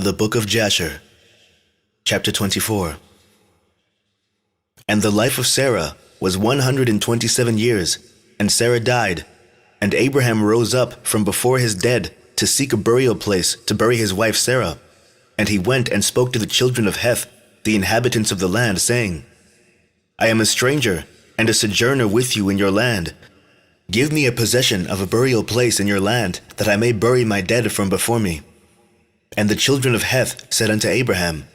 The Book of Jasher, Chapter 24. And the life of Sarah was 127 years, and Sarah died. And Abraham rose up from before his dead to seek a burial place to bury his wife Sarah. And he went and spoke to the children of Heth, the inhabitants of the land, saying, I am a stranger and a sojourner with you in your land. Give me a possession of a burial place in your land, that I may bury my dead from before me. And the children of Heth said unto Abraham,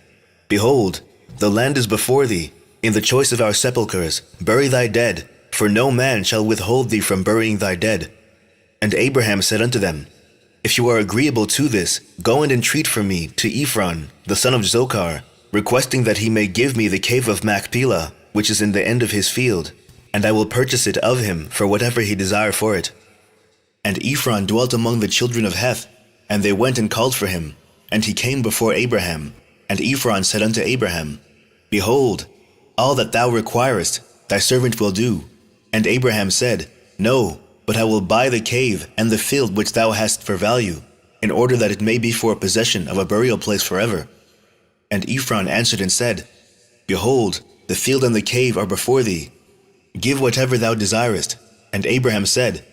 Behold, the land is before thee. In the choice of our sepulchres, bury thy dead, for no man shall withhold thee from burying thy dead. And Abraham said unto them, If you are agreeable to this, go and entreat for me to Ephron, the son of Zochar, requesting that he may give me the cave of Machpelah, which is in the end of his field, and I will purchase it of him for whatever he desire for it. And Ephron dwelt among the children of Heth, and they went and called for him. And he came before Abraham. And Ephron said unto Abraham, Behold, all that thou requirest, thy servant will do. And Abraham said, No, but I will buy the cave and the field which thou hast for value, in order that it may be for a possession of a burial place forever. And Ephron answered and said, Behold, the field and the cave are before thee. Give whatever thou desirest. And Abraham said,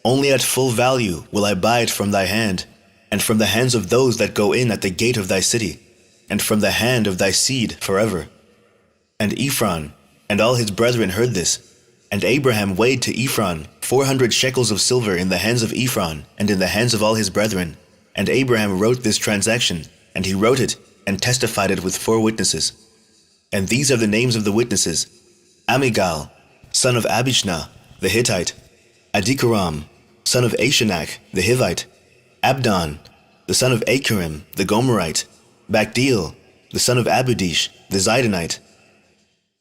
Only at full value will I buy it from thy hand, and from the hands of those that go in at the gate of thy city, and from the hand of thy seed forever. And Ephron and all his brethren heard this. And Abraham weighed to Ephron 400 shekels of silver in the hands of Ephron, and in the hands of all his brethren. And Abraham wrote this transaction, and he wrote it, and testified it with 4 witnesses. And these are the names of the witnesses: Amigal, son of Abishna, the Hittite; Adikaram, son of Ashanach, the Hivite; Abdon, the son of Acharim, the Gomerite; Bakdeel, the son of Abudish, the Zidonite.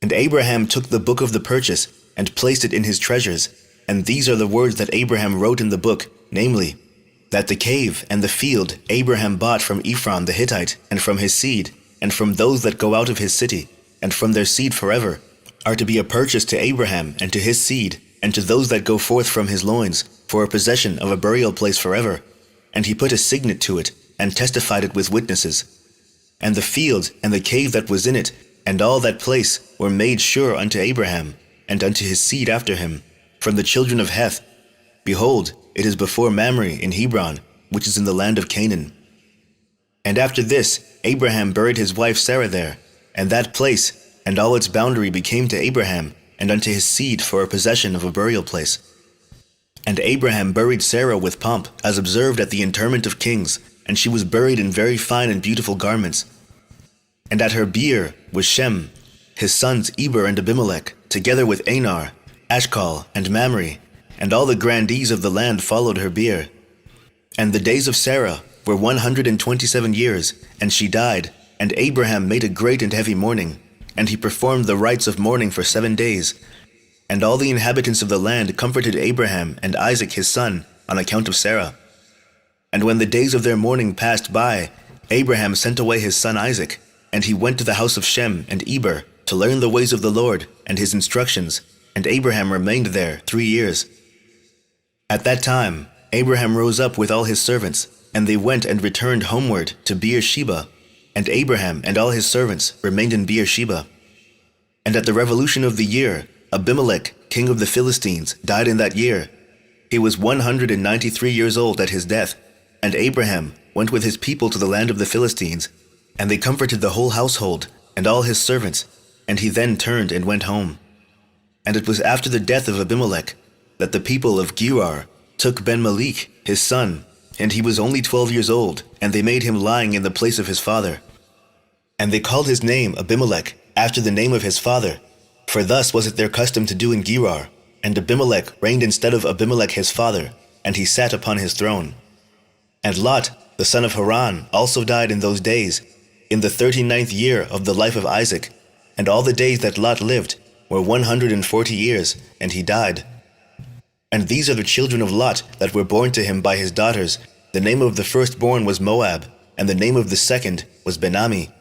And Abraham took the book of the purchase, and placed it in his treasures. And these are the words that Abraham wrote in the book, namely, that the cave and the field Abraham bought from Ephron the Hittite, and from his seed, and from those that go out of his city, and from their seed forever, are to be a purchase to Abraham and to his seed, and to those that go forth from his loins, for a possession of a burial place forever. And he put a signet to it, and testified it with witnesses. And the field and the cave that was in it, and all that place, were made sure unto Abraham, and unto his seed after him, from the children of Heth. Behold, it is before Mamre in Hebron, which is in the land of Canaan. And after this, Abraham buried his wife Sarah there, and that place and all its boundary became to Abraham, and unto his seed for a possession of a burial place. And Abraham buried Sarah with pomp, as observed at the interment of kings, and she was buried in very fine and beautiful garments. And at her bier was Shem, his sons Eber and Abimelech, together with Anar, Ashcal, and Mamre, and all the grandees of the land followed her bier. And the days of Sarah were 127 years, and she died. And Abraham made a great and heavy mourning, and he performed the rites of mourning for 7 days. And all the inhabitants of the land comforted Abraham and Isaac his son on account of Sarah. And when the days of their mourning passed by, Abraham sent away his son Isaac, and he went to the house of Shem and Eber to learn the ways of the Lord and his instructions, and Abraham remained there 3 years. At that time Abraham rose up with all his servants, and they went and returned homeward to Beersheba, and Abraham and all his servants remained in Beersheba. And at the revolution of the year, Abimelech, king of the Philistines, died in that year. He was 193 years old at his death, and Abraham went with his people to the land of the Philistines, and they comforted the whole household and all his servants, and he then turned and went home. And it was after the death of Abimelech that the people of Gerar took Ben-Melech, his son, and he was only 12 years old, and they made him lying in the place of his father. And they called his name Abimelech, after the name of his father, for thus was it their custom to do in Gerar. And Abimelech reigned instead of Abimelech his father, and he sat upon his throne. And Lot, the son of Haran, also died in those days, in the 39th year of the life of Isaac. And all the days that Lot lived were 140 years, and he died. And these are the children of Lot that were born to him by his daughters. The name of the firstborn was Moab, and the name of the second was Ben-Ammi.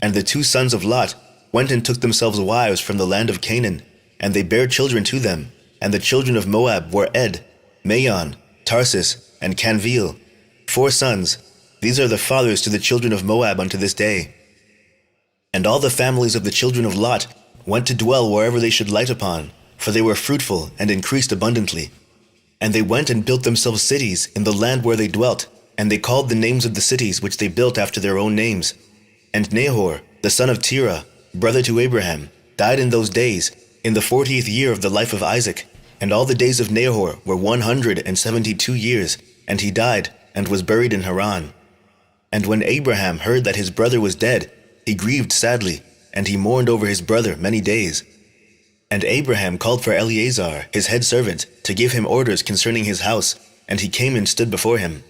And the 2 sons of Lot went and took themselves wives from the land of Canaan, and they bare children to them. And the children of Moab were Ed, Maon, Tarsus, and Canveel, 4 sons. These are the fathers to the children of Moab unto this day. And all the families of the children of Lot went to dwell wherever they should light upon, for they were fruitful and increased abundantly. And they went and built themselves cities in the land where they dwelt, and they called the names of the cities which they built after their own names. And Nahor, the son of Terah, brother to Abraham, died in those days, in the 40th year of the life of Isaac. And all the days of Nahor were 172 years, and he died, and was buried in Haran. And when Abraham heard that his brother was dead, he grieved sadly, and he mourned over his brother many days. And Abraham called for Eleazar, his head servant, to give him orders concerning his house, and he came and stood before him.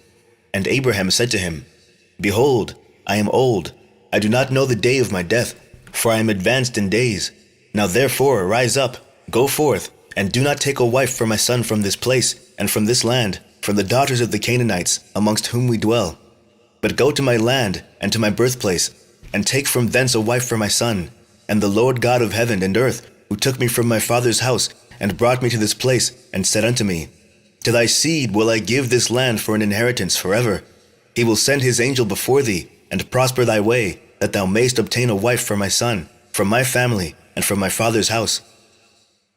And Abraham said to him, Behold, I am old, I do not know the day of my death, for I am advanced in days. Now therefore rise up, go forth, and do not take a wife for my son from this place, and from this land, from the daughters of the Canaanites, amongst whom we dwell. But go to my land, and to my birthplace, and take from thence a wife for my son. And the Lord God of heaven and earth, who took me from my father's house, and brought me to this place, and said unto me, To thy seed will I give this land for an inheritance forever. He will send his angel before thee, and prosper thy way, that thou mayst obtain a wife for my son, from my family, and from my father's house.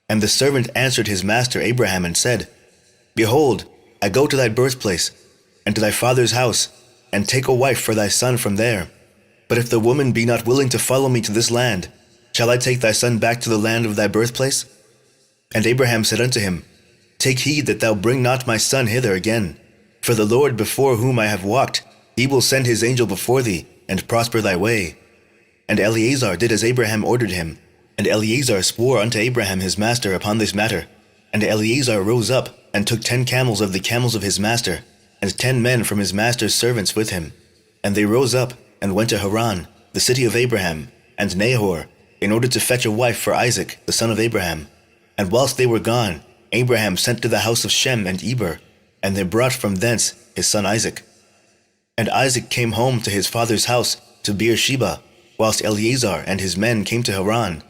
And the servant answered his master Abraham, and said, Behold, I go to thy birthplace, and to thy father's house, and take a wife for thy son from there. But if the woman be not willing to follow me to this land, shall I take thy son back to the land of thy birthplace? And Abraham said unto him, Take heed that thou bring not my son hither again. For the Lord before whom I have walked, he will send his angel before thee, and prosper thy way. And Eleazar did as Abraham ordered him. And Eleazar swore unto Abraham his master upon this matter. And Eleazar rose up, and took 10 camels of the camels of his master, and 10 men from his master's servants with him. And they rose up, and went to Haran, the city of Abraham, and Nahor, in order to fetch a wife for Isaac, the son of Abraham. And whilst they were gone, Abraham sent to the house of Shem and Eber, and they brought from thence his son Isaac. And Isaac came home to his father's house, to Beersheba, whilst Eleazar and his men came to Haran.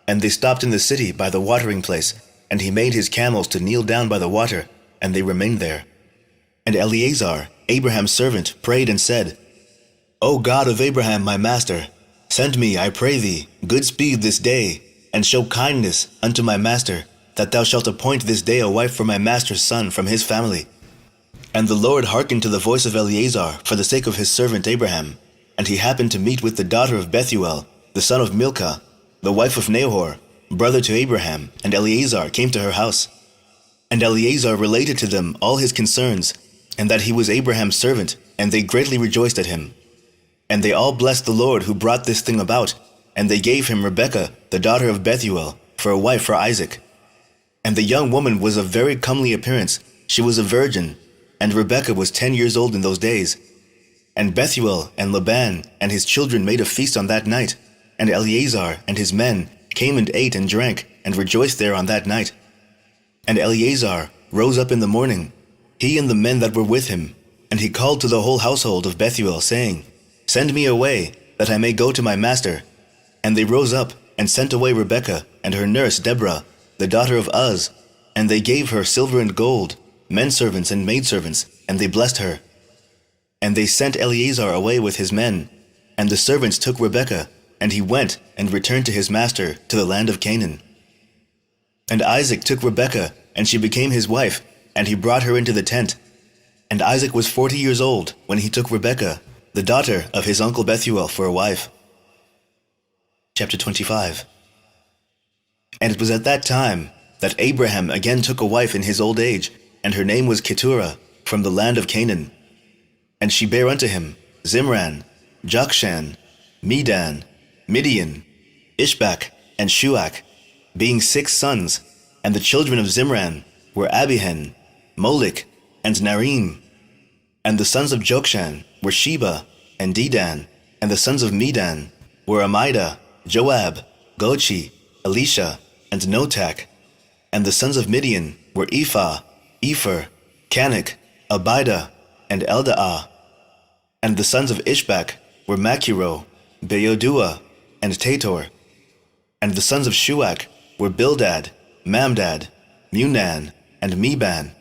And they stopped in the city by the watering place, and he made his camels to kneel down by the water, and they remained there. And Eleazar, Abraham's servant, prayed and said, O God of Abraham my master, send me, I pray thee, good speed this day, and show kindness unto my master, that thou shalt appoint this day a wife for my master's son from his family. And the Lord hearkened to the voice of Eleazar for the sake of his servant Abraham. And he happened to meet with the daughter of Bethuel, the son of Milcah, the wife of Nahor, brother to Abraham, and Eleazar came to her house. And Eleazar related to them all his concerns, and that he was Abraham's servant, and they greatly rejoiced at him. And they all blessed the Lord who brought this thing about, and they gave him Rebekah, the daughter of Bethuel, for a wife for Isaac. And the young woman was of very comely appearance, she was a virgin, and Rebekah was 10 years old in those days. And Bethuel and Laban and his children made a feast on that night, and Eleazar and his men came and ate and drank, and rejoiced there on that night. And Eleazar rose up in the morning, he and the men that were with him, and he called to the whole household of Bethuel, saying, Send me away, that I may go to my master. And they rose up, and sent away Rebekah, and her nurse Deborah, the daughter of Uz, and they gave her silver and gold, menservants and maidservants, and they blessed her. And they sent Eleazar away with his men, and the servants took Rebekah, and he went and returned to his master to the land of Canaan. And Isaac took Rebekah, and she became his wife, and he brought her into the tent. And Isaac was 40 years old when he took Rebekah, the daughter of his uncle Bethuel, for a wife. Chapter 25. And it was at that time that Abraham again took a wife in his old age, and her name was Keturah, from the land of Canaan. And she bare unto him Zimran, Jokshan, Medan, Midian, Ishbak, and Shuach, being 6 sons. And the children of Zimran were Abihen, Molech, and Narim. And the sons of Jokshan were Sheba and Dedan. And the sons of Medan were Amida, Joab, Gochi, Elisha, and Notak. And the sons of Midian were Ephah, Epher, Canik, Abida, and Eldaah. And the sons of Ishbak were Machiro, Beodua, and Tator. And the sons of Shuach were Bildad, Mamdad, Munan, and Meban.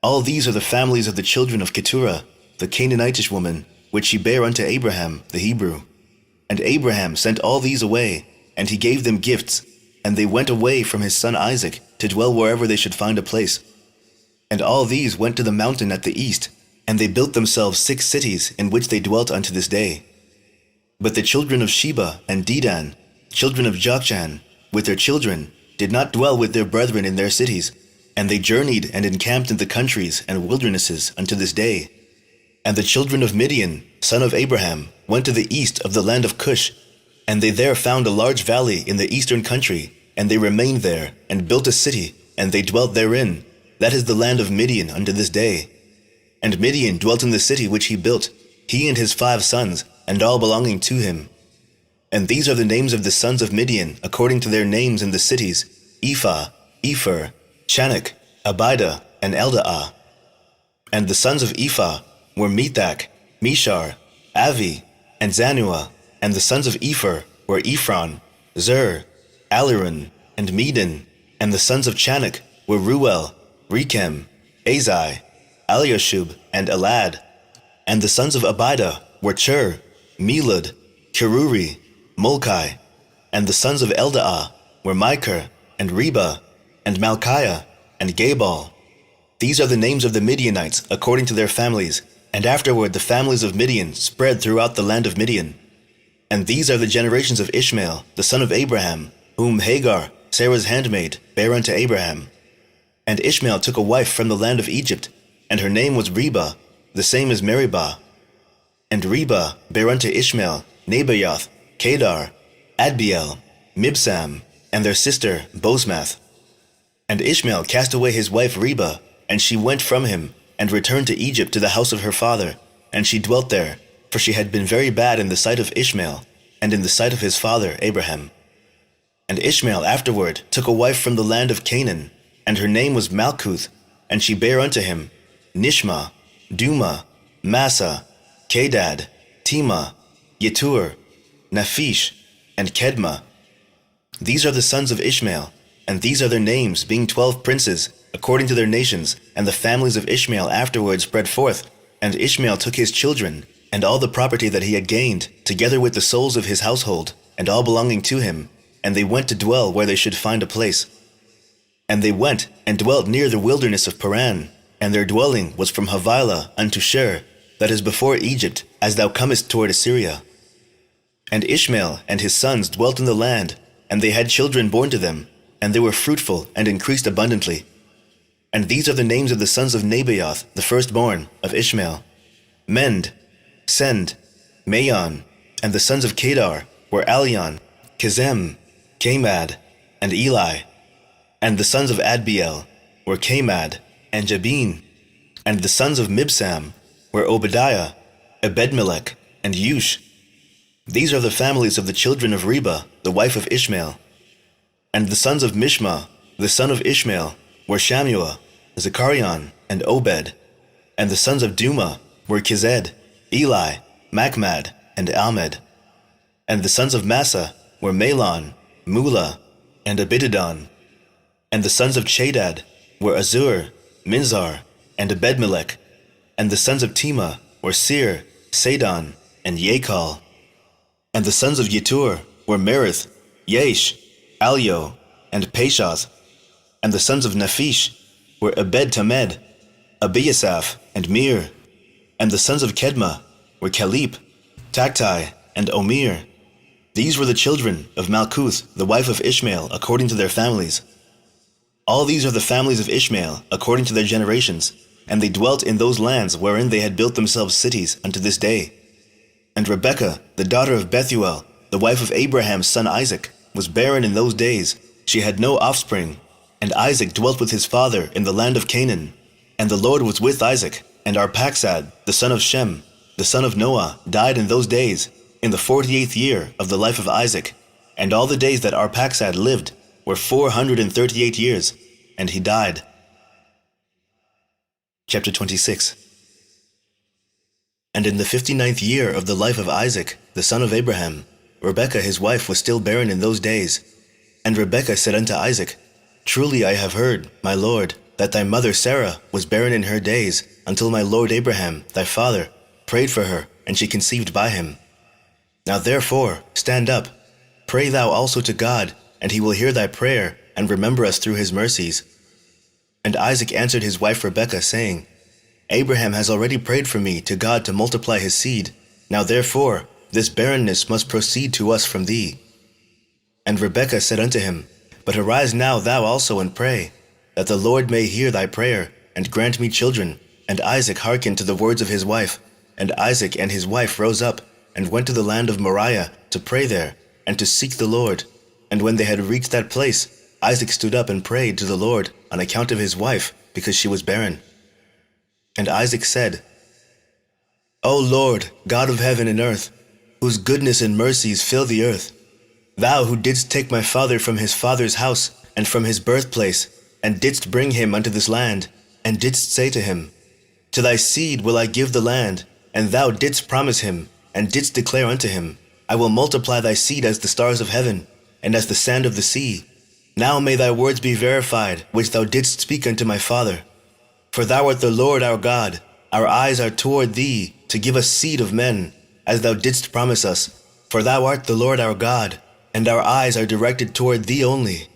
All these are the families of the children of Keturah, the Canaanitish woman, which she bare unto Abraham the Hebrew. And Abraham sent all these away, and he gave them gifts, and they went away from his son Isaac to dwell wherever they should find a place. And all these went to the mountain at the east, and they built themselves 6 cities in which they dwelt unto this day. But the children of Sheba and Dedan, children of Jokshan, with their children, did not dwell with their brethren in their cities, and they journeyed and encamped in the countries and wildernesses unto this day. And the children of Midian, son of Abraham, went to the east of the land of Cush, and they there found a large valley in the eastern country, and they remained there, and built a city, and they dwelt therein. That is the land of Midian unto this day. And Midian dwelt in the city which he built, he and his 5 sons, and all belonging to him. And these are the names of the sons of Midian, according to their names in the cities: Ephah, Epher, Chanach, Abida, and Eldaah. And the sons of Ephah were Methach, Meshar, Avi, and Zanuah. And the sons of Epher were Ephron, Zur, Aliran, and Medan. And the sons of Chanach were Ruel, Rechem, Azai, Eliashub, and Elad. And the sons of Abida were Chur, Melud, Keruri, Mulkai. And the sons of Eldaah were Micah, and Reba, and Malchiah, and Gabal. These are the names of the Midianites according to their families. And afterward the families of Midian spread throughout the land of Midian. And these are the generations of Ishmael, the son of Abraham, whom Hagar, Sarah's handmaid, bare unto Abraham. And Ishmael took a wife from the land of Egypt, and her name was Reba, the same as Meribah. And Reba bare unto Ishmael Nebaioth, Kedar, Adbeel, Mibsam, and their sister Bosmath. And Ishmael cast away his wife Reba, and she went from him, and returned to Egypt to the house of her father, and she dwelt there, for she had been very bad in the sight of Ishmael, and in the sight of his father Abraham. And Ishmael afterward took a wife from the land of Canaan, and her name was Malchuth, and she bare unto him Nishma, Duma, Massa, Kedad, Tema, Yetur, Naphish, and Kedma. These are the sons of Ishmael, and these are their names, being 12 princes, according to their nations. And the families of Ishmael afterward spread forth. And Ishmael took his children, and all the property that he had gained, together with the souls of his household, and all belonging to him, and they went to dwell where they should find a place. And they went and dwelt near the wilderness of Paran, and their dwelling was from Havilah unto Shur, that is before Egypt, as thou comest toward Assyria. And Ishmael and his sons dwelt in the land, and they had children born to them, and they were fruitful and increased abundantly. And these are the names of the sons of Nebaioth, the firstborn of Ishmael: Mend, Send, Maon. And the sons of Kedar were Alion, Kezem, Kamad, and Eli. And the sons of Adbeel were Kamad and Jabin. And the sons of Mibsam were Obadiah, Ebedmelech, and Yush. These are the families of the children of Reba, the wife of Ishmael. And the sons of Mishma, the son of Ishmael, were Shammua, Zecharion, and Obed. And the sons of Duma were Kized, Eli, Machmad, and Almed. And the sons of Massa were Malon, Mula, and Abidadon. And the sons of Chadad were Azur, Minzar, and Ebedmelech. And the sons of Tema were Seir, Sadon, and Yakal. And the sons of Yetur were Merith, Yesh, Alio, and Pashoth. And the sons of Naphish were Ebed-Tamed, Abiasaph, and Mir. And the sons of Kedma were Calip, Tactai, and Omir. These were the children of Malchuth, the wife of Ishmael, according to their families. All these are the families of Ishmael, according to their generations, and they dwelt in those lands wherein they had built themselves cities unto this day. And Rebekah, the daughter of Bethuel, the wife of Abraham's son Isaac, was barren in those days. She had no offspring. And Isaac dwelt with his father in the land of Canaan. And the Lord was with Isaac. And Arphaxad, the son of Shem, the son of Noah, died in those days, in the 48th year of the life of Isaac. And all the days that Arphaxad lived were 438 years, and he died. Chapter 26. And in the 59th year of the life of Isaac, the son of Abraham, Rebekah his wife was still barren in those days. And Rebekah said unto Isaac, Truly I have heard, my lord, that thy mother Sarah was barren in her days, until my lord Abraham, thy father, prayed for her, and she conceived by him. Now therefore, stand up, pray thou also to God, and he will hear thy prayer, and remember us through his mercies. And Isaac answered his wife Rebekah, saying, Abraham has already prayed for me to God to multiply his seed. Now therefore, this barrenness must proceed to us from thee. And Rebekah said unto him, But arise now thou also and pray, that the Lord may hear thy prayer, and grant me children. And Isaac hearkened to the words of his wife. And Isaac and his wife rose up, and went to the land of Moriah, to pray there, and to seek the Lord. And when they had reached that place, Isaac stood up and prayed to the Lord on account of his wife, because she was barren. And Isaac said, O Lord, God of heaven and earth, whose goodness and mercies fill the earth, thou who didst take my father from his father's house, and from his birthplace, and didst bring him unto this land, and didst say to him, To thy seed will I give the land, and thou didst promise him, and didst declare unto him, I will multiply thy seed as the stars of heaven, and as the sand of the sea. Now may thy words be verified, which thou didst speak unto my father. For thou art the Lord our God, our eyes are toward thee, to give us seed of men, as thou didst promise us. For thou art the Lord our God, and our eyes are directed toward thee only.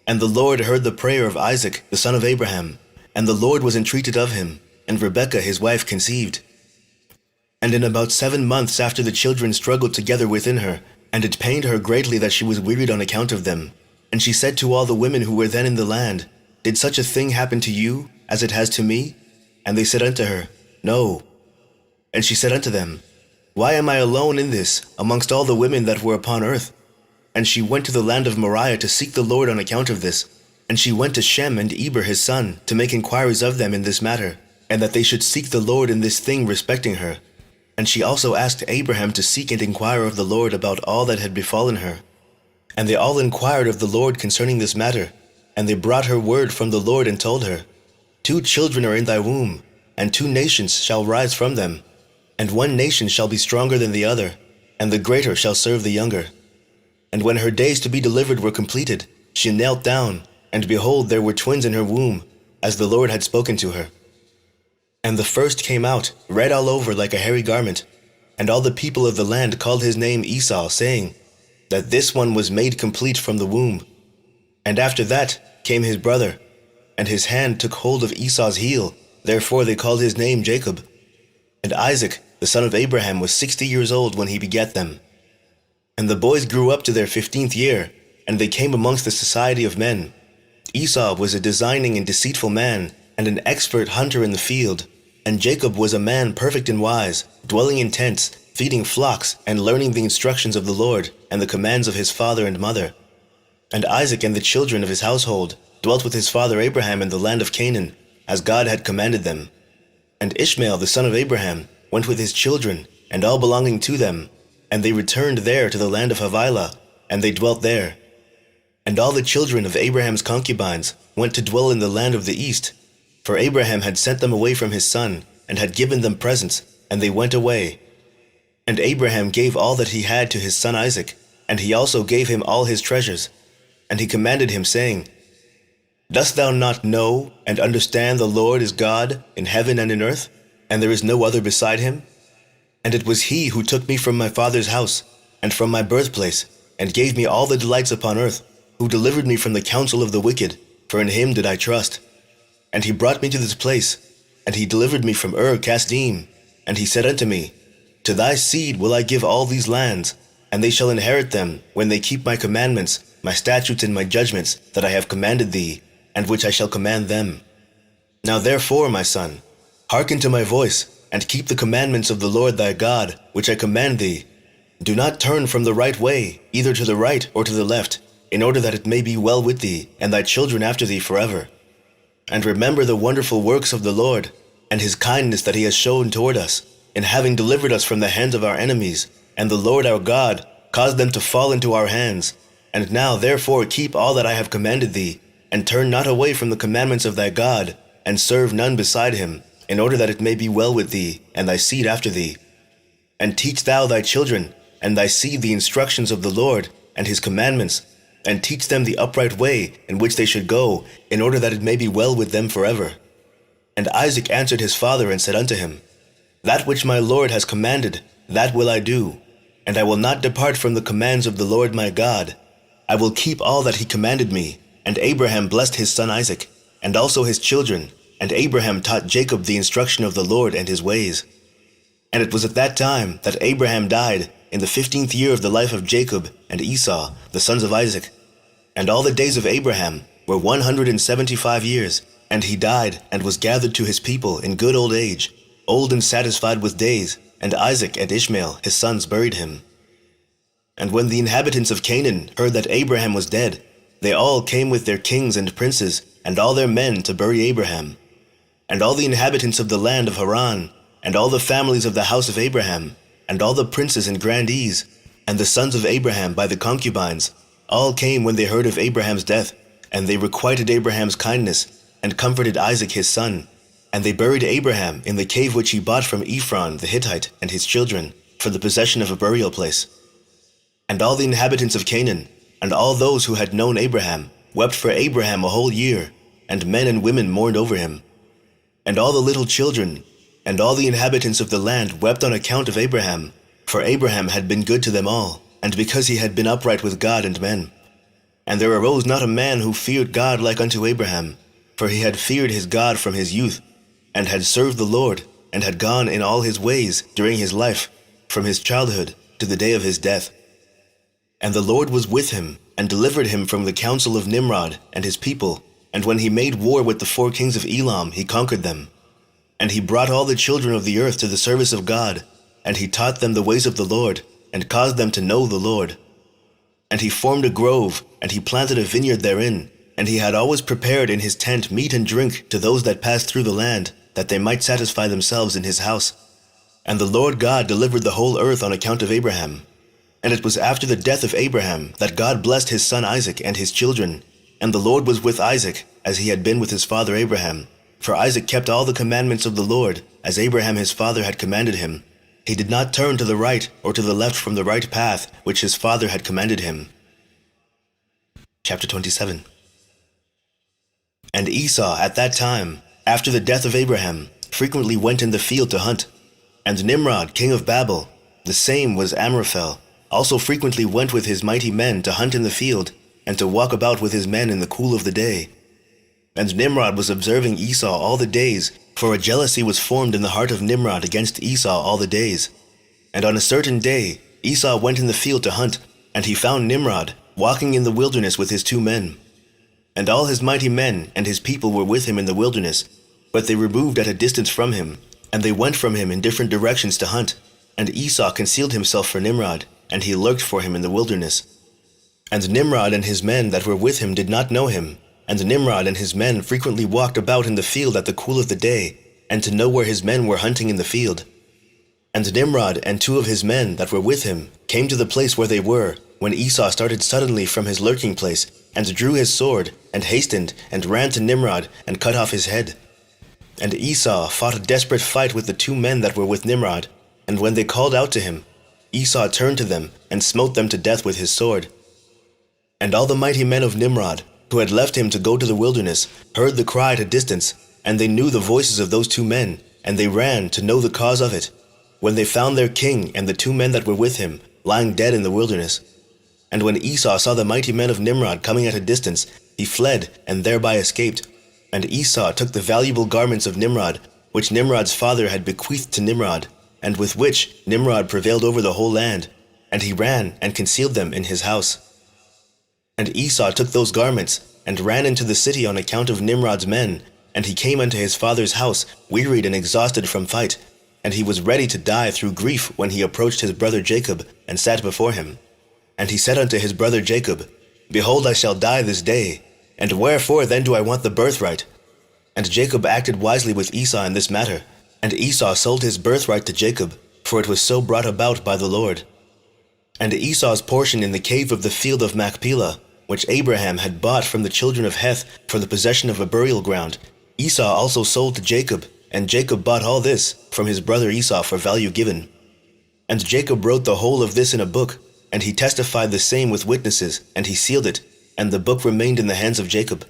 And the Lord heard the prayer of Isaac, the son of Abraham, and the Lord was entreated of him, and Rebekah his wife conceived. And in about 7 months after the children struggled together within her, and it pained her greatly that she was wearied on account of them. And she said to all the women who were then in the land, Did such a thing happen to you, as it has to me? And they said unto her, No. And she said unto them, Why am I alone in this, amongst all the women that were upon earth? And she went to the land of Moriah to seek the Lord on account of this. And she went to Shem and Eber his son, to make inquiries of them in this matter, and that they should seek the Lord in this thing respecting her. And she also asked Abraham to seek and inquire of the Lord about all that had befallen her. And they all inquired of the Lord concerning this matter, and they brought her word from the Lord and told her, 2 children are in thy womb, and 2 nations shall rise from them, and one nation shall be stronger than the other, and the greater shall serve the younger. And when her days to be delivered were completed, she knelt down, and behold, there were twins in her womb, as the Lord had spoken to her. And the first came out, red all over like a hairy garment, and all the people of the land called his name Esau, saying, that this one was made complete from the womb. And after that came his brother, and his hand took hold of Esau's heel, therefore they called his name Jacob. And Isaac, the son of Abraham, was 60 years old when he begat them. And the boys grew up to their 15th year, and they came amongst the society of men. Esau was a designing and deceitful man, and an expert hunter in the field. And Jacob was a man perfect and wise, dwelling in tents, feeding flocks, and learning the instructions of the Lord, and the commands of his father and mother. And Isaac and the children of his household dwelt with his father Abraham in the land of Canaan, as God had commanded them. And Ishmael the son of Abraham went with his children, and all belonging to them, and they returned there to the land of Havilah, and they dwelt there. And all the children of Abraham's concubines went to dwell in the land of the east, for Abraham had sent them away from his son, and had given them presents, and they went away. And Abraham gave all that he had to his son Isaac, and he also gave him all his treasures. And he commanded him, saying, Dost thou not know and understand the Lord is God in heaven and in earth, and there is no other beside him? And it was he who took me from my father's house, and from my birthplace, and gave me all the delights upon earth, who delivered me from the counsel of the wicked, for in him did I trust. And he brought me to this place, and he delivered me from Ur-Kasdim. And he said unto me, To thy seed will I give all these lands, and they shall inherit them when they keep my commandments, my statutes and my judgments that I have commanded thee, and which I shall command them. Now therefore, my son, hearken to my voice, and keep the commandments of the Lord thy God, which I command thee. Do not turn from the right way, either to the right or to the left, in order that it may be well with thee, and thy children after thee forever. And remember the wonderful works of the Lord, and his kindness that he has shown toward us, in having delivered us from the hands of our enemies, and the Lord our God caused them to fall into our hands. And now therefore keep all that I have commanded thee, and turn not away from the commandments of thy God, and serve none beside him, in order that it may be well with thee, and thy seed after thee. And teach thou thy children, and thy seed the instructions of the Lord, and his commandments, and teach them the upright way in which they should go, in order that it may be well with them forever. And Isaac answered his father and said unto him, That which my Lord has commanded, that will I do, and I will not depart from the commands of the Lord my God. I will keep all that he commanded me. And Abraham blessed his son Isaac, and also his children, and Abraham taught Jacob the instruction of the Lord and his ways. And it was at that time that Abraham died, in the 15th year of the life of Jacob and Esau, the sons of Isaac. And all the days of Abraham were 175 years, and he died and was gathered to his people in good old age, old and satisfied with days, and Isaac and Ishmael his sons buried him. And when the inhabitants of Canaan heard that Abraham was dead, they all came with their kings and princes and all their men to bury Abraham. And all the inhabitants of the land of Haran, and all the families of the house of Abraham, and all the princes and grandees, and the sons of Abraham by the concubines, all came when they heard of Abraham's death, and they requited Abraham's kindness, and comforted Isaac his son. And they buried Abraham in the cave which he bought from Ephron the Hittite and his children, for the possession of a burial place. And all the inhabitants of Canaan, and all those who had known Abraham, wept for Abraham a whole year, and men and women mourned over him. And all the little children, and all the inhabitants of the land wept on account of Abraham, for Abraham had been good to them all, and because he had been upright with God and men. And there arose not a man who feared God like unto Abraham, for he had feared his God from his youth, and had served the Lord, and had gone in all his ways during his life, from his childhood to the day of his death. And the Lord was with him, and delivered him from the counsel of Nimrod and his people. And when he made war with the 4 kings of Elam, he conquered them. And he brought all the children of the earth to the service of God, and he taught them the ways of the Lord, and caused them to know the Lord. And he formed a grove, and he planted a vineyard therein, and he had always prepared in his tent meat and drink to those that passed through the land, that they might satisfy themselves in his house. And the Lord God delivered the whole earth on account of Abraham. And it was after the death of Abraham that God blessed his son Isaac and his children. And the Lord was with Isaac, as he had been with his father Abraham. For Isaac kept all the commandments of the Lord, as Abraham his father had commanded him. He did not turn to the right or to the left from the right path which his father had commanded him. Chapter 27. And Esau at that time, after the death of Abraham, frequently went in the field to hunt. And Nimrod, king of Babel, the same was Amraphel, also frequently went with his mighty men to hunt in the field, and to walk about with his men in the cool of the day. And Nimrod was observing Esau all the days, for a jealousy was formed in the heart of Nimrod against Esau all the days. And on a certain day Esau went in the field to hunt, and he found Nimrod walking in the wilderness with his 2 men. And all his mighty men and his people were with him in the wilderness, but they removed at a distance from him, and they went from him in different directions to hunt. And Esau concealed himself for Nimrod, and he lurked for him in the wilderness. And Nimrod and his men that were with him did not know him. And Nimrod and his men frequently walked about in the field at the cool of the day, and to know where his men were hunting in the field. And Nimrod and 2 of his men that were with him came to the place where they were, when Esau started suddenly from his lurking place, and drew his sword, and hastened, and ran to Nimrod, and cut off his head. And Esau fought a desperate fight with the 2 men that were with Nimrod, and when they called out to him, Esau turned to them, and smote them to death with his sword. And all the mighty men of Nimrod, who had left him to go to the wilderness, heard the cry at a distance, and they knew the voices of those 2 men, and they ran to know the cause of it, when they found their king and the 2 men that were with him lying dead in the wilderness. And when Esau saw the mighty men of Nimrod coming at a distance, he fled, and thereby escaped. And Esau took the valuable garments of Nimrod, which Nimrod's father had bequeathed to Nimrod, and with which Nimrod prevailed over the whole land, and he ran and concealed them in his house. And Esau took those garments, and ran into the city on account of Nimrod's men, and he came unto his father's house, wearied and exhausted from fight, and he was ready to die through grief when he approached his brother Jacob, and sat before him. And he said unto his brother Jacob, Behold, I shall die this day, and wherefore then do I want the birthright? And Jacob acted wisely with Esau in this matter, and Esau sold his birthright to Jacob, for it was so brought about by the Lord. And Esau's portion in the cave of the field of Machpelah, which Abraham had bought from the children of Heth for the possession of a burial ground, Esau also sold to Jacob, and Jacob bought all this from his brother Esau for value given. And Jacob wrote the whole of this in a book, and he testified the same with witnesses, and he sealed it, and the book remained in the hands of Jacob.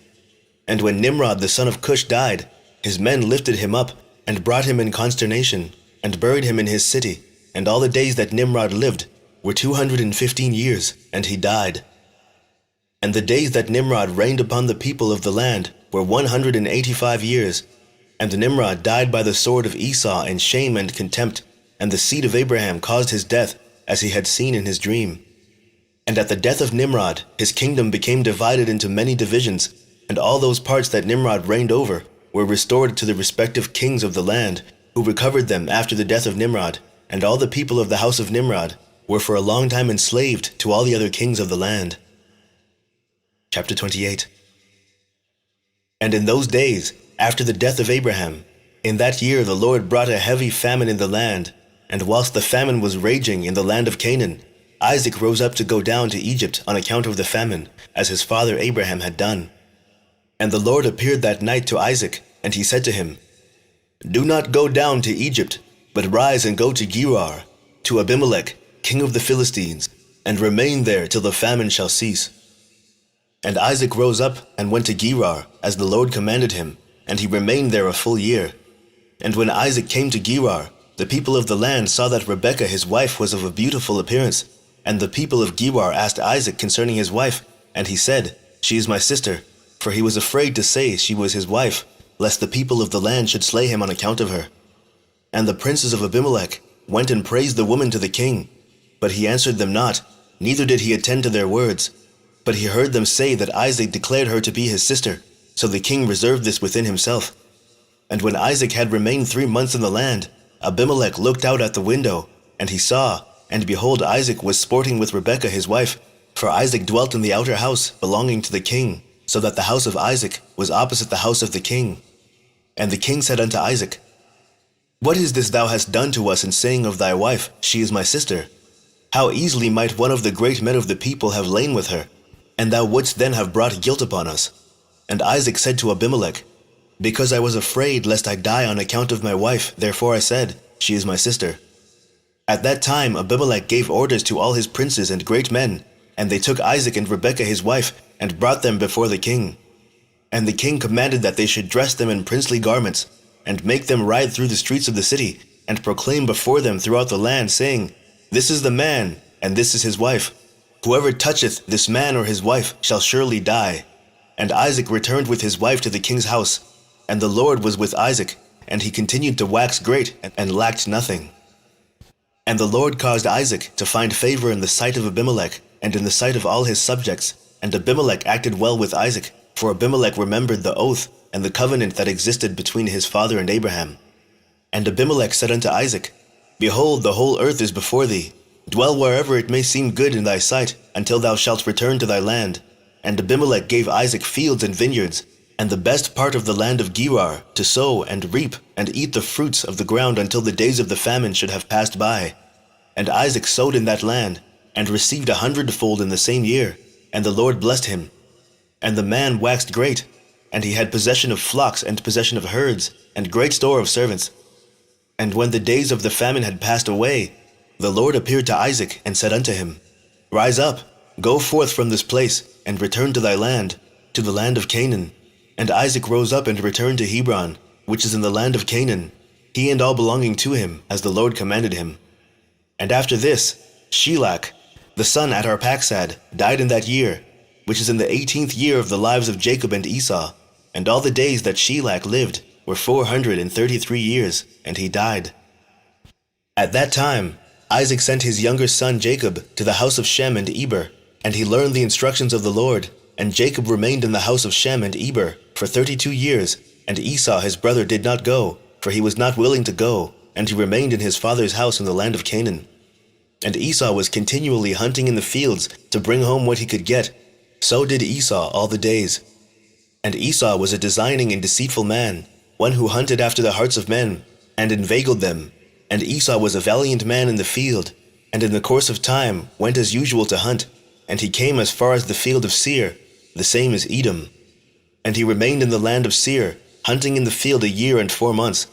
And when Nimrod the son of Cush died, his men lifted him up, and brought him in consternation, and buried him in his city. And all the days that Nimrod lived were 215 years, and he died. And the days that Nimrod reigned upon the people of the land were 185 years. And Nimrod died by the sword of Esau in shame and contempt, and the seed of Abraham caused his death, as he had seen in his dream. And at the death of Nimrod, his kingdom became divided into many divisions, and all those parts that Nimrod reigned over were restored to the respective kings of the land, who recovered them after the death of Nimrod. And all the people of the house of Nimrod were for a long time enslaved to all the other kings of the land. Chapter 28. And in those days, after the death of Abraham, in that year the Lord brought a heavy famine in the land, and whilst the famine was raging in the land of Canaan, Isaac rose up to go down to Egypt on account of the famine, as his father Abraham had done. And the Lord appeared that night to Isaac, and he said to him, "Do not go down to Egypt, but rise and go to Gerar, to Abimelech, king of the Philistines, and remain there till the famine shall cease." And Isaac rose up and went to Gerar, as the Lord commanded him, and he remained there a full year. And when Isaac came to Gerar, the people of the land saw that Rebekah his wife was of a beautiful appearance. And the people of Gerar asked Isaac concerning his wife, and he said, "She is my sister," for he was afraid to say she was his wife, lest the people of the land should slay him on account of her. And the princes of Abimelech went and praised the woman to the king. But he answered them not, neither did he attend to their words. But he heard them say that Isaac declared her to be his sister, so the king reserved this within himself. And when Isaac had remained 3 months in the land, Abimelech looked out at the window, and he saw, and behold, Isaac was sporting with Rebekah his wife, for Isaac dwelt in the outer house belonging to the king, so that the house of Isaac was opposite the house of the king. And the king said unto Isaac, "What is this thou hast done to us in saying of thy wife, She is my sister? How easily might one of the great men of the people have lain with her, and thou wouldst then have brought guilt upon us." And Isaac said to Abimelech, "Because I was afraid lest I die on account of my wife, therefore I said, She is my sister." At that time Abimelech gave orders to all his princes and great men, and they took Isaac and Rebekah his wife, and brought them before the king. And the king commanded that they should dress them in princely garments, and make them ride through the streets of the city, and proclaim before them throughout the land, saying, "This is the man, and this is his wife. Whoever toucheth this man or his wife shall surely die." And Isaac returned with his wife to the king's house, and the Lord was with Isaac, and he continued to wax great, and lacked nothing. And the Lord caused Isaac to find favor in the sight of Abimelech, and in the sight of all his subjects. And Abimelech acted well with Isaac, for Abimelech remembered the oath and the covenant that existed between his father and Abraham. And Abimelech said unto Isaac, "Behold, the whole earth is before thee. Dwell wherever it may seem good in thy sight, until thou shalt return to thy land." And Abimelech gave Isaac fields and vineyards, and the best part of the land of Gerar, to sow and reap and eat the fruits of the ground until the days of the famine should have passed by. And Isaac sowed in that land, and received 100-fold in the same year, and the Lord blessed him. And the man waxed great, and he had possession of flocks and possession of herds, and great store of servants. And when the days of the famine had passed away, the Lord appeared to Isaac, and said unto him, "Rise up, go forth from this place, and return to thy land, to the land of Canaan." And Isaac rose up and returned to Hebron, which is in the land of Canaan, he and all belonging to him, as the Lord commanded him. And after this, Shelach, the son at Arphaxad, died in that year, which is in the 18th year of the lives of Jacob and Esau. And all the days that Shelach lived were 433 years, and he died. At that time, Isaac sent his younger son Jacob to the house of Shem and Eber, and he learned the instructions of the Lord. And Jacob remained in the house of Shem and Eber for 32 years, and Esau his brother did not go, for he was not willing to go, and he remained in his father's house in the land of Canaan. And Esau was continually hunting in the fields to bring home what he could get. So did Esau all the days. And Esau was a designing and deceitful man, one who hunted after the hearts of men, and inveigled them. And Esau was a valiant man in the field, and in the course of time went as usual to hunt, and he came as far as the field of Seir, the same as Edom. And he remained in the land of Seir, hunting in the field 1 year and 4 months.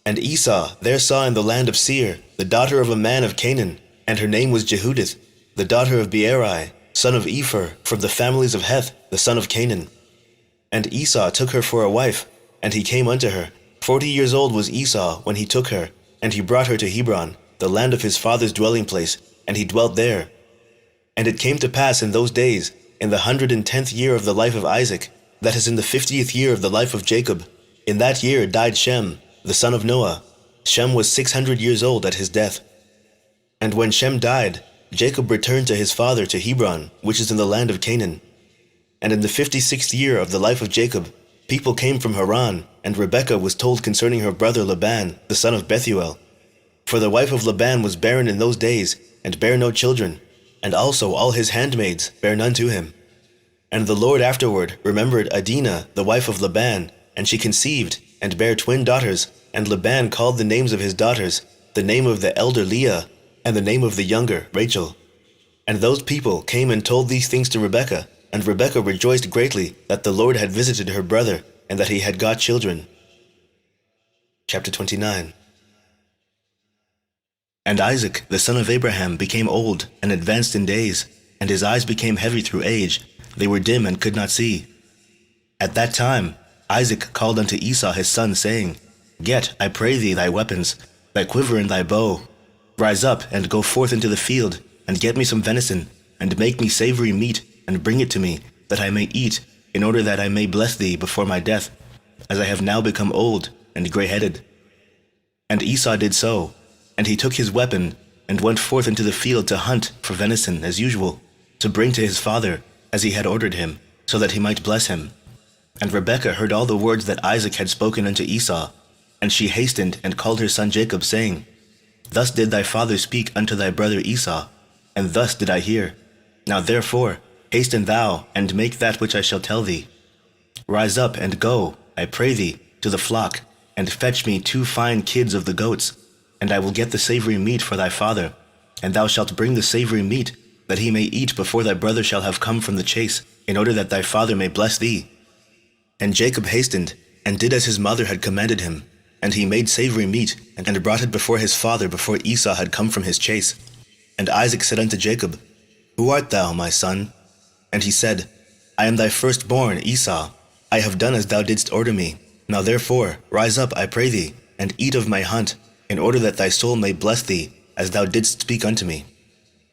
And Esau there saw in the land of Seir the daughter of a man of Canaan, and her name was Jehudith, the daughter of Beeri, son of Epher, from the families of Heth, the son of Canaan. And Esau took her for a wife, and he came unto her. 40 years old was Esau when he took her, and he brought her to Hebron, the land of his father's dwelling place, and he dwelt there. And it came to pass in those days, in the 110th year of the life of Isaac, that is in the 50th year of the life of Jacob, in that year died Shem, the son of Noah. Shem was 600 years old at his death. And when Shem died, Jacob returned to his father to Hebron, which is in the land of Canaan. And in the 56th year of the life of Jacob, people came from Haran, and Rebekah was told concerning her brother Laban, the son of Bethuel. For the wife of Laban was barren in those days, and bare no children, and also all his handmaids bare none to him. And the Lord afterward remembered Adinah, the wife of Laban, and she conceived, and bare twin daughters, and Laban called the names of his daughters, the name of the elder Leah, and the name of the younger Rachel. And those people came and told these things to Rebekah, and Rebekah rejoiced greatly that the Lord had visited her brother, and that he had got children. Chapter 29. And Isaac, the son of Abraham, became old, and advanced in days, and his eyes became heavy through age, they were dim and could not see. At that time Isaac called unto Esau his son, saying, Get, I pray thee, thy weapons, thy quiver and thy bow. Rise up, and go forth into the field, and get me some venison, and make me savory meat, and bring it to me, that I may eat, in order that I may bless thee before my death, as I have now become old and grey-headed. And Esau did so, and he took his weapon, and went forth into the field to hunt for venison as usual, to bring to his father, as he had ordered him, so that he might bless him. And Rebekah heard all the words that Isaac had spoken unto Esau, and she hastened and called her son Jacob, saying, Thus did thy father speak unto thy brother Esau, and thus did I hear. Now therefore hasten thou, and make that which I shall tell thee. Rise up, and go, I pray thee, to the flock, and fetch me 2 fine kids of the goats, and I will get the savory meat for thy father, and thou shalt bring the savory meat, that he may eat before thy brother shall have come from the chase, in order that thy father may bless thee. And Jacob hastened, and did as his mother had commanded him, and he made savory meat, and brought it before his father before Esau had come from his chase. And Isaac said unto Jacob, Who art thou, my son? And he said, I am thy firstborn, Esau. I have done as thou didst order me. Now therefore rise up, I pray thee, and eat of my hunt, in order that thy soul may bless thee, as thou didst speak unto me.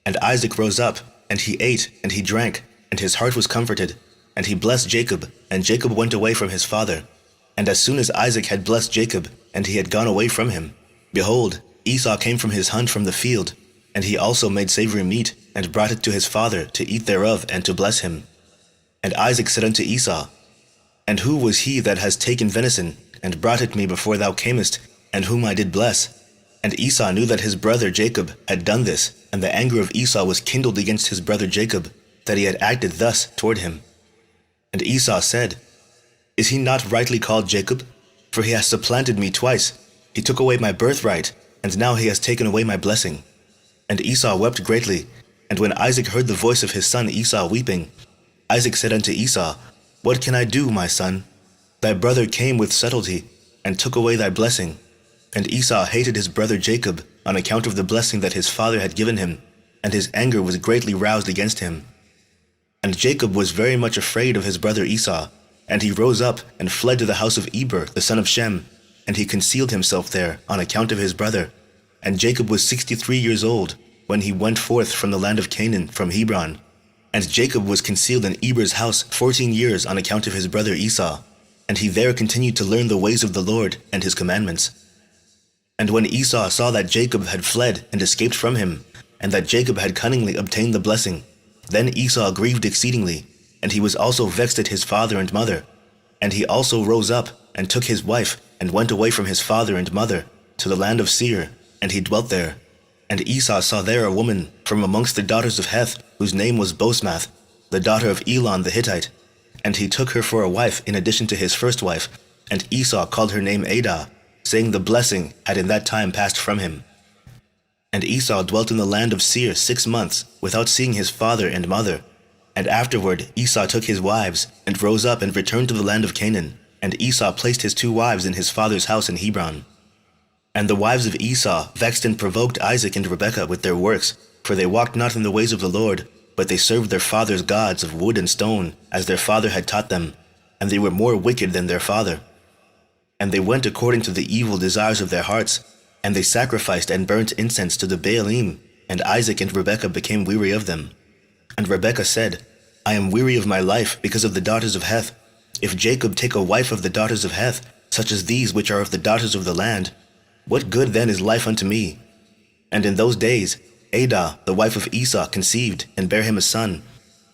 And Isaac rose up, and he ate, and he drank, and his heart was comforted. And he blessed Jacob, and Jacob went away from his father. And as soon as Isaac had blessed Jacob, and he had gone away from him, behold, Esau came from his hunt from the field, and he also made savory meat, and brought it to his father, to eat thereof, and to bless him. And Isaac said unto Esau, And who was he that has taken venison, and brought it me before thou camest, and whom I did bless? And Esau knew that his brother Jacob had done this, and the anger of Esau was kindled against his brother Jacob, that he had acted thus toward him. And Esau said, Is he not rightly called Jacob? For he has supplanted me twice. He took away my birthright, and now he has taken away my blessing. And Esau wept greatly. And when Isaac heard the voice of his son Esau weeping, Isaac said unto Esau, What can I do, my son? Thy brother came with subtlety, and took away thy blessing. And Esau hated his brother Jacob on account of the blessing that his father had given him, and his anger was greatly roused against him. And Jacob was very much afraid of his brother Esau, and he rose up and fled to the house of Eber, the son of Shem, and he concealed himself there on account of his brother. And Jacob was 63 years old when he went forth from the land of Canaan from Hebron. And Jacob was concealed in Eber's house 14 years on account of his brother Esau, and he there continued to learn the ways of the Lord and his commandments. And when Esau saw that Jacob had fled and escaped from him, and that Jacob had cunningly obtained the blessing, then Esau grieved exceedingly, and he was also vexed at his father and mother. And he also rose up, and took his wife, and went away from his father and mother, to the land of Seir, and he dwelt there. And Esau saw there a woman from amongst the daughters of Heth, whose name was Bosmath, the daughter of Elon the Hittite. And he took her for a wife in addition to his first wife, and Esau called her name Adah, saying the blessing had in that time passed from him. And Esau dwelt in the land of Seir 6 months, without seeing his father and mother. And afterward Esau took his wives, and rose up and returned to the land of Canaan. And Esau placed his 2 wives in his father's house in Hebron. And the wives of Esau vexed and provoked Isaac and Rebekah with their works, for they walked not in the ways of the Lord, but they served their father's gods of wood and stone, as their father had taught them, and they were more wicked than their father. And they went according to the evil desires of their hearts, And they sacrificed and burnt incense to the Baalim, and Isaac and Rebekah became weary of them. And Rebekah said, I am weary of my life because of the daughters of Heth. If Jacob take a wife of the daughters of Heth, such as these which are of the daughters of the land, what good then is life unto me? And in those days Adah, the wife of Esau, conceived, and bare him a son.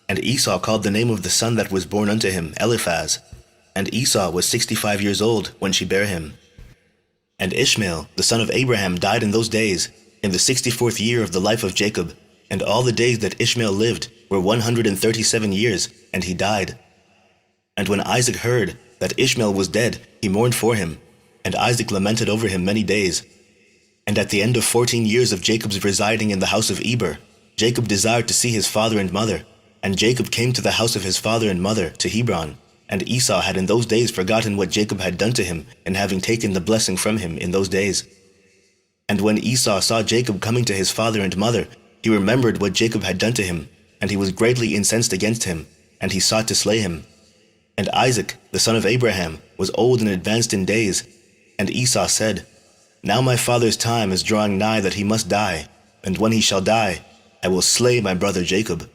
And Esau called the name of the son that was born unto him Eliphaz. And Esau was 65 years old when she bare him. And Ishmael, the son of Abraham, died in those days, in the 64th year of the life of Jacob. And all the days that Ishmael lived were 137 years, and he died. And when Isaac heard that Ishmael was dead, he mourned for him, and Isaac lamented over him many days. And at the end of 14 years of Jacob's residing in the house of Eber, Jacob desired to see his father and mother. And Jacob came to the house of his father and mother, to Hebron. And Esau had in those days forgotten what Jacob had done to him, in having taken the blessing from him in those days. And when Esau saw Jacob coming to his father and mother, he remembered what Jacob had done to him, and he was greatly incensed against him, and he sought to slay him. And Isaac, the son of Abraham, was old and advanced in days. And Esau said, Now my father's time is drawing nigh that he must die, and when he shall die, I will slay my brother Jacob.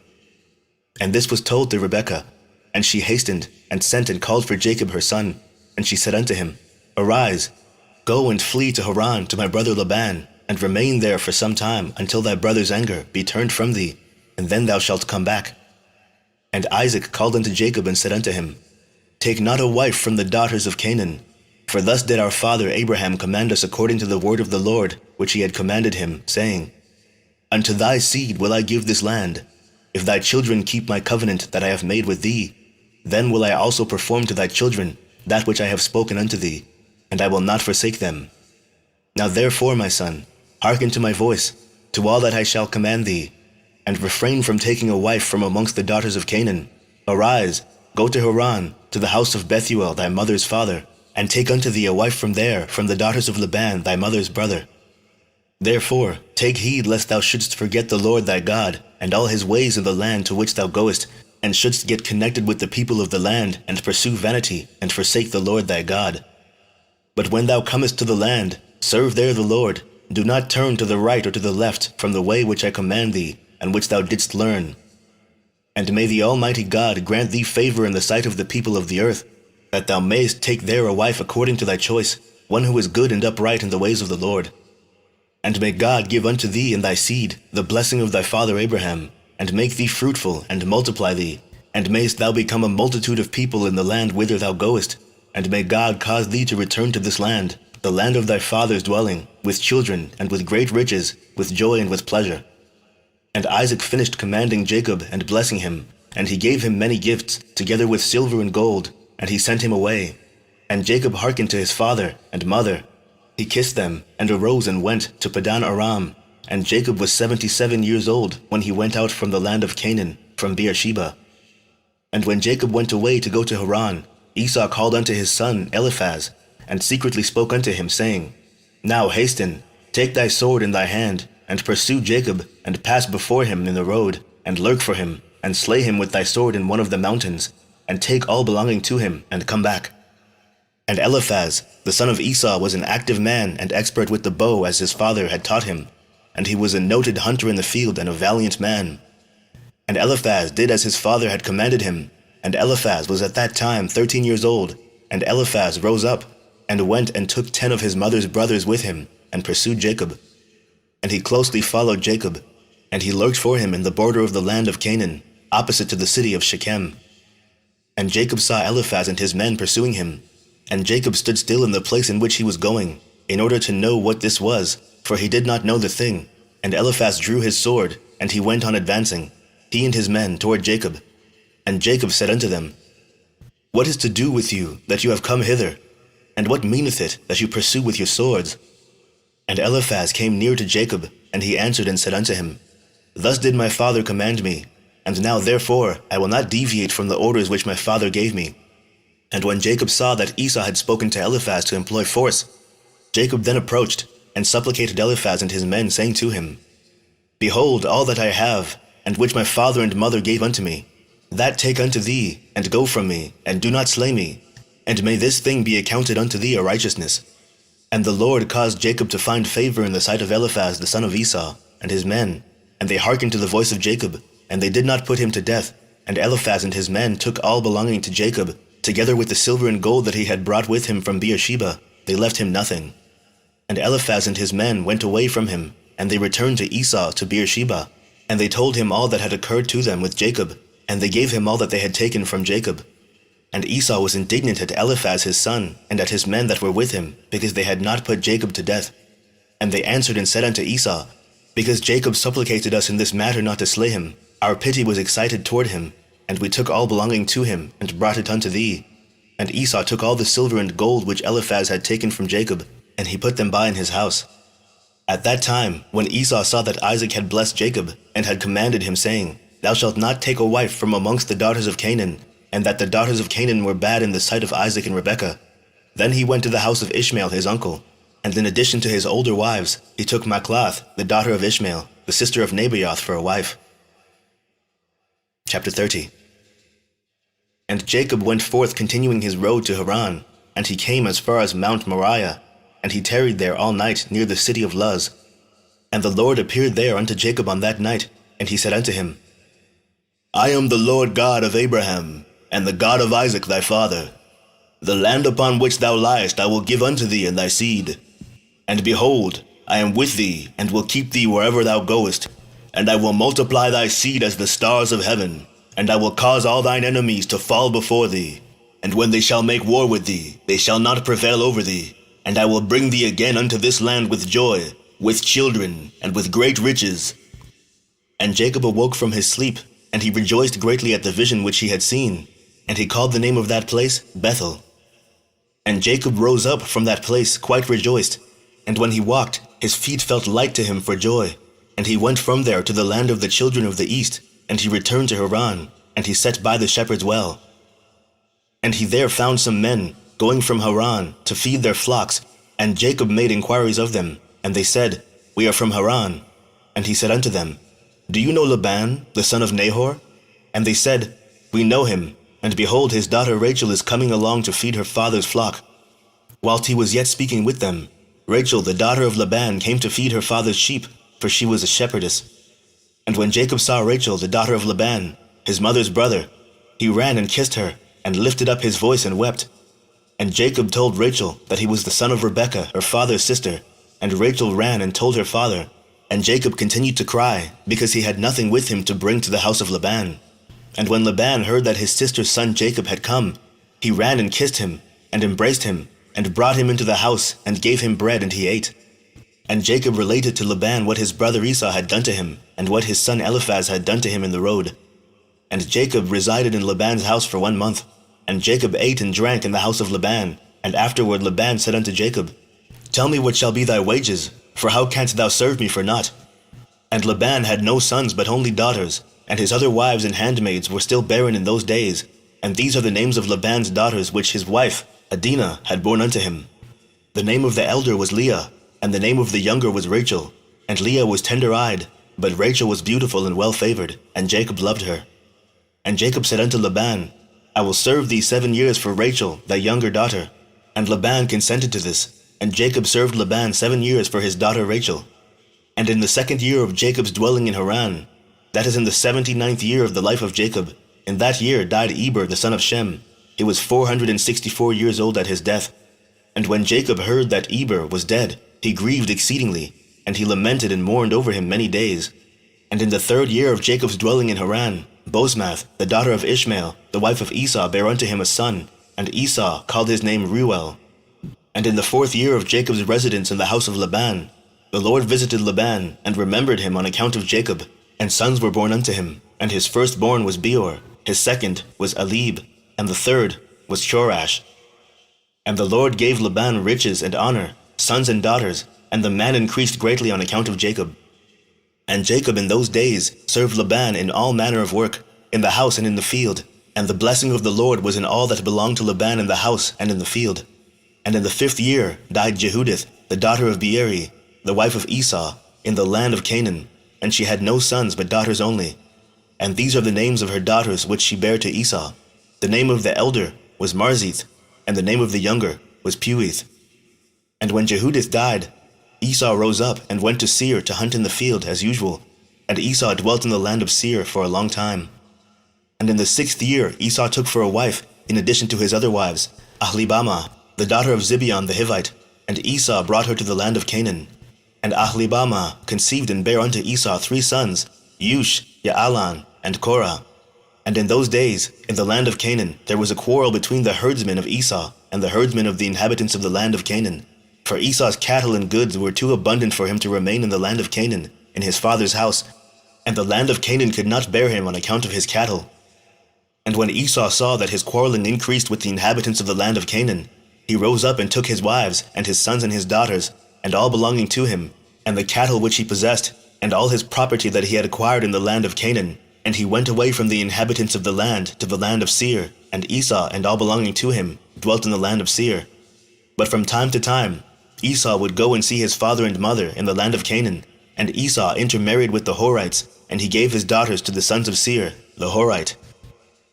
And this was told to Rebekah, and she hastened, and sent and called for Jacob her son. And she said unto him, Arise, go and flee to Haran to my brother Laban, and remain there for some time, until thy brother's anger be turned from thee, and then thou shalt come back. And Isaac called unto Jacob and said unto him, Take not a wife from the daughters of Canaan, for thus did our father Abraham command us according to the word of the Lord, which he had commanded him, saying, Unto thy seed will I give this land. If thy children keep my covenant that I have made with thee, then will I also perform to thy children that which I have spoken unto thee, and I will not forsake them. Now therefore, my son, hearken to my voice, to all that I shall command thee, and refrain from taking a wife from amongst the daughters of Canaan. Arise, go to Haran, to the house of Bethuel thy mother's father, and take unto thee a wife from there, from the daughters of Laban thy mother's brother. Therefore take heed lest thou shouldst forget the Lord thy God, and all his ways in the land to which thou goest, and shouldst get connected with the people of the land, and pursue vanity, and forsake the Lord thy God. But when thou comest to the land, serve there the Lord. Do not turn to the right or to the left from the way which I command thee, and which thou didst learn. And may the Almighty God grant thee favor in the sight of the people of the earth, that thou mayest take there a wife according to thy choice, one who is good and upright in the ways of the Lord. And may God give unto thee and thy seed the blessing of thy father Abraham, and make thee fruitful, and multiply thee, and mayst thou become a multitude of people in the land whither thou goest, and may God cause thee to return to this land, the land of thy father's dwelling, with children, and with great riches, with joy and with pleasure. And Isaac finished commanding Jacob and blessing him, and he gave him many gifts, together with silver and gold, and he sent him away. And Jacob hearkened to his father and mother. He kissed them, and arose and went to Padan Aram. And Jacob was 77 years old when he went out from the land of Canaan, from Beersheba. And when Jacob went away to go to Haran, Esau called unto his son Eliphaz, and secretly spoke unto him, saying, Now hasten, take thy sword in thy hand, and pursue Jacob, and pass before him in the road, and lurk for him, and slay him with thy sword in one of the mountains, and take all belonging to him, and come back. And Eliphaz, the son of Esau, was an active man and expert with the bow, as his father had taught him, and he was a noted hunter in the field and a valiant man. And Eliphaz did as his father had commanded him, and Eliphaz was at that time 13 years old. And Eliphaz rose up, and went and took 10 of his mother's brothers with him, and pursued Jacob. And he closely followed Jacob, and he lurked for him in the border of the land of Canaan, opposite to the city of Shechem. And Jacob saw Eliphaz and his men pursuing him, and Jacob stood still in the place in which he was going, in order to know what this was, for he did not know the thing. And Eliphaz drew his sword, and he went on advancing, he and his men, toward Jacob. And Jacob said unto them, What is to do with you, that you have come hither? And what meaneth it, that you pursue with your swords? And Eliphaz came near to Jacob, and he answered and said unto him, Thus did my father command me, and now therefore I will not deviate from the orders which my father gave me. And when Jacob saw that Esau had spoken to Eliphaz to employ force, Jacob then approached, and supplicated Eliphaz and his men, saying to him, Behold all that I have, and which my father and mother gave unto me, that take unto thee, and go from me, and do not slay me, and may this thing be accounted unto thee a righteousness. And the Lord caused Jacob to find favor in the sight of Eliphaz the son of Esau, and his men, and they hearkened to the voice of Jacob, and they did not put him to death. And Eliphaz and his men took all belonging to Jacob, together with the silver and gold that he had brought with him from Beersheba. They left him nothing. And Eliphaz and his men went away from him, and they returned to Esau to Beersheba. And they told him all that had occurred to them with Jacob, and they gave him all that they had taken from Jacob. And Esau was indignant at Eliphaz his son, and at his men that were with him, because they had not put Jacob to death. And they answered and said unto Esau, Because Jacob supplicated us in this matter not to slay him, our pity was excited toward him, and we took all belonging to him, and brought it unto thee. And Esau took all the silver and gold which Eliphaz had taken from Jacob, and he put them by in his house. At that time, when Esau saw that Isaac had blessed Jacob, and had commanded him, saying, Thou shalt not take a wife from amongst the daughters of Canaan, and that the daughters of Canaan were bad in the sight of Isaac and Rebekah, then he went to the house of Ishmael his uncle, and in addition to his older wives, he took Machlath, the daughter of Ishmael, the sister of Nebaioth, for a wife. Chapter 30. And Jacob went forth continuing his road to Haran, and he came as far as Mount Moriah, and he tarried there all night near the city of Luz. And the Lord appeared there unto Jacob on that night, and he said unto him, I am the Lord God of Abraham, and the God of Isaac thy father. The land upon which thou liest I will give unto thee and thy seed. And behold, I am with thee, and will keep thee wherever thou goest, and I will multiply thy seed as the stars of heaven, and I will cause all thine enemies to fall before thee. And when they shall make war with thee, they shall not prevail over thee. And I will bring thee again unto this land with joy, with children, and with great riches. And Jacob awoke from his sleep, and he rejoiced greatly at the vision which he had seen. And he called the name of that place Bethel. And Jacob rose up from that place quite rejoiced. And when he walked, his feet felt light to him for joy. And he went from there to the land of the children of the east, and he returned to Haran, and he sat by the shepherd's well. And he there found some men going from Haran to feed their flocks, and Jacob made inquiries of them, and they said, We are from Haran. And he said unto them, Do you know Laban, the son of Nahor? And they said, We know him, and behold, his daughter Rachel is coming along to feed her father's flock. Whilst he was yet speaking with them, Rachel, the daughter of Laban, came to feed her father's sheep, for she was a shepherdess. And when Jacob saw Rachel, the daughter of Laban, his mother's brother, he ran and kissed her, and lifted up his voice and wept. And Jacob told Rachel that he was the son of Rebekah, her father's sister. And Rachel ran and told her father. And Jacob continued to cry, because he had nothing with him to bring to the house of Laban. And when Laban heard that his sister's son Jacob had come, he ran and kissed him, and embraced him, and brought him into the house, and gave him bread, and he ate. And Jacob related to Laban what his brother Esau had done to him, and what his son Eliphaz had done to him in the road. And Jacob resided in Laban's house for 1 month. And Jacob ate and drank in the house of Laban. And afterward Laban said unto Jacob, Tell me what shall be thy wages, for how canst thou serve me for naught? And Laban had no sons but only daughters, and his other wives and handmaids were still barren in those days. And these are the names of Laban's daughters which his wife, Adinah, had borne unto him. The name of the elder was Leah, and the name of the younger was Rachel. And Leah was tender-eyed, but Rachel was beautiful and well-favored, and Jacob loved her. And Jacob said unto Laban, I will serve thee 7 years for Rachel, thy younger daughter. And Laban consented to this, and Jacob served Laban 7 years for his daughter Rachel. And in the 2nd year of Jacob's dwelling in Haran, that is in the 79th year of the life of Jacob, in that year died Eber the son of Shem. He was 464 years old at his death. And when Jacob heard that Eber was dead, he grieved exceedingly, and he lamented and mourned over him many days. And in the 3rd year of Jacob's dwelling in Haran, Bosmath, the daughter of Ishmael, the wife of Esau, bare unto him a son, and Esau called his name Reuel. And in the 4th year of Jacob's residence in the house of Laban, the Lord visited Laban, and remembered him on account of Jacob, and sons were born unto him. And his firstborn was Beor, his second was Alib, and the third was Chorash. And the Lord gave Laban riches and honor, sons and daughters, and the man increased greatly on account of Jacob. And Jacob in those days served Laban in all manner of work, in the house and in the field. And the blessing of the Lord was in all that belonged to Laban in the house and in the field. And in the 5th year died Jehudith, the daughter of Beeri, the wife of Esau, in the land of Canaan. And she had no sons but daughters only. And these are the names of her daughters which she bare to Esau. The name of the elder was Marzith, and the name of the younger was Puith. And when Jehudith died, Esau rose up and went to Seir to hunt in the field as usual, and Esau dwelt in the land of Seir for a long time. And in the 6th year Esau took for a wife, in addition to his other wives, Ahlibamah, the daughter of Zibeon the Hivite, and Esau brought her to the land of Canaan. And Ahlibamah conceived and bare unto Esau 3 sons, Yush, Yaalan, and Korah. And in those days, in the land of Canaan, there was a quarrel between the herdsmen of Esau and the herdsmen of the inhabitants of the land of Canaan. For Esau's cattle and goods were too abundant for him to remain in the land of Canaan, in his father's house, and the land of Canaan could not bear him on account of his cattle. And when Esau saw that his quarreling increased with the inhabitants of the land of Canaan, he rose up and took his wives, and his sons and his daughters, and all belonging to him, and the cattle which he possessed, and all his property that he had acquired in the land of Canaan, and he went away from the inhabitants of the land to the land of Seir, and Esau and all belonging to him dwelt in the land of Seir. But from time to time Esau would go and see his father and mother in the land of Canaan, and Esau intermarried with the Horites, and he gave his daughters to the sons of Seir, the Horite.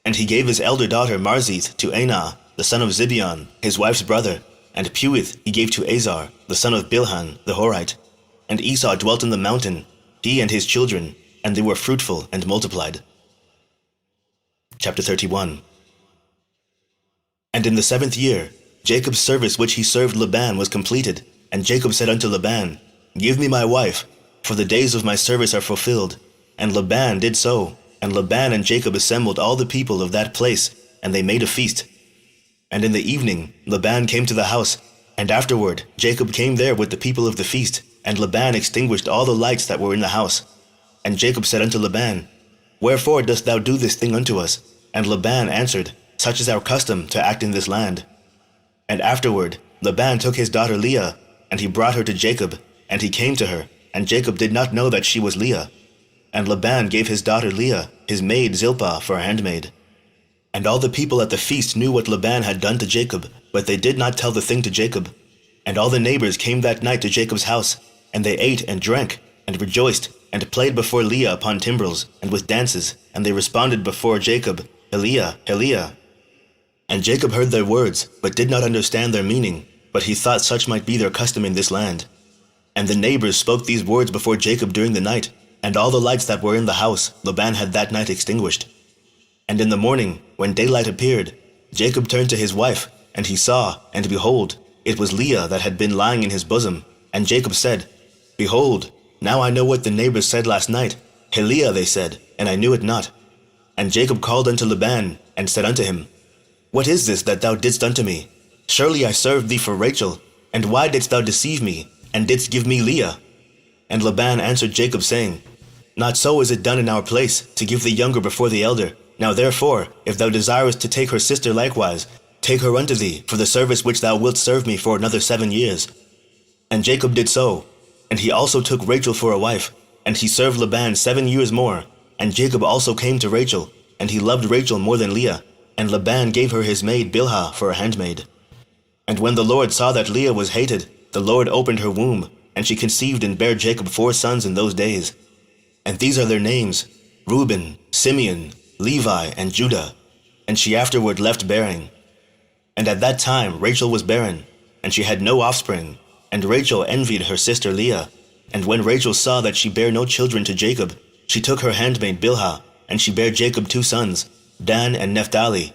And he gave his elder daughter Marzith to Anah, the son of Zibeon, his wife's brother, and Puith he gave to Azar, the son of Bilhan, the Horite. And Esau dwelt in the mountain, he and his children, and they were fruitful and multiplied. Chapter 31. And in the 7th year, Jacob's service which he served Laban was completed, and Jacob said unto Laban, Give me my wife, for the days of my service are fulfilled. And Laban did so, and Laban and Jacob assembled all the people of that place, and they made a feast. And in the evening Laban came to the house, and afterward Jacob came there with the people of the feast, and Laban extinguished all the lights that were in the house. And Jacob said unto Laban, Wherefore dost thou do this thing unto us? And Laban answered, Such is our custom to act in this land. And afterward Laban took his daughter Leah, and he brought her to Jacob, and he came to her, and Jacob did not know that she was Leah. And Laban gave his daughter Leah, his maid Zilpah, for a handmaid. And all the people at the feast knew what Laban had done to Jacob, but they did not tell the thing to Jacob. And all the neighbors came that night to Jacob's house, and they ate and drank, and rejoiced, and played before Leah upon timbrels, and with dances, and they responded before Jacob, Eliah, Eliah. And Jacob heard their words, but did not understand their meaning, but he thought such might be their custom in this land. And the neighbors spoke these words before Jacob during the night, and all the lights that were in the house Laban had that night extinguished. And in the morning, when daylight appeared, Jacob turned to his wife, and he saw, and behold, it was Leah that had been lying in his bosom. And Jacob said, Behold, now I know what the neighbors said last night. Leah, they said, and I knew it not. And Jacob called unto Laban, and said unto him, What is this that thou didst unto me? Surely I served thee for Rachel, and why didst thou deceive me, and didst give me Leah? And Laban answered Jacob, saying, Not so is it done in our place, to give the younger before the elder. Now therefore, if thou desirest to take her sister likewise, take her unto thee, for the service which thou wilt serve me for another 7 years. And Jacob did so, and he also took Rachel for a wife, and he served Laban 7 years more. And Jacob also came to Rachel, and he loved Rachel more than Leah, and Laban gave her his maid Bilhah for a handmaid. And when the Lord saw that Leah was hated, the Lord opened her womb, and she conceived and bare Jacob 4 sons in those days. And these are their names, Reuben, Simeon, Levi, and Judah. And she afterward left bearing. And at that time Rachel was barren, and she had no offspring. And Rachel envied her sister Leah. And when Rachel saw that she bare no children to Jacob, she took her handmaid Bilhah, and she bare Jacob 2 sons, Dan and Naphtali.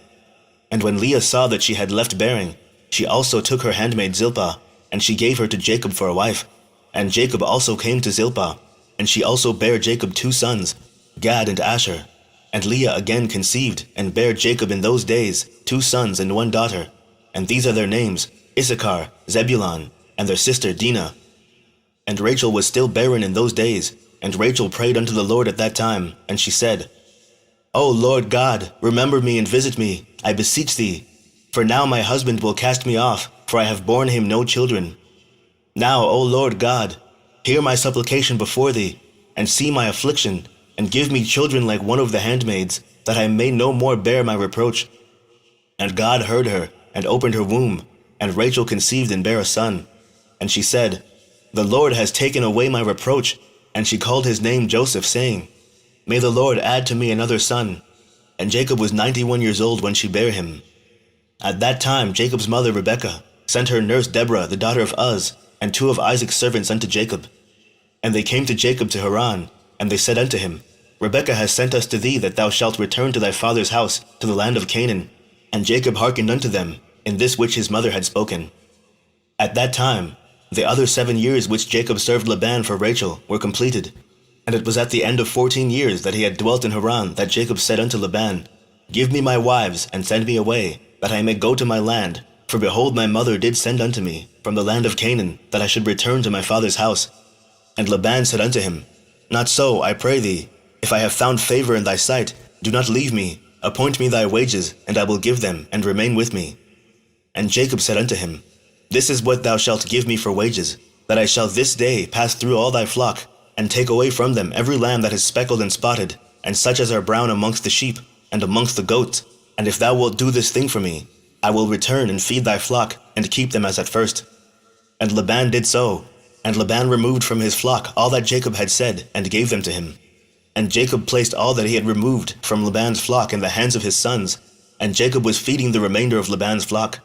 And when Leah saw that she had left bearing, she also took her handmaid Zilpah, and she gave her to Jacob for a wife. And Jacob also came to Zilpah, and she also bare Jacob 2 sons, Gad and Asher. And Leah again conceived, and bare Jacob in those days 2 sons and 1 daughter. And these are their names, Issachar, Zebulun, and their sister Dinah. And Rachel was still barren in those days, and Rachel prayed unto the Lord at that time, and she said, O Lord God, remember me and visit me, I beseech thee. For now my husband will cast me off, for I have borne him no children. Now, O Lord God, hear my supplication before thee, and see my affliction, and give me children like one of the handmaids, that I may no more bear my reproach. And God heard her, and opened her womb, and Rachel conceived and bare a son. And she said, The Lord has taken away my reproach. And she called his name Joseph, saying, May the Lord add to me another son. And Jacob was 91 years old when she bare him. At that time Jacob's mother Rebekah, sent her nurse Deborah, the daughter of Uz, and 2 of Isaac's servants unto Jacob. And they came to Jacob to Haran, and they said unto him, Rebekah has sent us to thee, that thou shalt return to thy father's house, to the land of Canaan. And Jacob hearkened unto them, in this which his mother had spoken. At that time, the other 7 years which Jacob served Laban for Rachel were completed. And it was at the end of 14 years that he had dwelt in Haran, that Jacob said unto Laban, Give me my wives, and send me away, that I may go to my land. For behold, my mother did send unto me from the land of Canaan, that I should return to my father's house. And Laban said unto him, Not so, I pray thee. If I have found favor in thy sight, do not leave me. Appoint me thy wages, and I will give them, and remain with me. And Jacob said unto him, This is what thou shalt give me for wages, that I shall this day pass through all thy flock, and take away from them every lamb that is speckled and spotted, and such as are brown amongst the sheep, and amongst the goats. And if thou wilt do this thing for me, I will return and feed thy flock, and keep them as at first. And Laban did so, and Laban removed from his flock all that Jacob had said, and gave them to him. And Jacob placed all that he had removed from Laban's flock in the hands of his sons, and Jacob was feeding the remainder of Laban's flock.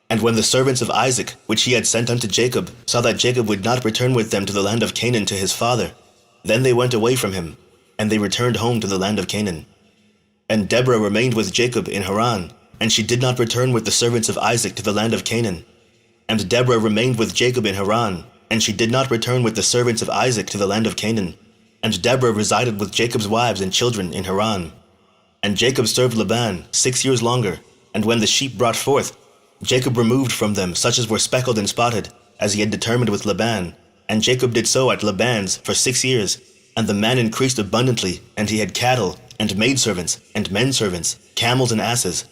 And when the servants of Isaac, which he had sent unto Jacob, saw that Jacob would not return with them to the land of Canaan to his father, then they went away from him, and they returned home to the land of Canaan. And Deborah remained with Jacob in Haran, and she did not return with the servants of Isaac to the land of Canaan. And Deborah remained with Jacob in Haran, and she did not return with the servants of Isaac to the land of Canaan. And Deborah resided with Jacob's wives and children in Haran. And Jacob served Laban 6 years longer, and when the sheep brought forth, Jacob removed from them such as were speckled and spotted, as he had determined with Laban. And Jacob did so at Laban's for 6 years. And the man increased abundantly, and he had cattle, and maidservants, and menservants, camels and asses.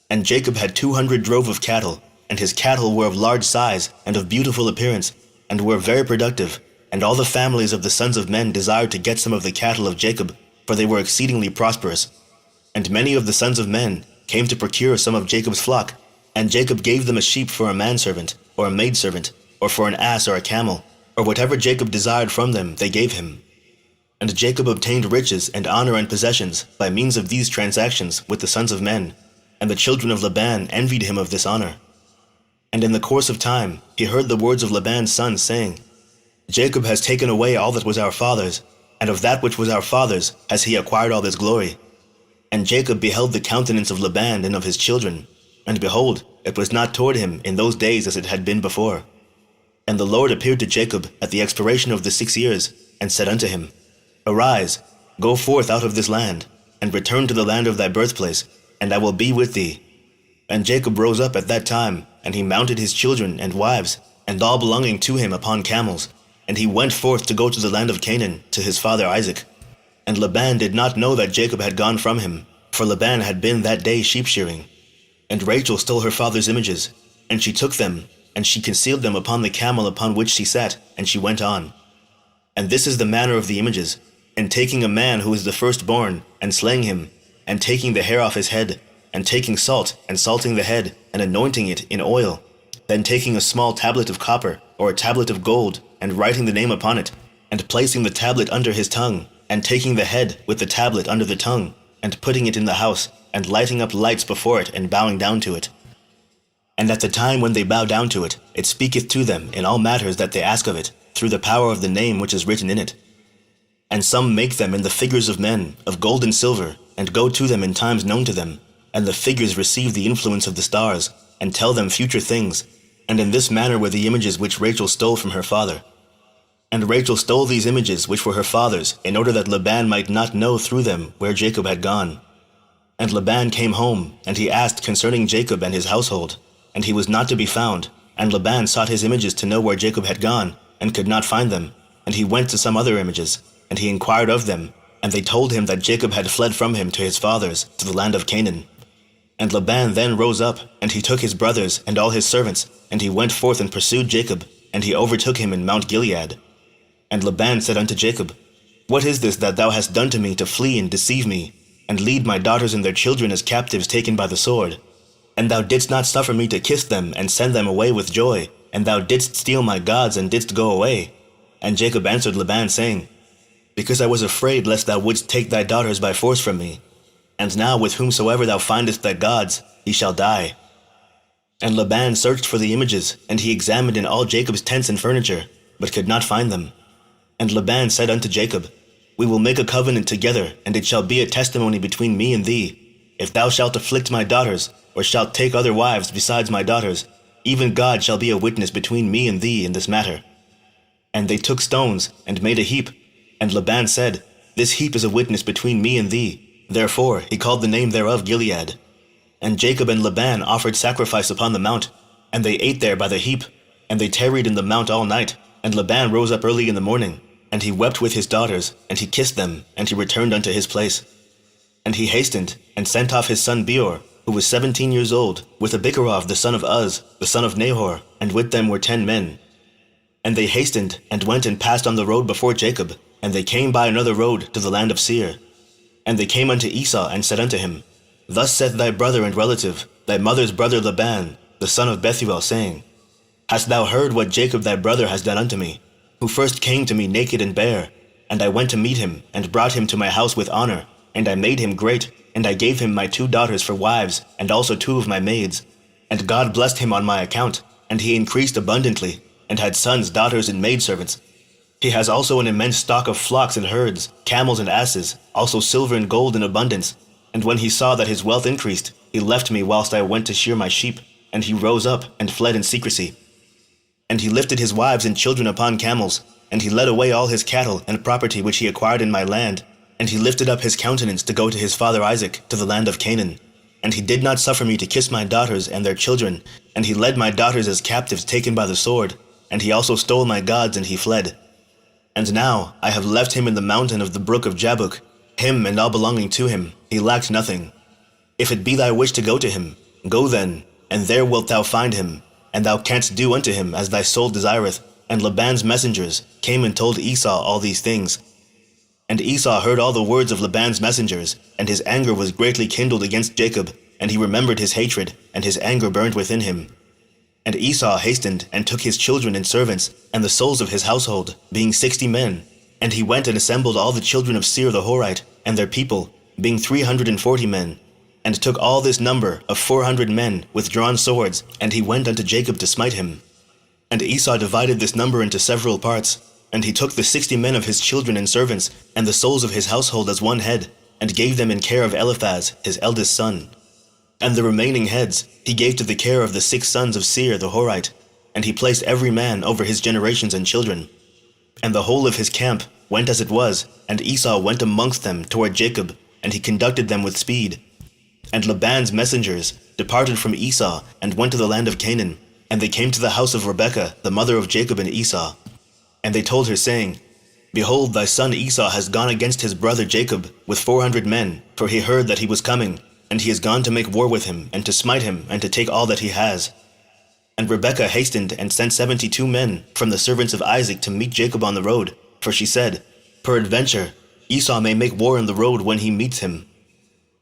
And Jacob had 200 drove of cattle, and his cattle were of large size, and of beautiful appearance, and were very productive. And all the families of the sons of men desired to get some of the cattle of Jacob, for they were exceedingly prosperous. And many of the sons of men came to procure some of Jacob's flock, and Jacob gave them a sheep for a manservant, or a maidservant, or for an ass or a camel, or whatever Jacob desired from them they gave him. And Jacob obtained riches and honor and possessions by means of these transactions with the sons of men, and the children of Laban envied him of this honor. And in the course of time he heard the words of Laban's sons, saying, Jacob has taken away all that was our father's, and of that which was our father's has he acquired all this glory. And Jacob beheld the countenance of Laban and of his children, and behold, it was not toward him in those days as it had been before. And the Lord appeared to Jacob at the expiration of the 6 years, and said unto him, Arise, go forth out of this land, and return to the land of thy birthplace, and I will be with thee. And Jacob rose up at that time, and he mounted his children and wives, and all belonging to him upon camels, and he went forth to go to the land of Canaan, to his father Isaac. And Laban did not know that Jacob had gone from him, for Laban had been that day sheep-shearing. And Rachel stole her father's images, and she took them, and she concealed them upon the camel upon which she sat, and she went on. And this is the manner of the images, and taking a man who is the firstborn, and slaying him, and taking the hair off his head, and taking salt, and salting the head, and anointing it in oil, then taking a small tablet of copper, or a tablet of gold, and writing the name upon it, and placing the tablet under his tongue, and taking the head with the tablet under the tongue, and putting it in the house, and lighting up lights before it, and bowing down to it. And at the time when they bow down to it, it speaketh to them in all matters that they ask of it, through the power of the name which is written in it. And some make them in the figures of men, of gold and silver, and go to them in times known to them, and the figures receive the influence of the stars, and tell them future things. And in this manner were the images which Rachel stole from her father. And Rachel stole these images which were her father's, in order that Laban might not know through them where Jacob had gone. And Laban came home, and he asked concerning Jacob and his household, and he was not to be found. And Laban sought his images to know where Jacob had gone, and could not find them. And he went to some other images, and he inquired of them, and they told him that Jacob had fled from him to his fathers, to the land of Canaan. And Laban then rose up, and he took his brothers and all his servants, and he went forth and pursued Jacob, and he overtook him in Mount Gilead. And Laban said unto Jacob, What is this that thou hast done to me to flee and deceive me, and lead my daughters and their children as captives taken by the sword? And thou didst not suffer me to kiss them and send them away with joy, and thou didst steal my gods and didst go away. And Jacob answered Laban, saying, Because I was afraid lest thou wouldst take thy daughters by force from me. And now with whomsoever thou findest thy gods, he shall die. And Laban searched for the images, and he examined in all Jacob's tents and furniture, but could not find them. And Laban said unto Jacob, We will make a covenant together, and it shall be a testimony between me and thee. If thou shalt afflict my daughters, or shalt take other wives besides my daughters, even God shall be a witness between me and thee in this matter. And they took stones, and made a heap. And Laban said, This heap is a witness between me and thee. Therefore he called the name thereof Gilead. And Jacob and Laban offered sacrifice upon the mount, and they ate there by the heap, and they tarried in the mount all night. And Laban rose up early in the morning, and he wept with his daughters, and he kissed them, and he returned unto his place. And he hastened, and sent off his son Beor, who was 17 years old, with Abicharov the son of Uz, the son of Nahor, and with them were 10 men. And they hastened, and went and passed on the road before Jacob, and they came by another road to the land of Seir. And they came unto Esau, and said unto him, Thus saith thy brother and relative, thy mother's brother Laban, the son of Bethuel, saying, Hast thou heard what Jacob thy brother has done unto me, who first came to me naked and bare? And I went to meet him, and brought him to my house with honor, and I made him great, and I gave him my 2 daughters for wives, and also 2 of my maids. And God blessed him on my account, and he increased abundantly, and had sons, daughters, and maidservants. He has also an immense stock of flocks and herds, camels and asses, also silver and gold in abundance. And when he saw that his wealth increased, he left me whilst I went to shear my sheep, and he rose up and fled in secrecy. And he lifted his wives and children upon camels, and he led away all his cattle and property which he acquired in my land, and he lifted up his countenance to go to his father Isaac to the land of Canaan. And he did not suffer me to kiss my daughters and their children, and he led my daughters as captives taken by the sword, and he also stole my gods, and he fled. And now I have left him in the mountain of the brook of Jabbok, him and all belonging to him, he lacked nothing. If it be thy wish to go to him, go then, and there wilt thou find him, and thou canst do unto him as thy soul desireth. And Laban's messengers came and told Esau all these things. And Esau heard all the words of Laban's messengers, and his anger was greatly kindled against Jacob, and he remembered his hatred, and his anger burned within him. And Esau hastened, and took his children and servants, and the souls of his household, being 60 men. And he went and assembled all the children of Seir the Horite, and their people, being 340 men, and took all this number of 400 men with drawn swords, and he went unto Jacob to smite him. And Esau divided this number into several parts, and he took the 60 men of his children and servants, and the souls of his household as one head, and gave them in care of Eliphaz, his eldest son. And the remaining heads he gave to the care of the 6 sons of Seir the Horite, and he placed every man over his generations and children. And the whole of his camp went as it was, and Esau went amongst them toward Jacob, and he conducted them with speed. And Laban's messengers departed from Esau, and went to the land of Canaan, and they came to the house of Rebekah, the mother of Jacob and Esau. And they told her, saying, Behold, thy son Esau has gone against his brother Jacob with 400 men, for he heard that he was coming, and he is gone to make war with him, and to smite him, and to take all that he has. And Rebekah hastened and sent 72 men from the servants of Isaac to meet Jacob on the road, for she said, Peradventure, Esau may make war on the road when he meets him.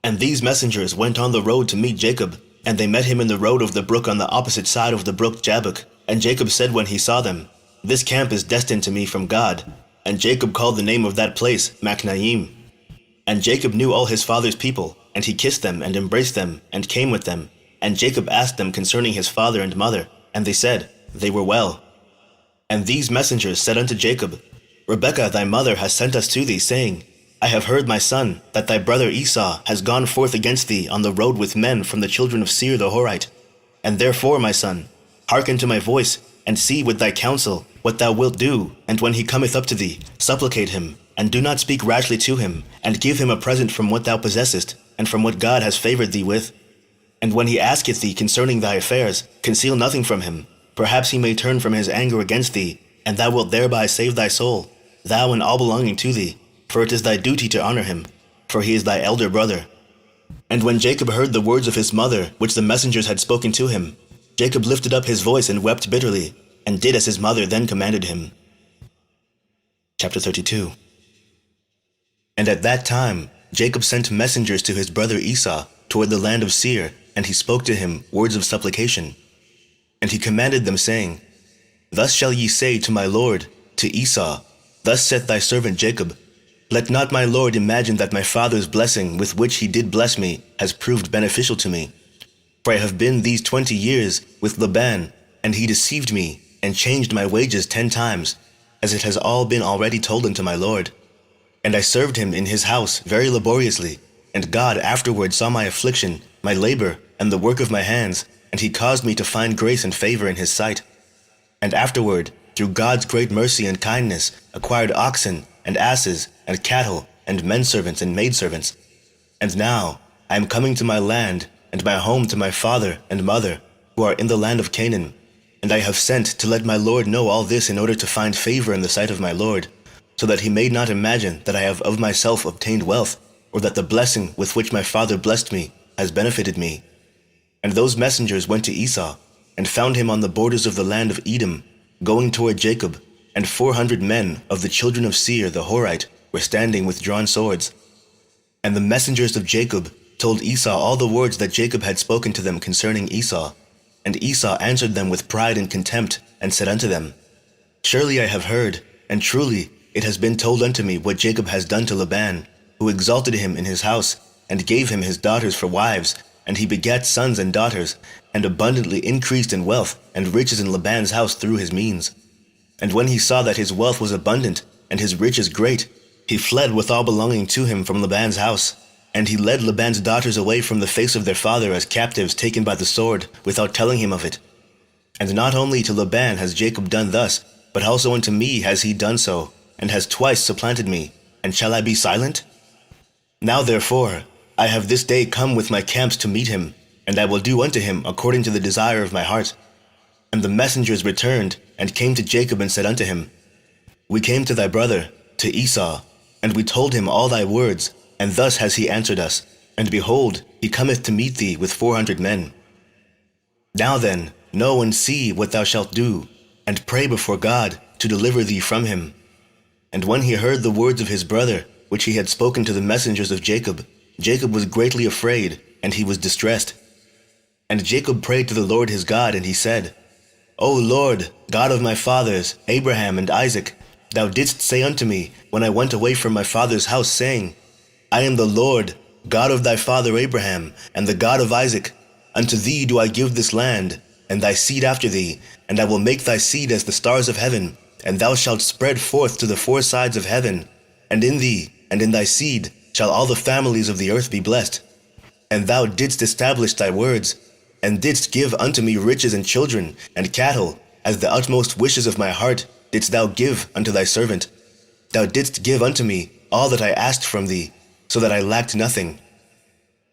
And these messengers went on the road to meet Jacob, and they met him in the road of the brook on the opposite side of the brook Jabbok. And Jacob said when he saw them, This camp is destined to me from God. And Jacob called the name of that place Machnaim. And Jacob knew all his father's people, and he kissed them and embraced them, and came with them. And Jacob asked them concerning his father and mother, and they said, They were well. And these messengers said unto Jacob, Rebekah thy mother has sent us to thee, saying, I have heard, my son, that thy brother Esau has gone forth against thee on the road with men from the children of Seir the Horite. And therefore, my son, hearken to my voice, and see with thy counsel what thou wilt do, and when he cometh up to thee, supplicate him, and do not speak rashly to him, and give him a present from what thou possessest, and from what God has favored thee with. And when he asketh thee concerning thy affairs, conceal nothing from him. Perhaps he may turn from his anger against thee, and thou wilt thereby save thy soul, thou and all belonging to thee, for it is thy duty to honor him, for he is thy elder brother. And when Jacob heard the words of his mother, which the messengers had spoken to him, Jacob lifted up his voice and wept bitterly, and did as his mother then commanded him. Chapter 32. And at that time Jacob sent messengers to his brother Esau toward the land of Seir, and he spoke to him words of supplication. And he commanded them, saying, Thus shall ye say to my lord, to Esau, Thus saith thy servant Jacob, Let not my lord imagine that my father's blessing with which he did bless me has proved beneficial to me. For I have been these 20 years with Laban, and he deceived me, and changed my wages 10 times, as it has all been already told unto my Lord. And I served him in his house very laboriously, and God afterward saw my affliction, my labor, and the work of my hands, and he caused me to find grace and favor in his sight. And afterward, through God's great mercy and kindness, acquired oxen, and asses, and cattle, and menservants and maidservants. And now I am coming to my land, and my home to my father and mother, who are in the land of Canaan. And I have sent to let my Lord know all this in order to find favor in the sight of my Lord, so that he may not imagine that I have of myself obtained wealth, or that the blessing with which my father blessed me has benefited me. And those messengers went to Esau, and found him on the borders of the land of Edom, going toward Jacob, and 400 men of the children of Seir the Horite were standing with drawn swords. And the messengers of Jacob told Esau all the words that Jacob had spoken to them concerning Esau. And Esau answered them with pride and contempt, and said unto them, Surely I have heard, and truly it has been told unto me what Jacob has done to Laban, who exalted him in his house, and gave him his daughters for wives, and he begat sons and daughters, and abundantly increased in wealth and riches in Laban's house through his means. And when he saw that his wealth was abundant, and his riches great, he fled with all belonging to him from Laban's house. And he led Laban's daughters away from the face of their father as captives taken by the sword, without telling him of it. And not only to Laban has Jacob done thus, but also unto me has he done so, and has twice supplanted me. And shall I be silent? Now therefore, I have this day come with my camps to meet him, and I will do unto him according to the desire of my heart. And the messengers returned, and came to Jacob, and said unto him, We came to thy brother, to Esau, and we told him all thy words, and thus has he answered us. And behold, he cometh to meet thee with 400 men. Now then, know and see what thou shalt do, and pray before God to deliver thee from him. And when he heard the words of his brother, which he had spoken to the messengers of Jacob, Jacob was greatly afraid, and he was distressed. And Jacob prayed to the Lord his God, and he said, O Lord, God of my fathers, Abraham and Isaac, thou didst say unto me, when I went away from my father's house, saying, I am the Lord, God of thy father Abraham, and the God of Isaac. Unto thee do I give this land, and thy seed after thee, and I will make thy seed as the stars of heaven, and thou shalt spread forth to the 4 sides of heaven. And in thee, and in thy seed, shall all the families of the earth be blessed. And thou didst establish thy words, and didst give unto me riches and children, and cattle, as the utmost wishes of my heart didst thou give unto thy servant. Thou didst give unto me all that I asked from thee, so that I lacked nothing.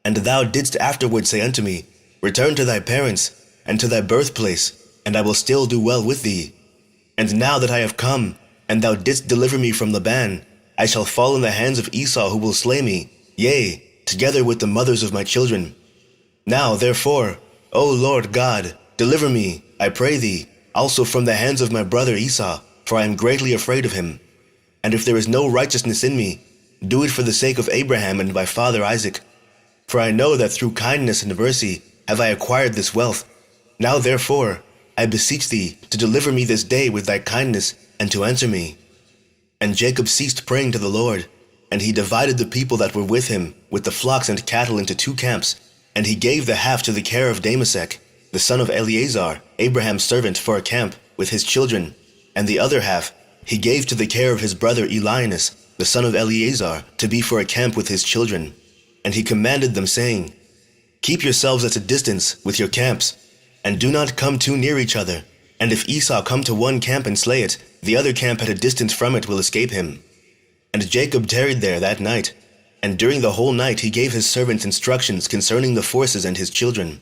And thou didst afterward say unto me, Return to thy parents, and to thy birthplace, and I will still do well with thee. And now that I have come, and thou didst deliver me from Laban, I shall fall in the hands of Esau, who will slay me, yea, together with the mothers of my children. Now, therefore, O Lord God, deliver me, I pray thee, also from the hands of my brother Esau, for I am greatly afraid of him. And if there is no righteousness in me, do it for the sake of Abraham and my father Isaac. For I know that through kindness and mercy have I acquired this wealth. Now therefore, I beseech thee to deliver me this day with thy kindness, and to answer me. And Jacob ceased praying to the Lord, and he divided the people that were with him with the flocks and cattle into 2 camps, and he gave the half to the care of Damasek, the son of Eleazar, Abraham's servant, for a camp with his children, and the other half he gave to the care of his brother Elias, the son of Eleazar, to be for a camp with his children. And he commanded them, saying, Keep yourselves at a distance with your camps, and do not come too near each other. And if Esau come to one camp and slay it, the other camp at a distance from it will escape him. And Jacob tarried there that night, and during the whole night he gave his servants instructions concerning the forces and his children.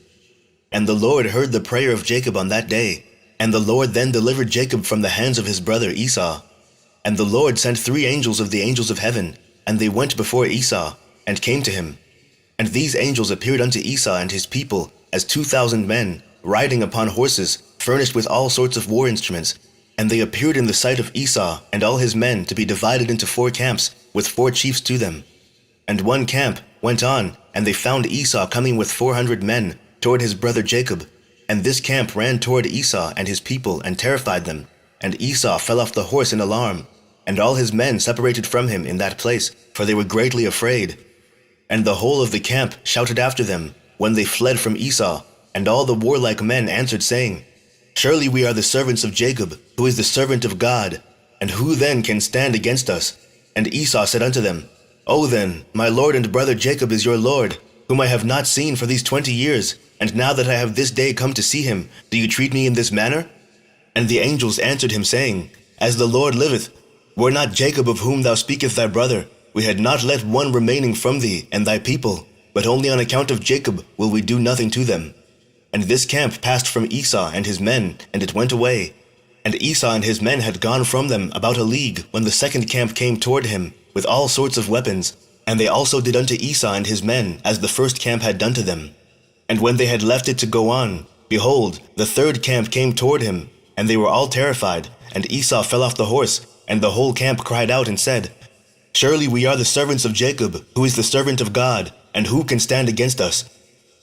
And the Lord heard the prayer of Jacob on that day, and the Lord then delivered Jacob from the hands of his brother Esau. And the Lord sent 3 angels of the angels of heaven, and they went before Esau, and came to him. And these angels appeared unto Esau and his people as 2,000 men, riding upon horses, furnished with all sorts of war instruments. And they appeared in the sight of Esau and all his men to be divided into 4 camps, with 4 chiefs to them. And one camp went on, and they found Esau coming with 400 men toward his brother Jacob. And this camp ran toward Esau and his people, and terrified them. And Esau fell off the horse in alarm, and all his men separated from him in that place, for they were greatly afraid. And the whole of the camp shouted after them, when they fled from Esau, And all the warlike men answered, saying, Surely we are the servants of Jacob, who is the servant of God. And who then can stand against us? And Esau said unto them, O then, my lord and brother Jacob is your lord, whom I have not seen for these 20 years, and now that I have this day come to see him, do you treat me in this manner? And the angels answered him, saying, As the Lord liveth, were not Jacob of whom thou speakest thy brother, we had not let one remaining from thee and thy people, but only on account of Jacob will we do nothing to them. And this camp passed from Esau and his men, and it went away. And Esau and his men had gone from them about a league, when the second camp came toward him, with all sorts of weapons. And they also did unto Esau and his men, as the first camp had done to them. And when they had left it to go on, behold, the third camp came toward him, and they were all terrified. And Esau fell off the horse, and the whole camp cried out and said, Surely we are the servants of Jacob, who is the servant of God, and who can stand against us?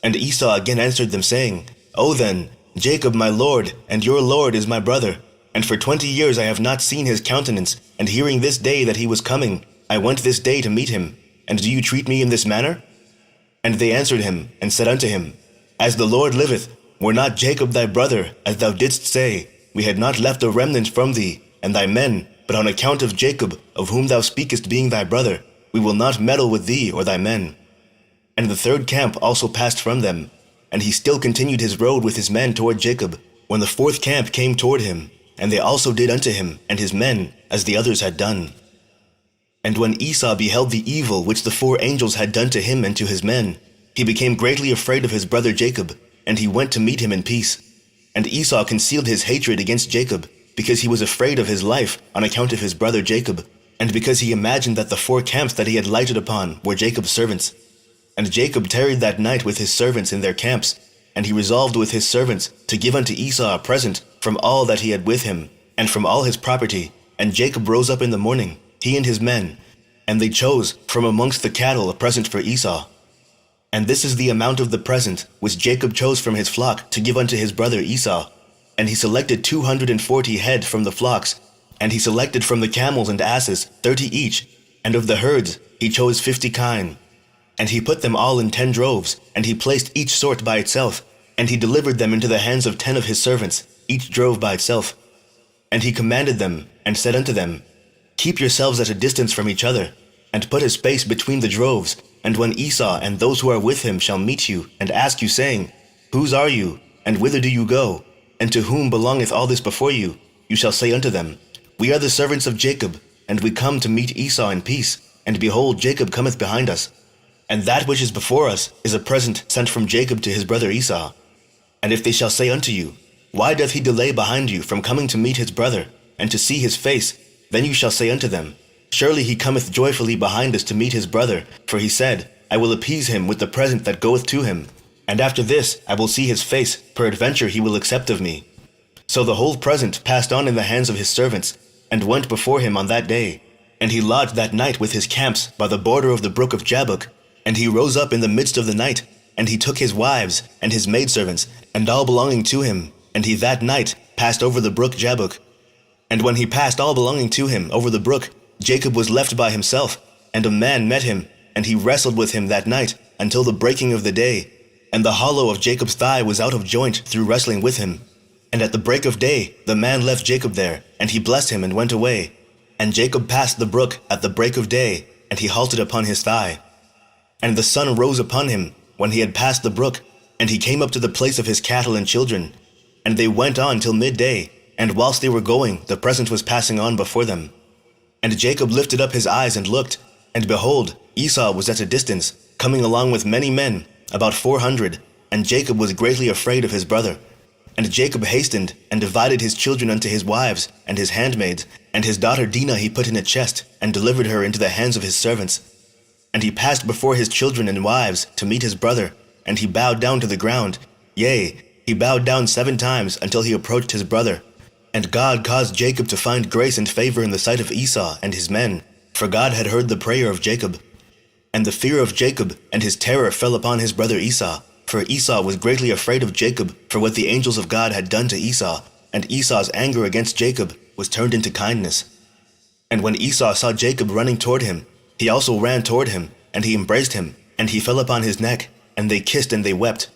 And Esau again answered them, saying, O then, Jacob my lord, and your lord is my brother. And for 20 years I have not seen his countenance, and hearing this day that he was coming, I went this day to meet him. And do you treat me in this manner? And they answered him, and said unto him, As the Lord liveth, were not Jacob thy brother, as thou didst say, we had not left a remnant from thee, and thy men, but on account of Jacob, of whom thou speakest being thy brother, we will not meddle with thee or thy men. And the third camp also passed from them, and he still continued his road with his men toward Jacob, when the fourth camp came toward him, and they also did unto him and his men as the others had done. And when Esau beheld the evil which the 4 angels had done to him and to his men, he became greatly afraid of his brother Jacob, and he went to meet him in peace. And Esau concealed his hatred against Jacob, because he was afraid of his life on account of his brother Jacob, and because he imagined that the 4 camps that he had lighted upon were Jacob's servants. And Jacob tarried that night with his servants in their camps, and he resolved with his servants to give unto Esau a present from all that he had with him, and from all his property. And Jacob rose up in the morning, he and his men, and they chose from amongst the cattle a present for Esau. And this is the amount of the present which Jacob chose from his flock to give unto his brother Esau. And he selected 240 head from the flocks, and he selected from the camels and asses 30 each, and of the herds he chose 50 kine. And he put them all in 10 droves, and he placed each sort by itself, and he delivered them into the hands of 10 of his servants, each drove by itself. And he commanded them, and said unto them, Keep yourselves at a distance from each other, and put a space between the droves, and when Esau and those who are with him shall meet you, and ask you, saying, Whose are you, and whither do you go, and to whom belongeth all this before you? You shall say unto them, We are the servants of Jacob, and we come to meet Esau in peace, and behold, Jacob cometh behind us. And that which is before us is a present sent from Jacob to his brother Esau. And if they shall say unto you, Why doth he delay behind you from coming to meet his brother, and to see his face? Then you shall say unto them, Surely he cometh joyfully behind us to meet his brother, for he said, I will appease him with the present that goeth to him. And after this I will see his face, peradventure he will accept of me. So the whole present passed on in the hands of his servants, and went before him on that day. And he lodged that night with his camps by the border of the brook of Jabbok. And he rose up in the midst of the night, and he took his wives, and his maidservants, and all belonging to him, and he that night passed over the brook Jabbok. And when he passed all belonging to him over the brook, Jacob was left by himself, and a man met him, and he wrestled with him that night until the breaking of the day. And the hollow of Jacob's thigh was out of joint through wrestling with him. And at the break of day the man left Jacob there, and he blessed him and went away. And Jacob passed the brook at the break of day, and he halted upon his thigh. And the sun rose upon him when he had passed the brook, and he came up to the place of his cattle and children. And they went on till midday, and whilst they were going, the present was passing on before them. And Jacob lifted up his eyes and looked, and behold, Esau was at a distance, coming along with many men, about 400, and Jacob was greatly afraid of his brother. And Jacob hastened, and divided his children unto his wives, and his handmaids, and his daughter Dinah he put in a chest, and delivered her into the hands of his servants. And he passed before his children and wives to meet his brother, and he bowed down to the ground. Yea, he bowed down 7 times until he approached his brother. And God caused Jacob to find grace and favor in the sight of Esau and his men, for God had heard the prayer of Jacob. And the fear of Jacob and his terror fell upon his brother Esau, for Esau was greatly afraid of Jacob for what the angels of God had done to Esau, and Esau's anger against Jacob was turned into kindness. And when Esau saw Jacob running toward him, he also ran toward him, and he embraced him, and he fell upon his neck, and they kissed and they wept.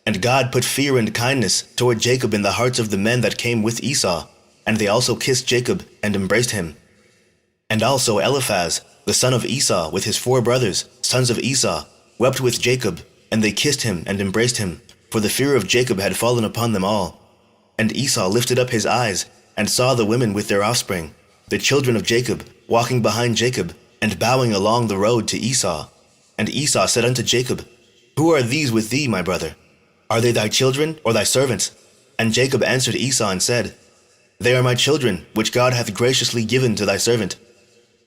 And God put fear and kindness toward Jacob in the hearts of the men that came with Esau, and they also kissed Jacob and embraced him. And also Eliphaz, the son of Esau, with his 4 brothers, sons of Esau, wept with Jacob, and they kissed him and embraced him, for the fear of Jacob had fallen upon them all. And Esau lifted up his eyes, and saw the women with their offspring, the children of Jacob, walking behind Jacob, and bowing along the road to Esau. And Esau said unto Jacob, Who are these with thee, my brother? Are they thy children, or thy servants? And Jacob answered Esau and said, They are my children, which God hath graciously given to thy servant.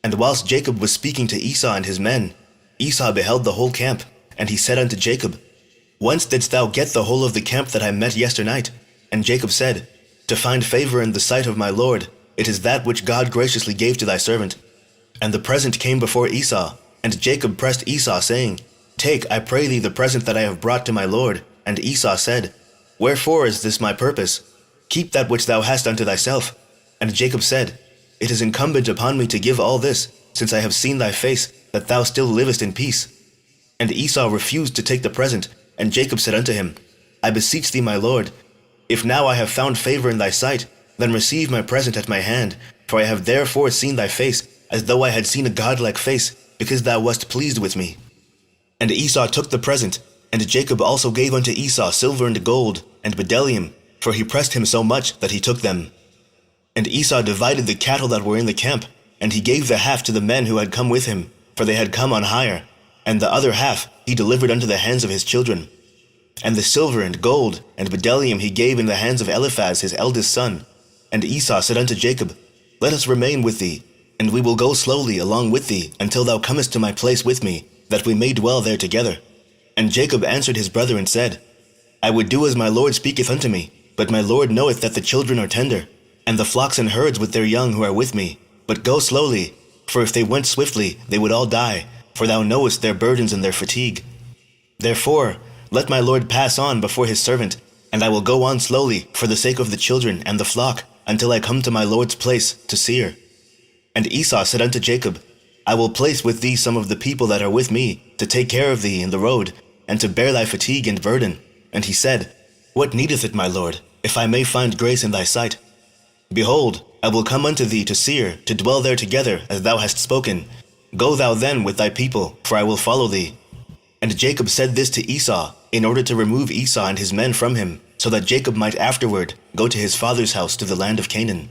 And whilst Jacob was speaking to Esau and his men, Esau beheld the whole camp, and he said unto Jacob, Whence didst thou get the whole of the camp that I met yesternight? And Jacob said, To find favor in the sight of my Lord, it is that which God graciously gave to thy servant. And the present came before Esau, and Jacob pressed Esau, saying, Take, I pray thee, the present that I have brought to my Lord. And Esau said, Wherefore is this my purpose? Keep that which thou hast unto thyself. And Jacob said, It is incumbent upon me to give all this, since I have seen thy face, that thou still livest in peace. And Esau refused to take the present, and Jacob said unto him, I beseech thee, my Lord, if now I have found favor in thy sight, then receive my present at my hand, for I have therefore seen thy face, as though I had seen a godlike face, because thou wast pleased with me. And Esau took the present, and Jacob also gave unto Esau silver and gold, and bdellium, for he pressed him so much that he took them. And Esau divided the cattle that were in the camp, and he gave the half to the men who had come with him, for they had come on hire, and the other half he delivered unto the hands of his children. And the silver and gold and bdellium he gave in the hands of Eliphaz his eldest son. And Esau said unto Jacob, Let us remain with thee, and we will go slowly along with thee, until thou comest to my place with me, that we may dwell there together. And Jacob answered his brother and said, I would do as my Lord speaketh unto me, but my Lord knoweth that the children are tender, and the flocks and herds with their young who are with me. But go slowly, for if they went swiftly, they would all die, for thou knowest their burdens and their fatigue. Therefore, let my Lord pass on before his servant, and I will go on slowly for the sake of the children and the flock, until I come to my Lord's place to Seir. And Esau said unto Jacob, I will place with thee some of the people that are with me, to take care of thee in the road, and to bear thy fatigue and burden. And he said, What needeth it, my Lord, if I may find grace in thy sight? Behold, I will come unto thee to Seir, to dwell there together, as thou hast spoken. Go thou then with thy people, for I will follow thee. And Jacob said this to Esau, in order to remove Esau and his men from him, so that Jacob might afterward go to his father's house to the land of Canaan.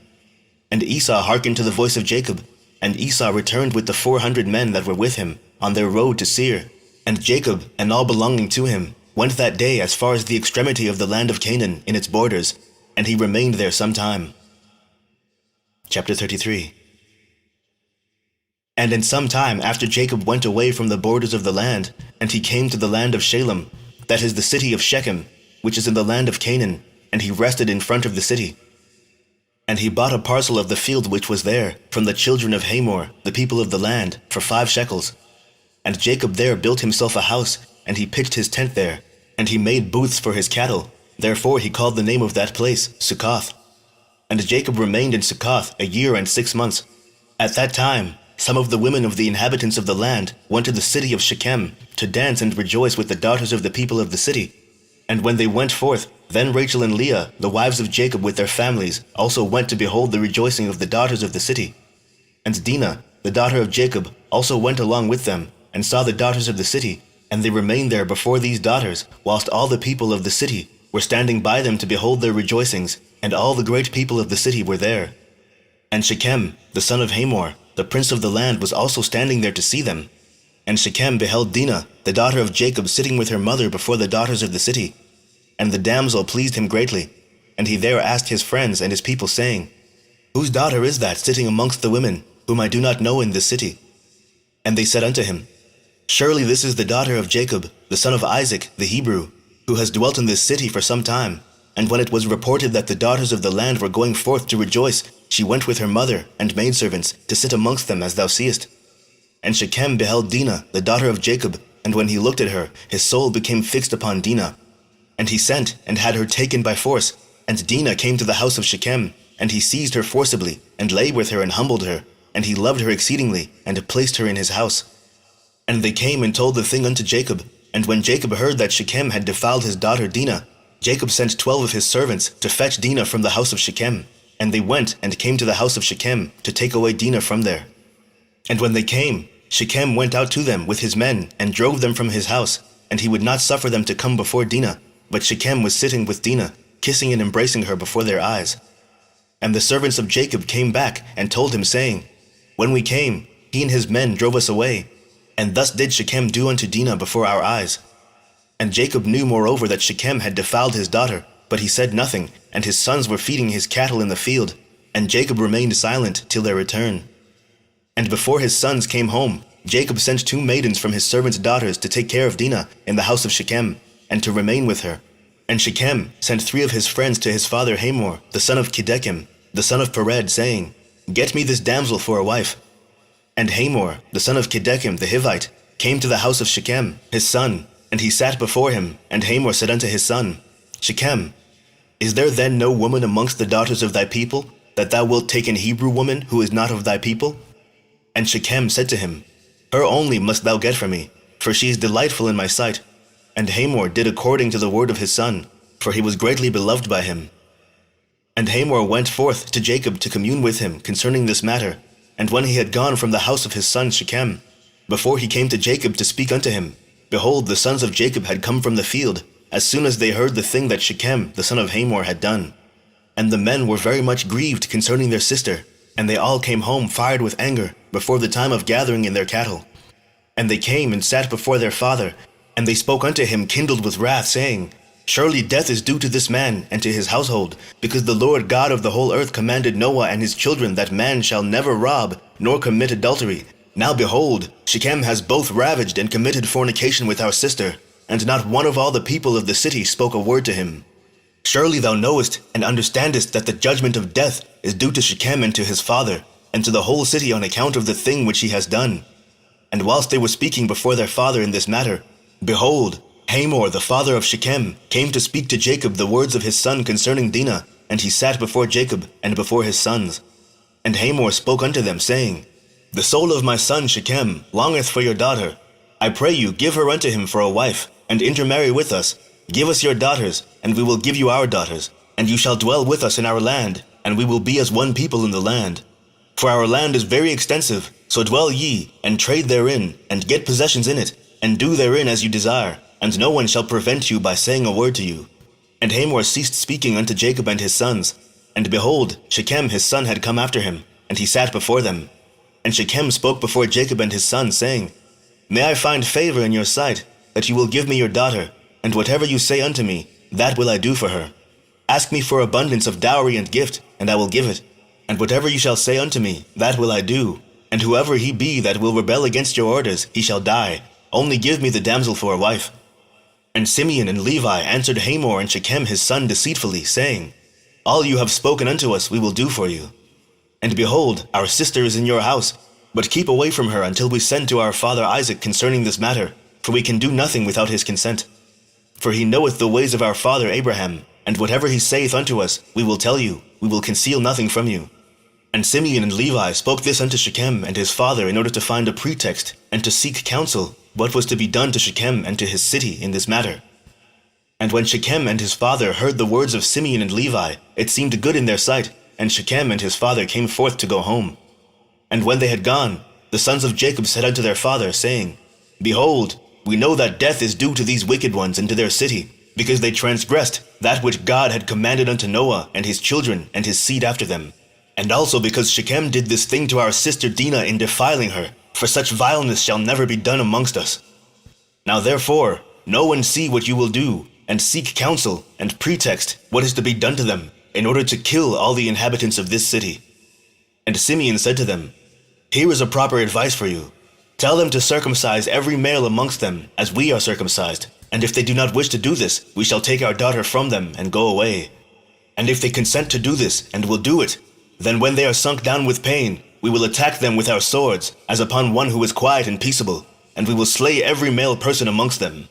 And Esau hearkened to the voice of Jacob, and Esau returned with the 400 men that were with him, on their road to Seir. And Jacob, and all belonging to him, went that day as far as the extremity of the land of Canaan in its borders, and he remained there some time. Chapter 33. And in some time after Jacob went away from the borders of the land, and he came to the land of Shalem, that is the city of Shechem, which is in the land of Canaan, and he rested in front of the city. And he bought a parcel of the field which was there, from the children of Hamor, the people of the land, for 5 shekels. And Jacob there built himself a house, and he pitched his tent there, and he made booths for his cattle. Therefore he called the name of that place Succoth. And Jacob remained in Succoth 1 year and 6 months. At that time, some of the women of the inhabitants of the land went to the city of Shechem, to dance and rejoice with the daughters of the people of the city. And when they went forth, then Rachel and Leah, the wives of Jacob with their families, also went to behold the rejoicing of the daughters of the city. And Dinah, the daughter of Jacob, also went along with them, and saw the daughters of the city, and they remained there before these daughters, whilst all the people of the city were standing by them to behold their rejoicings, and all the great people of the city were there. And Shechem, the son of Hamor, the prince of the land, was also standing there to see them. And Shechem beheld Dinah, the daughter of Jacob, sitting with her mother before the daughters of the city. And the damsel pleased him greatly, and he there asked his friends and his people, saying, Whose daughter is that sitting amongst the women, whom I do not know in this city? And they said unto him, Surely this is the daughter of Jacob, the son of Isaac, the Hebrew, who has dwelt in this city for some time. And when it was reported that the daughters of the land were going forth to rejoice, she went with her mother and maidservants to sit amongst them, as thou seest. And Shechem beheld Dinah, the daughter of Jacob, and when he looked at her, his soul became fixed upon Dinah. And he sent and had her taken by force. And Dinah came to the house of Shechem, and he seized her forcibly, and lay with her and humbled her. And he loved her exceedingly, and placed her in his house. And they came and told the thing unto Jacob, And when Jacob heard that Shechem had defiled his daughter Dinah, Jacob sent 12 of his servants to fetch Dinah from the house of Shechem. And they went and came to the house of Shechem to take away Dinah from there. And when they came, Shechem went out to them with his men and drove them from his house, and he would not suffer them to come before Dinah. But Shechem was sitting with Dinah, kissing and embracing her before their eyes. And the servants of Jacob came back and told him, saying, When we came, he and his men drove us away. And thus did Shechem do unto Dinah before our eyes. And Jacob knew moreover that Shechem had defiled his daughter, but he said nothing, and his sons were feeding his cattle in the field, and Jacob remained silent till their return. And before his sons came home, Jacob sent 2 maidens from his servants' daughters to take care of Dinah in the house of Shechem, and to remain with her. And Shechem sent 3 of his friends to his father Hamor, the son of Chedekam, the son of Pered, saying, Get me this damsel for a wife. And Hamor, the son of Chedekam the Hivite, came to the house of Shechem, his son, and he sat before him. And Hamor said unto his son, Shechem, is there then no woman amongst the daughters of thy people, that thou wilt take an Hebrew woman who is not of thy people? And Shechem said to him, Her only must thou get for me, for she is delightful in my sight. And Hamor did according to the word of his son, for he was greatly beloved by him. And Hamor went forth to Jacob to commune with him concerning this matter. And when he had gone from the house of his son Shechem, before he came to Jacob to speak unto him, behold, the sons of Jacob had come from the field, as soon as they heard the thing that Shechem the son of Hamor had done. And the men were very much grieved concerning their sister, and they all came home fired with anger before the time of gathering in their cattle. And they came and sat before their father, and they spoke unto him kindled with wrath, saying, Surely death is due to this man and to his household, because the Lord God of the whole earth commanded Noah and his children that man shall never rob, nor commit adultery. Now behold, Shechem has both ravaged and committed fornication with our sister, and not one of all the people of the city spoke a word to him. Surely thou knowest and understandest that the judgment of death is due to Shechem and to his father, and to the whole city on account of the thing which he has done. And whilst they were speaking before their father in this matter, behold, Hamor the father of Shechem came to speak to Jacob the words of his son concerning Dinah, and he sat before Jacob and before his sons. And Hamor spoke unto them, saying, The soul of my son Shechem longeth for your daughter. I pray you, give her unto him for a wife, and intermarry with us. Give us your daughters, and we will give you our daughters, and you shall dwell with us in our land, and we will be as one people in the land. For our land is very extensive, so dwell ye, and trade therein, and get possessions in it, and do therein as you desire, and no one shall prevent you by saying a word to you. And Hamor ceased speaking unto Jacob and his sons. And behold, Shechem his son had come after him, and he sat before them. And Shechem spoke before Jacob and his sons, saying, May I find favor in your sight, that you will give me your daughter, and whatever you say unto me, that will I do for her. Ask me for abundance of dowry and gift, and I will give it. And whatever you shall say unto me, that will I do. And whoever he be that will rebel against your orders, he shall die. Only give me the damsel for a wife. And Simeon and Levi answered Hamor and Shechem his son deceitfully, saying, All you have spoken unto us we will do for you. And behold, our sister is in your house, but keep away from her until we send to our father Isaac concerning this matter, for we can do nothing without his consent. For he knoweth the ways of our father Abraham, and whatever he saith unto us we will tell you, we will conceal nothing from you. And Simeon and Levi spoke this unto Shechem and his father in order to find a pretext, and to seek counsel, what was to be done to Shechem and to his city in this matter. And when Shechem and his father heard the words of Simeon and Levi, it seemed good in their sight, and Shechem and his father came forth to go home. And when they had gone, the sons of Jacob said unto their father, saying, Behold, we know that death is due to these wicked ones and to their city, because they transgressed that which God had commanded unto Noah and his children and his seed after them. And also because Shechem did this thing to our sister Dinah in defiling her, for such vileness shall never be done amongst us. Now therefore, know and see what you will do, and seek counsel and pretext what is to be done to them, in order to kill all the inhabitants of this city. And Simeon said to them, Here is a proper advice for you. Tell them to circumcise every male amongst them, as we are circumcised. And if they do not wish to do this, we shall take our daughter from them and go away. And if they consent to do this, and will do it, then when they are sunk down with pain, we will attack them with our swords, as upon one who is quiet and peaceable, and we will slay every male person amongst them.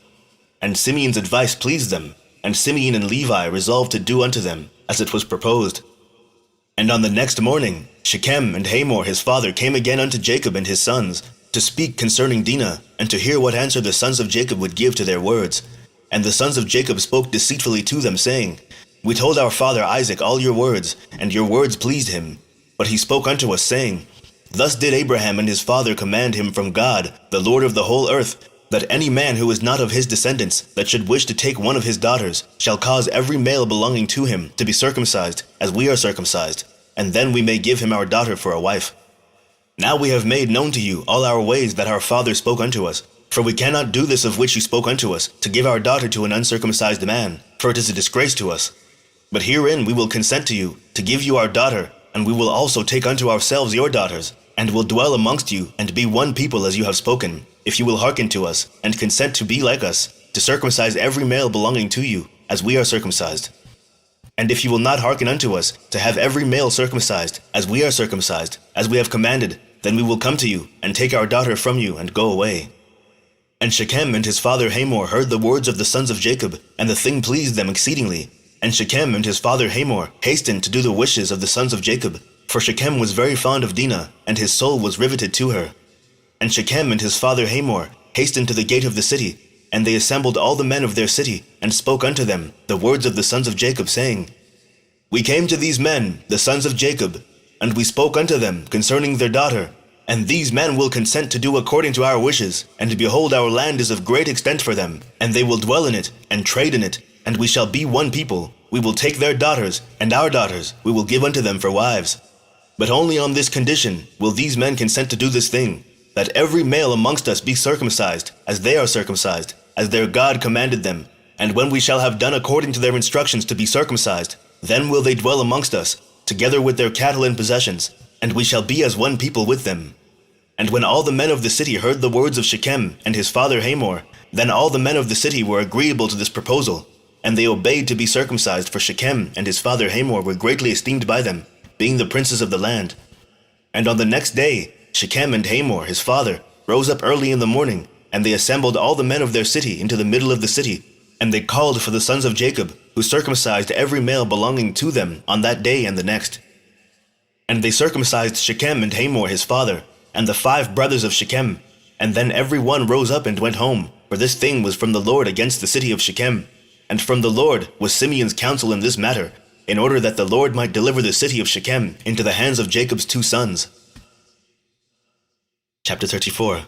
And Simeon's advice pleased them, and Simeon and Levi resolved to do unto them, as it was proposed. And on the next morning, Shechem and Hamor his father came again unto Jacob and his sons, to speak concerning Dinah, and to hear what answer the sons of Jacob would give to their words. And the sons of Jacob spoke deceitfully to them, saying, We told our father Isaac all your words, and your words pleased him. But he spoke unto us, saying, Thus did Abraham and his father command him from God, the Lord of the whole earth, that any man who is not of his descendants, that should wish to take one of his daughters, shall cause every male belonging to him to be circumcised, as we are circumcised, and then we may give him our daughter for a wife. Now we have made known to you all our ways that our father spoke unto us. For we cannot do this of which you spoke unto us, to give our daughter to an uncircumcised man, for it is a disgrace to us. But herein we will consent to you, to give you our daughter, and we will also take unto ourselves your daughters, and will dwell amongst you, and be one people as you have spoken, if you will hearken to us, and consent to be like us, to circumcise every male belonging to you, as we are circumcised. And if you will not hearken unto us, to have every male circumcised, as we are circumcised, as we have commanded, then we will come to you, and take our daughter from you, and go away. And Shechem and his father Hamor heard the words of the sons of Jacob, and the thing pleased them exceedingly. And Shechem and his father Hamor hastened to do the wishes of the sons of Jacob, for Shechem was very fond of Dinah, and his soul was riveted to her. And Shechem and his father Hamor hastened to the gate of the city, and they assembled all the men of their city, and spoke unto them the words of the sons of Jacob, saying, We came to these men, the sons of Jacob, and we spoke unto them concerning their daughter, and these men will consent to do according to our wishes, and behold, our land is of great extent for them, and they will dwell in it, and trade in it, and we shall be one people. We will take their daughters, and our daughters we will give unto them for wives. But only on this condition will these men consent to do this thing, that every male amongst us be circumcised, as they are circumcised, as their God commanded them. And when we shall have done according to their instructions to be circumcised, then will they dwell amongst us, together with their cattle and possessions, and we shall be as one people with them. And when all the men of the city heard the words of Shechem and his father Hamor, then all the men of the city were agreeable to this proposal, and they obeyed to be circumcised, for Shechem and his father Hamor were greatly esteemed by them, being the princes of the land. And on the next day, Shechem and Hamor his father rose up early in the morning, and they assembled all the men of their city into the middle of the city, and they called for the sons of Jacob, who circumcised every male belonging to them on that day and the next. And they circumcised Shechem and Hamor his father, and the 5 brothers of Shechem, and then every one rose up and went home, for this thing was from the Lord against the city of Shechem. And from the Lord was Simeon's counsel in this matter, in order that the Lord might deliver the city of Shechem into the hands of Jacob's 2 sons. Chapter 34.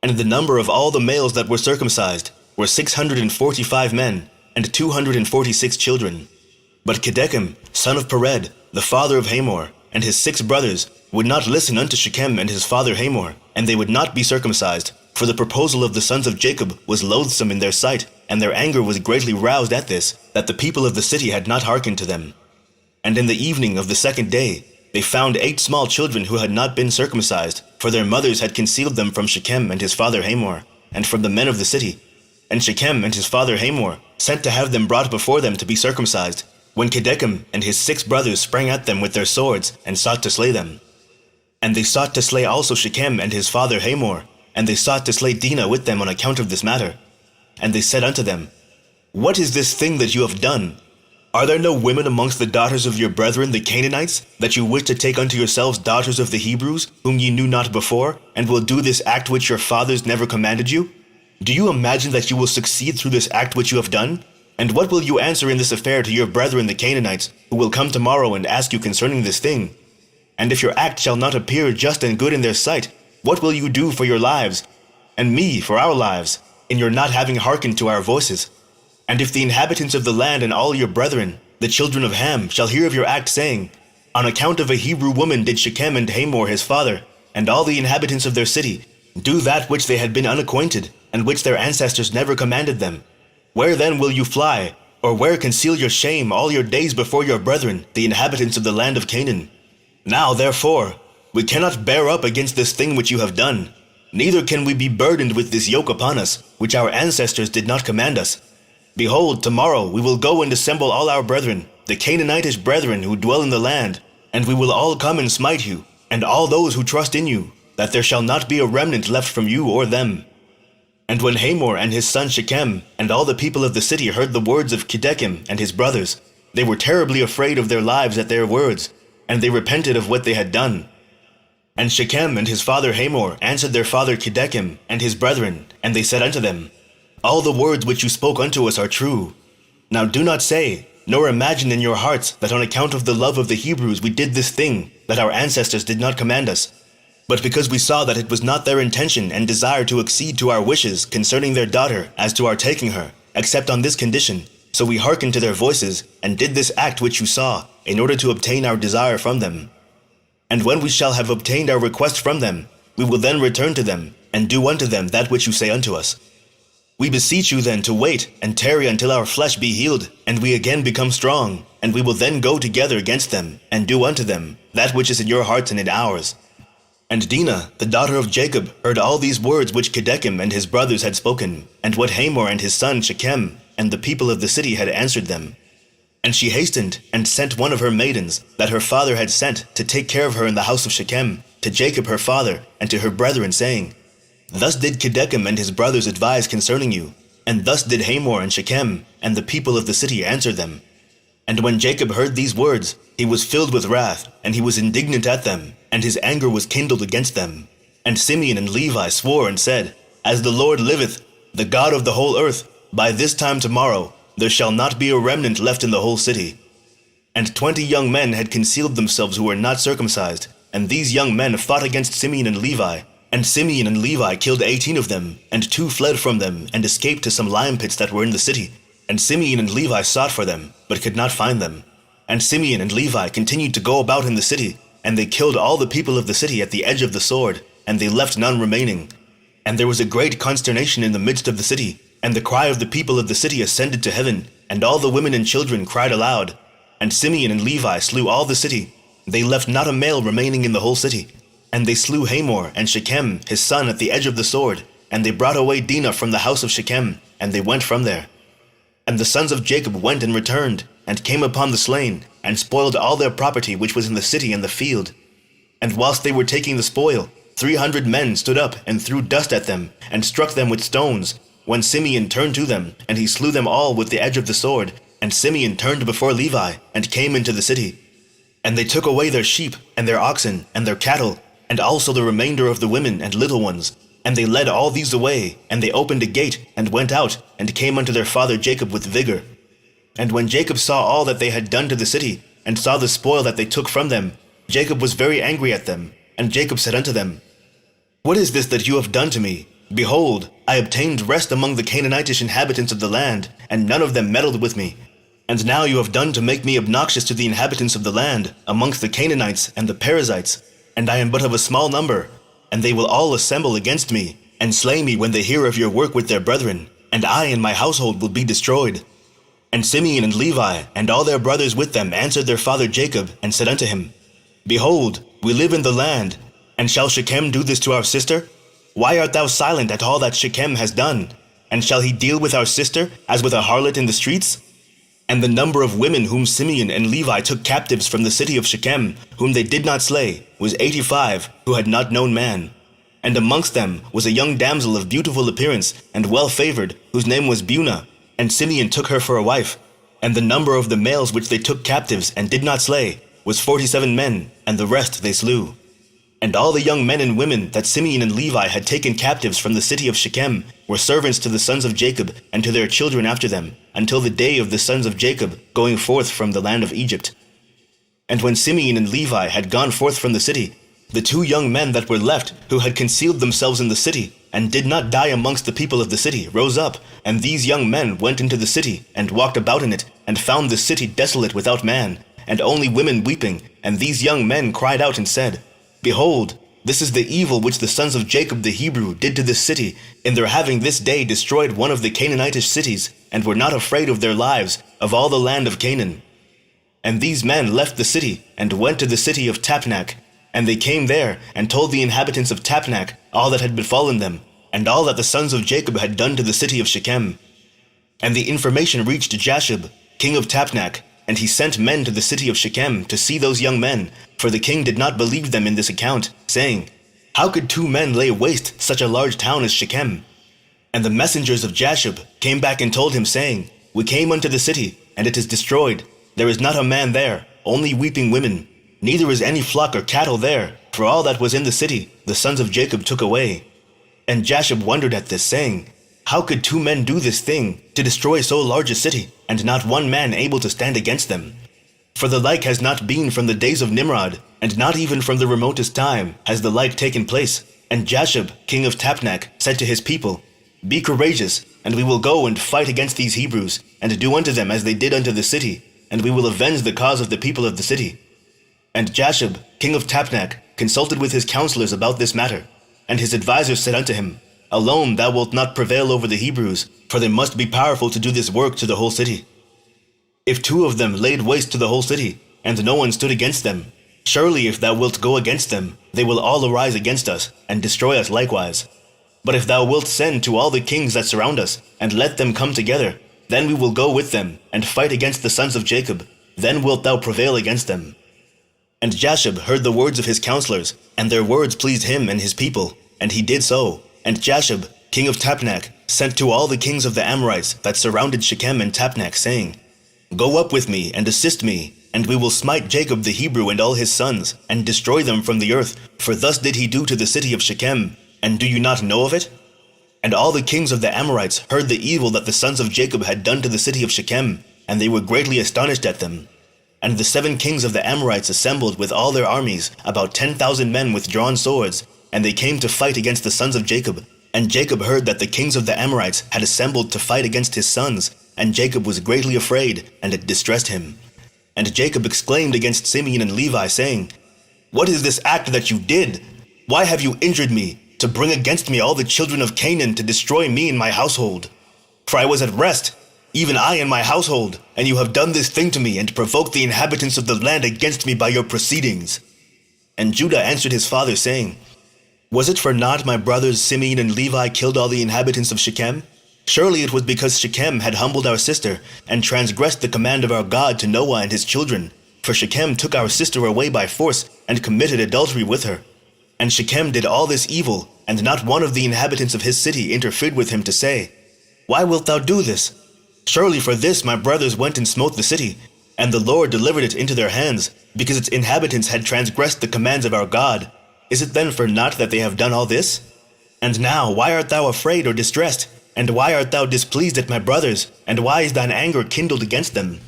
And the number of all the males that were circumcised were 645 men, and 246 children. But Kedechem, son of Pered, the father of Hamor, and his 6 brothers would not listen unto Shechem and his father Hamor, and they would not be circumcised, for the proposal of the sons of Jacob was loathsome in their sight, and their anger was greatly roused at this, that the people of the city had not hearkened to them. And in the evening of the 2nd day, they found 8 small children who had not been circumcised, for their mothers had concealed them from Shechem and his father Hamor, and from the men of the city. And Shechem and his father Hamor sent to have them brought before them to be circumcised, when Kedechem and his 6 brothers sprang at them with their swords, and sought to slay them. And they sought to slay also Shechem and his father Hamor, and they sought to slay Dinah with them on account of this matter. And they said unto them, What is this thing that you have done? Are there no women amongst the daughters of your brethren the Canaanites, that you wish to take unto yourselves daughters of the Hebrews, whom ye knew not before, and will do this act which your fathers never commanded you? Do you imagine that you will succeed through this act which you have done? And what will you answer in this affair to your brethren the Canaanites, who will come tomorrow and ask you concerning this thing? And if your act shall not appear just and good in their sight, what will you do for your lives, and me for our lives, in your not having hearkened to our voices? And if the inhabitants of the land and all your brethren, the children of Ham, shall hear of your act, saying, On account of a Hebrew woman did Shechem and Hamor his father, and all the inhabitants of their city, do that which they had been unacquainted, and which their ancestors never commanded them, where then will you fly, or where conceal your shame all your days before your brethren, the inhabitants of the land of Canaan? Now therefore, we cannot bear up against this thing which you have done, neither can we be burdened with this yoke upon us, which our ancestors did not command us. Behold, tomorrow we will go and assemble all our brethren, the Canaanitish brethren who dwell in the land, and we will all come and smite you, and all those who trust in you, that there shall not be a remnant left from you or them. And when Hamor and his son Shechem and all the people of the city heard the words of Kedechem and his brothers, they were terribly afraid of their lives at their words, and they repented of what they had done. And Shechem and his father Hamor answered their father Chedekim and his brethren, and they said unto them, All the words which you spoke unto us are true. Now do not say, nor imagine in your hearts that on account of the love of the Hebrews we did this thing, that our ancestors did not command us. But because we saw that it was not their intention and desire to accede to our wishes concerning their daughter as to our taking her, except on this condition, so we hearkened to their voices, and did this act which you saw, in order to obtain our desire from them. And when we shall have obtained our request from them, we will then return to them, and do unto them that which you say unto us. We beseech you then to wait and tarry until our flesh be healed, and we again become strong, and we will then go together against them, and do unto them that which is in your hearts and in ours. And Dinah, the daughter of Jacob, heard all these words which Chedekim and his brothers had spoken, and what Hamor and his son Shechem and the people of the city had answered them. And she hastened and sent one of her maidens that her father had sent to take care of her in the house of Shechem, to Jacob her father, and to her brethren, saying, Thus did Chedekim and his brothers advise concerning you, and thus did Hamor and Shechem and the people of the city answer them. And when Jacob heard these words, he was filled with wrath, and he was indignant at them, and his anger was kindled against them. And Simeon and Levi swore and said, As the Lord liveth, the God of the whole earth, by this time tomorrow there shall not be a remnant left in the whole city. And 20 young men had concealed themselves who were not circumcised, and these young men fought against Simeon and Levi. And Simeon and Levi killed 18 of them, and 2 fled from them, and escaped to some lime pits that were in the city. And Simeon and Levi sought for them, but could not find them. And Simeon and Levi continued to go about in the city, and they killed all the people of the city at the edge of the sword, and they left none remaining. And there was a great consternation in the midst of the city, and the cry of the people of the city ascended to heaven, and all the women and children cried aloud. And Simeon and Levi slew all the city. They left not a male remaining in the whole city. And they slew Hamor and Shechem his son at the edge of the sword, and they brought away Dinah from the house of Shechem, and they went from there. And the sons of Jacob went and returned, and came upon the slain, and spoiled all their property which was in the city and the field. And whilst they were taking the spoil, 300 men stood up and threw dust at them, and struck them with stones, when Simeon turned to them, and he slew them all with the edge of the sword. And Simeon turned before Levi, and came into the city. And they took away their sheep, and their oxen, and their cattle, and also the remainder of the women and little ones. And they led all these away, and they opened a gate, and went out, and came unto their father Jacob with vigor. And when Jacob saw all that they had done to the city, and saw the spoil that they took from them, Jacob was very angry at them. And Jacob said unto them, What is this that you have done to me? Behold, I obtained rest among the Canaanitish inhabitants of the land, and none of them meddled with me. And now you have done to make me obnoxious to the inhabitants of the land, amongst the Canaanites and the Perizzites, and I am but of a small number, and they will all assemble against me, and slay me when they hear of your work with their brethren, and I and my household will be destroyed. And Simeon and Levi, and all their brothers with them, answered their father Jacob, and said unto him, Behold, we live in the land, and shall Shechem do this to our sister? Why art thou silent at all that Shechem has done? And shall he deal with our sister as with a harlot in the streets? And the number of women whom Simeon and Levi took captives from the city of Shechem, whom they did not slay, was 85, who had not known man. And amongst them was a young damsel of beautiful appearance, and well-favored, whose name was Bunah, and Simeon took her for a wife. And the number of the males which they took captives and did not slay was 47 men, and the rest they slew. And all the young men and women that Simeon and Levi had taken captives from the city of Shechem were servants to the sons of Jacob and to their children after them, until the day of the sons of Jacob going forth from the land of Egypt. And when Simeon and Levi had gone forth from the city, the 2 young men that were left, who had concealed themselves in the city, and did not die amongst the people of the city, rose up, and these young men went into the city, and walked about in it, and found the city desolate without man, and only women weeping. And these young men cried out and said, Behold, this is the evil which the sons of Jacob the Hebrew did to this city, in their having this day destroyed one of the Canaanitish cities, and were not afraid of their lives, of all the land of Canaan. And these men left the city, and went to the city of Tapnach. And they came there, and told the inhabitants of Tapnach all that had befallen them, and all that the sons of Jacob had done to the city of Shechem. And the information reached Jashub, king of Tapnach, and he sent men to the city of Shechem to see those young men, for the king did not believe them in this account, saying, How could 2 men lay waste such a large town as Shechem? And the messengers of Jashub came back and told him, saying, We came unto the city, and it is destroyed. There is not a man there, only weeping women. neither is any flock or cattle there, for all that was in the city the sons of Jacob took away. And Jasher wondered at this, saying, How could 2 men do this thing, to destroy so large a city, and not 1 man able to stand against them? For the like has not been from the days of Nimrod, and not even from the remotest time has the like taken place. And Jasher, king of Tapnach, said to his people, Be courageous, and we will go and fight against these Hebrews, and do unto them as they did unto the city, and we will avenge the cause of the people of the city. And Jasher, king of Tapnach, consulted with his counselors about this matter, and his advisers said unto him, Alone thou wilt not prevail over the Hebrews, for they must be powerful to do this work to the whole city. If 2 of them laid waste to the whole city, and no one stood against them, surely if thou wilt go against them, they will all arise against us, and destroy us likewise. But if thou wilt send to all the kings that surround us, and let them come together, then we will go with them, and fight against the sons of Jacob. Then wilt thou prevail against them. And Jasher heard the words of his counselors, and their words pleased him and his people, and he did so. And Jasher, king of Tapnach, sent to all the kings of the Amorites that surrounded Shechem and Tapnach, saying, Go up with me, and assist me, and we will smite Jacob the Hebrew and all his sons, and destroy them from the earth, for thus did he do to the city of Shechem, and do you not know of it? And all the kings of the Amorites heard the evil that the sons of Jacob had done to the city of Shechem, and they were greatly astonished at them. And the 7 kings of the Amorites assembled with all their armies, about 10,000 men with drawn swords, and they came to fight against the sons of Jacob. And Jacob heard that the kings of the Amorites had assembled to fight against his sons, and Jacob was greatly afraid, and it distressed him. And Jacob exclaimed against Simeon and Levi, saying, What is this act that you did? Why have you injured me, to bring against me all the children of Canaan to destroy me and my household? For I was at rest, even I and my household, and you have done this thing to me, and provoked the inhabitants of the land against me by your proceedings. And Judah answered his father, saying, Was it for naught my brothers Simeon and Levi killed all the inhabitants of Shechem? Surely it was because Shechem had humbled our sister, and transgressed the command of our God to Noah and his children. For Shechem took our sister away by force, and committed adultery with her. And Shechem did all this evil, and not one of the inhabitants of his city interfered with him to say, Why wilt thou do this? Surely for this my brothers went and smote the city, and the Lord delivered it into their hands, because its inhabitants had transgressed the commands of our God. Is it then for naught that they have done all this? And now why art thou afraid or distressed? And why art thou displeased at my brothers? And why is thine anger kindled against them?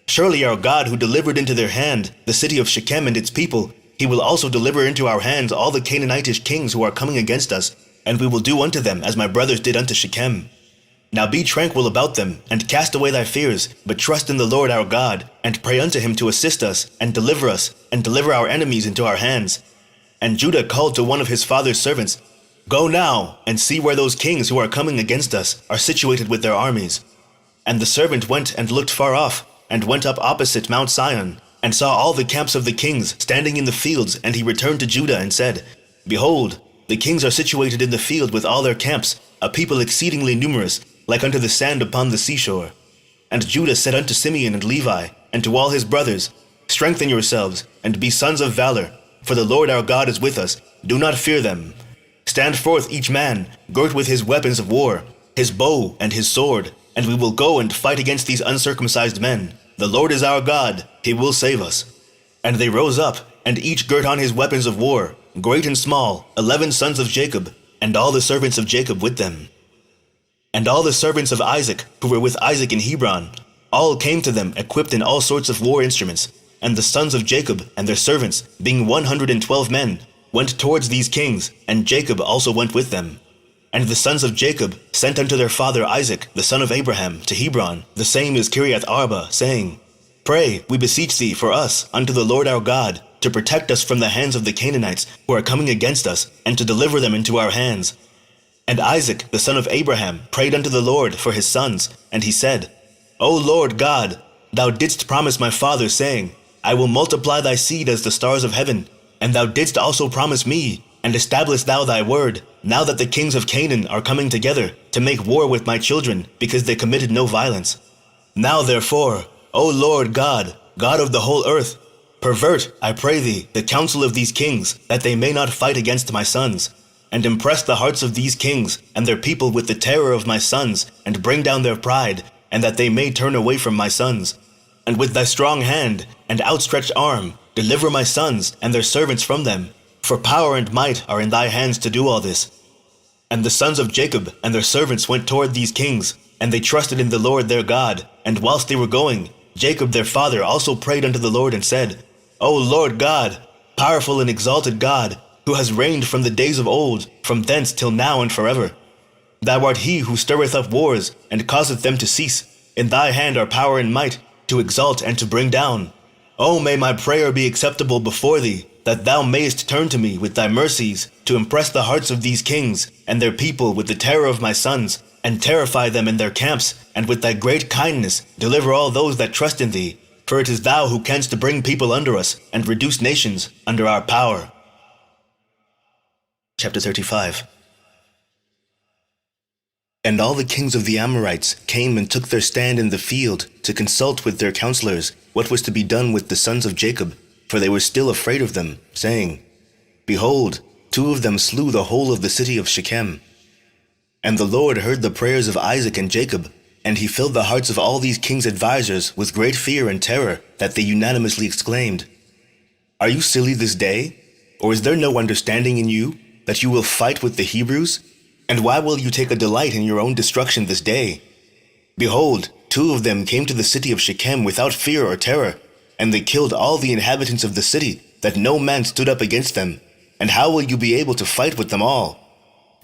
Surely our God, who delivered into their hand the city of Shechem and its people, he will also deliver into our hands all the Canaanitish kings who are coming against us, and we will do unto them as my brothers did unto Shechem. Now be tranquil about them, and cast away thy fears, but trust in the Lord our God, and pray unto him to assist us, and deliver our enemies into our hands. And Judah called to one of his father's servants, Go now, and see where those kings who are coming against us are situated with their armies. And the servant went and looked far off, and went up opposite Mount Sion, and saw all the camps of the kings standing in the fields, and he returned to Judah and said, Behold, the kings are situated in the field with all their camps, a people exceedingly numerous, like unto the sand upon the seashore. And Judah said unto Simeon and Levi, and to all his brothers, Strengthen yourselves, and be sons of valor, for the Lord our God is with us. Do not fear them. Stand forth each man, girt with his weapons of war, his bow and his sword, and we will go and fight against these uncircumcised men. The Lord is our God, he will save us. And they rose up, and each girt on his weapons of war, great and small, 11 sons of Jacob, and all the servants of Jacob with them. And all the servants of Isaac, who were with Isaac in Hebron, all came to them equipped in all sorts of war instruments. And the sons of Jacob and their servants, being 112 men, went towards these kings, and Jacob also went with them. And the sons of Jacob sent unto their father Isaac, the son of Abraham, to Hebron, the same is Kiriath Arba, saying, Pray, we beseech thee, for us, unto the Lord our God, to protect us from the hands of the Canaanites who are coming against us, and to deliver them into our hands. And Isaac, the son of Abraham, prayed unto the Lord for his sons, and he said, O Lord God, thou didst promise my father, saying, I will multiply thy seed as the stars of heaven. And thou didst also promise me, and establish thou thy word, now that the kings of Canaan are coming together to make war with my children, because they committed no violence. Now therefore, O Lord God, God of the whole earth, pervert, I pray thee, the counsel of these kings, that they may not fight against my sons, and impress the hearts of these kings and their people with the terror of my sons, and bring down their pride, and that they may turn away from my sons. And with thy strong hand and outstretched arm, deliver my sons and their servants from them, for power and might are in thy hands to do all this. And the sons of Jacob and their servants went toward these kings, and they trusted in the Lord their God. And whilst they were going, Jacob their father also prayed unto the Lord and said, O Lord God, powerful and exalted God, who has reigned from the days of old, from thence till now and forever. Thou art he who stirreth up wars, and causeth them to cease. In thy hand are power and might, to exalt and to bring down. O may my prayer be acceptable before thee, that thou mayest turn to me with thy mercies, to impress the hearts of these kings and their people with the terror of my sons, and terrify them in their camps, and with thy great kindness deliver all those that trust in thee. For it is thou who canst bring people under us, and reduce nations under our power. Chapter 35. And all the kings of the Amorites came and took their stand in the field to consult with their counselors what was to be done with the sons of Jacob, for they were still afraid of them, saying, Behold, 2 of them slew the whole of the city of Shechem. And the Lord heard the prayers of Isaac and Jacob, and he filled the hearts of all these kings' advisers with great fear and terror, that they unanimously exclaimed, Are you silly this day? Or is there no understanding in you, that you will fight with the Hebrews? And why will you take a delight in your own destruction this day? Behold, 2 of them came to the city of Shechem without fear or terror, and they killed all the inhabitants of the city, that no man stood up against them. And how will you be able to fight with them all?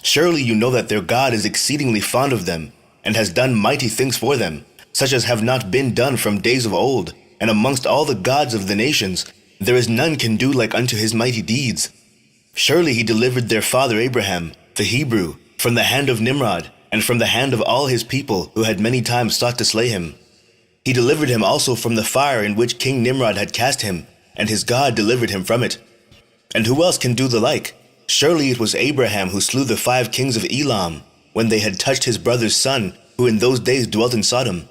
Surely you know that their God is exceedingly fond of them, and has done mighty things for them, such as have not been done from days of old. And amongst all the gods of the nations, there is none can do like unto his mighty deeds. Surely he delivered their father Abraham, the Hebrew, from the hand of Nimrod, and from the hand of all his people who had many times sought to slay him. He delivered him also from the fire in which King Nimrod had cast him, and his God delivered him from it. And who else can do the like? Surely it was Abraham who slew the 5 kings of Elam, when they had touched his brother's son, who in those days dwelt in Sodom,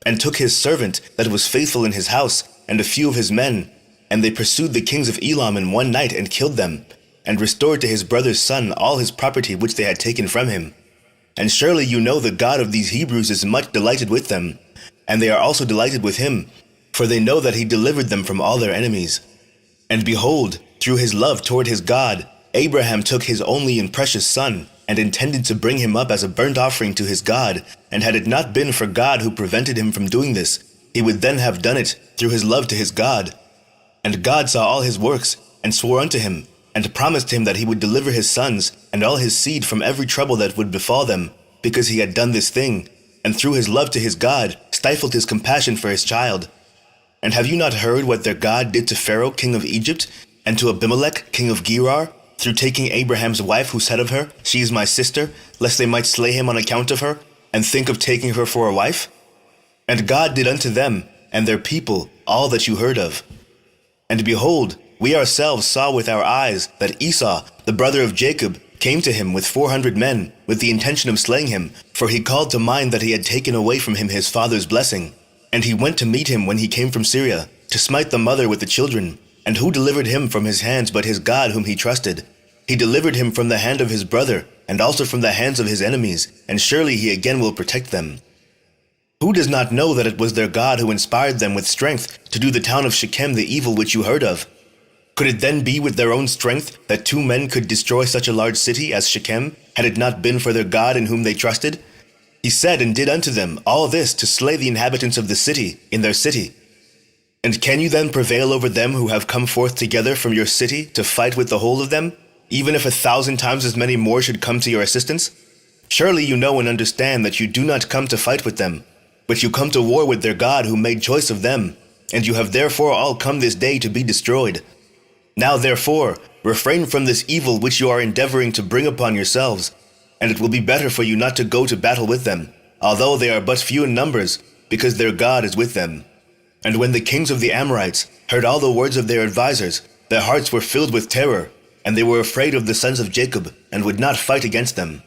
and took his servant that was faithful in his house, and a few of his men, and they pursued the kings of Elam in one night and killed them, and restored to his brother's son all his property which they had taken from him. And surely you know the God of these Hebrews is much delighted with them, and they are also delighted with him, for they know that he delivered them from all their enemies. And behold, through his love toward his God, Abraham took his only and precious son, and intended to bring him up as a burnt offering to his God, and had it not been for God who prevented him from doing this, he would then have done it through his love to his God. And God saw all his works, and swore unto him, and promised him that he would deliver his sons and all his seed from every trouble that would befall them, because he had done this thing, and through his love to his God stifled his compassion for his child. And have you not heard what their God did to Pharaoh king of Egypt, and to Abimelech king of Gerar, through taking Abraham's wife, who said of her, She is my sister, lest they might slay him on account of her, and think of taking her for a wife? And God did unto them and their people all that you heard of. And behold, we ourselves saw with our eyes that Esau, the brother of Jacob, came to him with 400 men, with the intention of slaying him, for he called to mind that he had taken away from him his father's blessing. And he went to meet him when he came from Syria, to smite the mother with the children. And who delivered him from his hands but his God whom he trusted? He delivered him from the hand of his brother, and also from the hands of his enemies, and surely he again will protect them. Who does not know that it was their God who inspired them with strength to do the town of Shechem the evil which you heard of? Could it then be with their own strength that 2 men could destroy such a large city as Shechem, had it not been for their God in whom they trusted? He said and did unto them all this to slay the inhabitants of the city in their city. And can you then prevail over them who have come forth together from your city to fight with the whole of them, even if 1,000 times as many more should come to your assistance? Surely you know and understand that you do not come to fight with them, but you come to war with their God who made choice of them, and you have therefore all come this day to be destroyed. Now therefore, refrain from this evil which you are endeavoring to bring upon yourselves, and it will be better for you not to go to battle with them, although they are but few in numbers, because their God is with them. And when the kings of the Amorites heard all the words of their advisers, their hearts were filled with terror, and they were afraid of the sons of Jacob, and would not fight against them.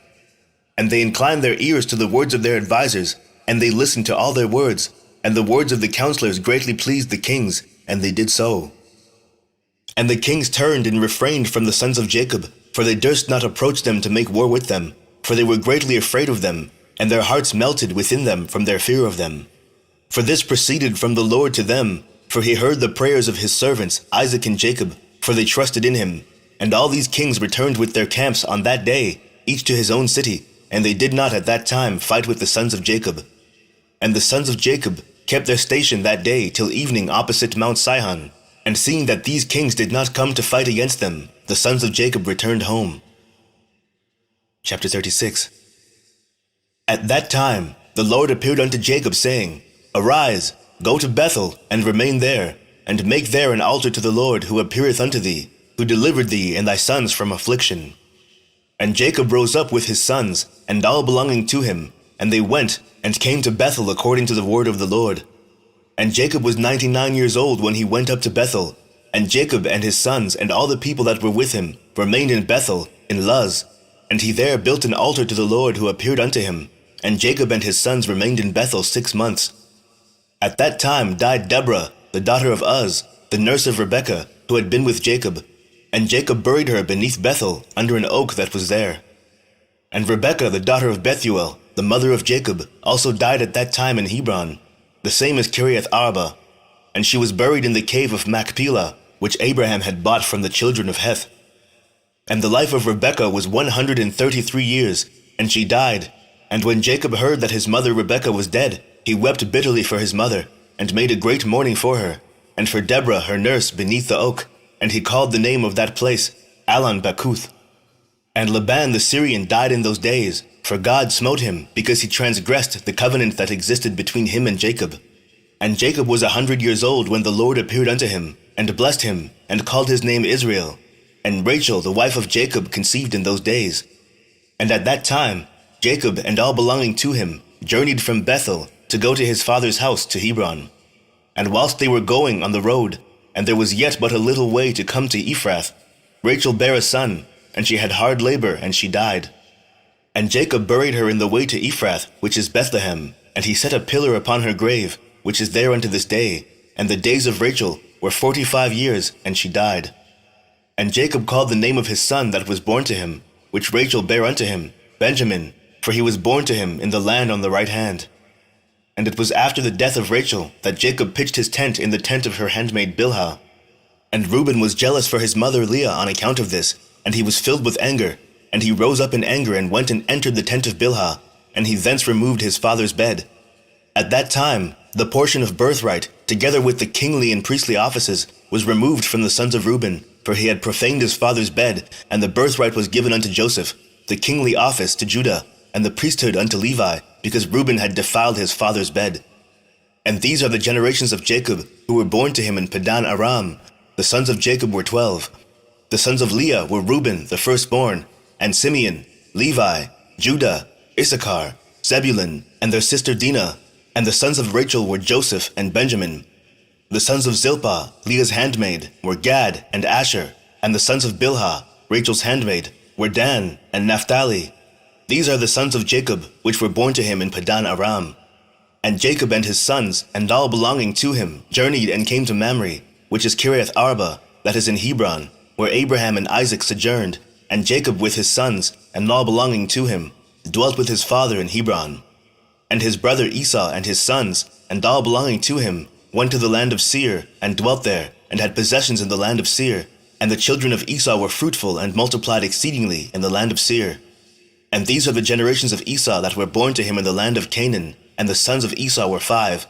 And they inclined their ears to the words of their advisers, and they listened to all their words, and the words of the counselors greatly pleased the kings, and they did so. And the kings turned and refrained from the sons of Jacob, for they durst not approach them to make war with them, for they were greatly afraid of them, and their hearts melted within them from their fear of them. For this proceeded from the Lord to them, for he heard the prayers of his servants Isaac and Jacob, for they trusted in him. And all these kings returned with their camps on that day, each to his own city, and they did not at that time fight with the sons of Jacob. And the sons of Jacob kept their station that day till evening opposite Mount Sihon. And seeing that these kings did not come to fight against them, the sons of Jacob returned home. Chapter 36. At that time the Lord appeared unto Jacob, saying, Arise, go to Bethel, and remain there, and make there an altar to the Lord who appeareth unto thee, who delivered thee and thy sons from affliction. And Jacob rose up with his sons, and all belonging to him, and they went and came to Bethel according to the word of the Lord. And Jacob was 99 years old when he went up to Bethel, and Jacob and his sons and all the people that were with him remained in Bethel, in Luz. And he there built an altar to the Lord who appeared unto him, and Jacob and his sons remained in Bethel 6 months. At that time died Deborah, the daughter of Uz, the nurse of Rebekah, who had been with Jacob, and Jacob buried her beneath Bethel, under an oak that was there. And Rebekah, the daughter of Bethuel, the mother of Jacob, also died at that time in Hebron, the same as Kiriath Arba, and she was buried in the cave of Machpelah, which Abraham had bought from the children of Heth. And the life of Rebekah was 133 years, and she died. And when Jacob heard that his mother Rebekah was dead, he wept bitterly for his mother, and made a great mourning for her, and for Deborah her nurse beneath the oak, and he called the name of that place Allon Bacuth. And Laban the Syrian died in those days, for God smote him, because he transgressed the covenant that existed between him and Jacob. And Jacob was 100 years old when the Lord appeared unto him, and blessed him, and called his name Israel. And Rachel the wife of Jacob conceived in those days. And at that time Jacob and all belonging to him journeyed from Bethel to go to his father's house to Hebron. And whilst they were going on the road, and there was yet but a little way to come to Ephrath, Rachel bare a son, and she had hard labor, and she died. And Jacob buried her in the way to Ephrath, which is Bethlehem, and he set a pillar upon her grave, which is there unto this day. And the days of Rachel were 45 years, and she died. And Jacob called the name of his son that was born to him, which Rachel bare unto him, Benjamin, for he was born to him in the land on the right hand. And it was after the death of Rachel that Jacob pitched his tent in the tent of her handmaid Bilhah. And Reuben was jealous for his mother Leah on account of this, and he was filled with anger. And he rose up in anger and went and entered the tent of Bilhah, and he thence removed his father's bed. At that time the portion of birthright, together with the kingly and priestly offices, was removed from the sons of Reuben, for he had profaned his father's bed, and the birthright was given unto Joseph, the kingly office to Judah, and the priesthood unto Levi, because Reuben had defiled his father's bed. And these are the generations of Jacob, who were born to him in Padan Aram. The sons of Jacob were 12. The sons of Leah were Reuben, the firstborn, and Simeon, Levi, Judah, Issachar, Zebulun, and their sister Dinah. And the sons of Rachel were Joseph and Benjamin. The sons of Zilpah, Leah's handmaid, were Gad and Asher. And the sons of Bilhah, Rachel's handmaid, were Dan and Naphtali. These are the sons of Jacob, which were born to him in Padan Aram. And Jacob and his sons, and all belonging to him, journeyed and came to Mamre, which is Kiriath Arba, that is in Hebron, where Abraham and Isaac sojourned. And Jacob with his sons, and all belonging to him, dwelt with his father in Hebron. And his brother Esau and his sons, and all belonging to him, went to the land of Seir, and dwelt there, and had possessions in the land of Seir. And the children of Esau were fruitful and multiplied exceedingly in the land of Seir. And these are the generations of Esau that were born to him in the land of Canaan. And the sons of Esau were 5.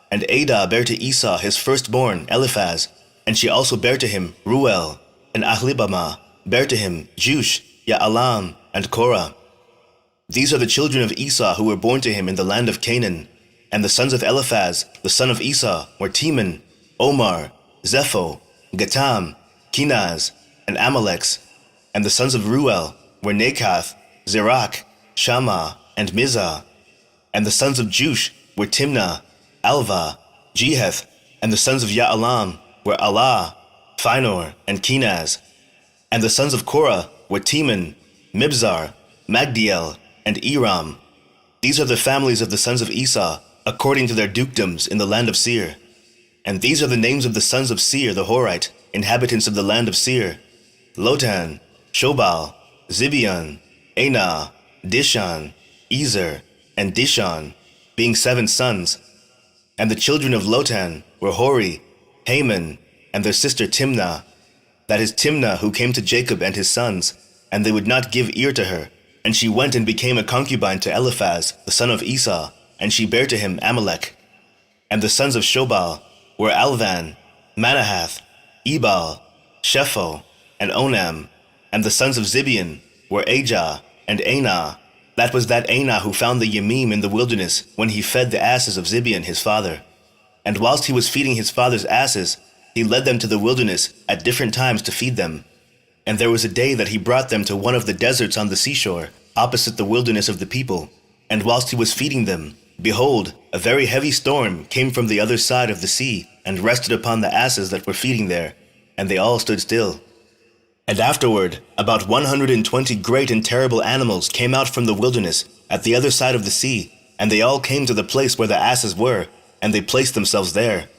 And Adah bare to Esau his firstborn, Eliphaz. And she also bare to him Ruel. And Ahlibamah bare to him Jush, Ya'alam, and Korah. These are the children of Esau who were born to him in the land of Canaan. And the sons of Eliphaz, the son of Esau, were Teman, Omar, Zepho, Gatam, Kenaz, and Amalek. And the sons of Ruel were Nakath, Zerach, Shammah, and Mizah. And the sons of Jush were Timnah, Alva, Jeheth. And the sons of Ya'alam were Allah, Phinor, and Kenaz. And the sons of Korah were Teman, Mibzar, Magdiel, and Eram. These are the families of the sons of Esau, according to their dukedoms in the land of Seir. And these are the names of the sons of Seir the Horite, inhabitants of the land of Seir: Lotan, Shobal, Zibeon, Anah, Dishan, Ezer, and Dishon, being 7 sons. And the children of Lotan were Hori, Haman, and their sister Timnah, that is Timnah who came to Jacob and his sons, and they would not give ear to her. And she went and became a concubine to Eliphaz, the son of Esau, and she bare to him Amalek. And the sons of Shobal were Alvan, Manahath, Ebal, Shepho, and Onam. And the sons of Zibeon were Ajah and Anah. That was that Anah who found the Yemim in the wilderness when he fed the asses of Zibeon his father. And whilst he was feeding his father's asses, he led them to the wilderness at different times to feed them. And there was a day that he brought them to one of the deserts on the seashore, opposite the wilderness of the people. And whilst he was feeding them, behold, a very heavy storm came from the other side of the sea, and rested upon the asses that were feeding there, and they all stood still. And afterward, about 120 great and terrible animals came out from the wilderness at the other side of the sea, and they all came to the place where the asses were, and they placed themselves there.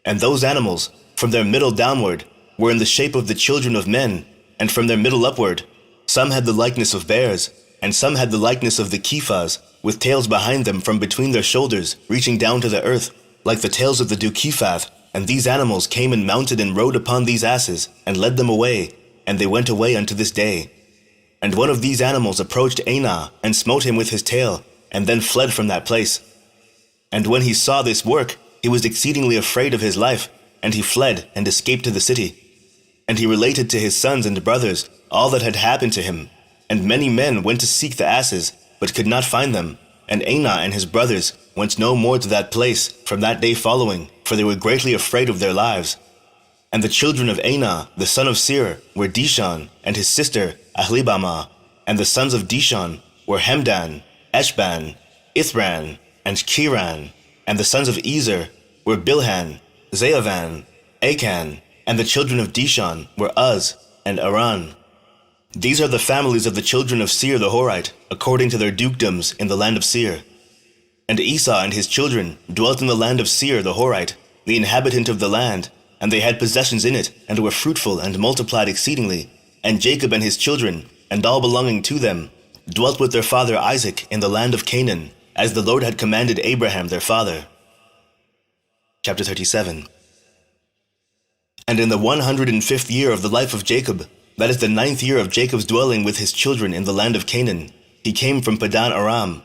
And those animals, from their middle downward, were in the shape of the children of men, and from their middle upward, some had the likeness of bears, and some had the likeness of the kephas, with tails behind them from between their shoulders, reaching down to the earth, like the tails of the dukephath. And these animals came and mounted and rode upon these asses, and led them away, and they went away unto this day. And one of these animals approached Anah, and smote him with his tail, and then fled from that place. And when he saw this work, he was exceedingly afraid of his life, and he fled and escaped to the city. And he related to his sons and brothers all that had happened to him. And many men went to seek the asses, but could not find them. And Anah and his brothers went no more to that place from that day following, for they were greatly afraid of their lives. And the children of Anah, the son of Seir, were Dishon, and his sister Ahlibamah. And the sons of Dishon were Hemdan, Eshban, Ithran, and Kiran. And the sons of Ezer were Bilhan, Zeavan, Achan. And the children of Dishon were Uz and Aran. These are the families of the children of Seir the Horite, according to their dukedoms in the land of Seir. And Esau and his children dwelt in the land of Seir the Horite, the inhabitant of the land, and they had possessions in it, and were fruitful and multiplied exceedingly. And Jacob and his children, and all belonging to them, dwelt with their father Isaac in the land of Canaan, as the Lord had commanded Abraham their father. Chapter 37. And in the 105th year of the life of Jacob, that is the 9th year of Jacob's dwelling with his children in the land of Canaan, he came from Padan Aram.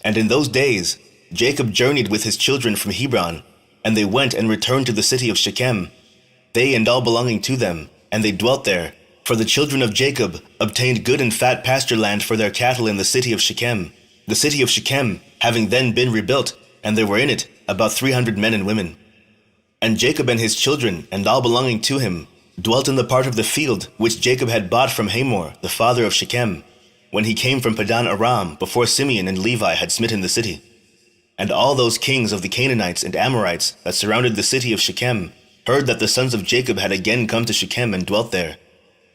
And in those days Jacob journeyed with his children from Hebron, and they went and returned to the city of Shechem, they and all belonging to them, and they dwelt there. For the children of Jacob obtained good and fat pasture land for their cattle in the city of Shechem, the city of Shechem having then been rebuilt, and there were in it about 300 men and women. And Jacob and his children, and all belonging to him, dwelt in the part of the field which Jacob had bought from Hamor, the father of Shechem, when he came from Padan Aram, before Simeon and Levi had smitten the city. And all those kings of the Canaanites and Amorites that surrounded the city of Shechem heard that the sons of Jacob had again come to Shechem and dwelt there.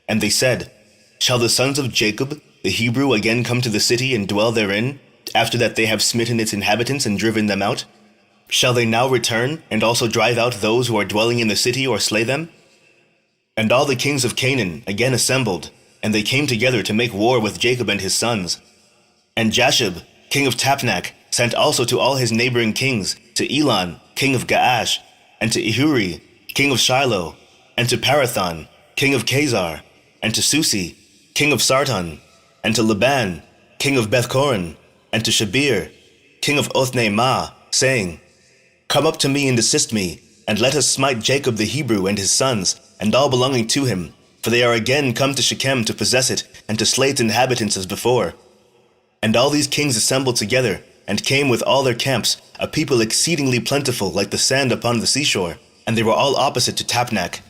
And they said, Shall the sons of Jacob, the Hebrew, again come to the city and dwell therein, after that they have smitten its inhabitants and driven them out? Shall they now return, and also drive out those who are dwelling in the city, or slay them? And all the kings of Canaan again assembled, and they came together to make war with Jacob and his sons. And Jashub, king of Tapnach, sent also to all his neighboring kings, to Elon, king of Gaash, and to Ehuri, king of Shiloh, and to Parathon, king of Khazar, and to Susi, king of Sarton, and to Laban, king of Bethchorin, and to Shabir, king of Othniel, saying, Come up to me and assist me, and let us smite Jacob the Hebrew and his sons, and all belonging to him, for they are again come to Shechem to possess it, and to slay its inhabitants as before. And all these kings assembled together, and came with all their camps, a people exceedingly plentiful like the sand upon the seashore, and they were all opposite to Tapnach.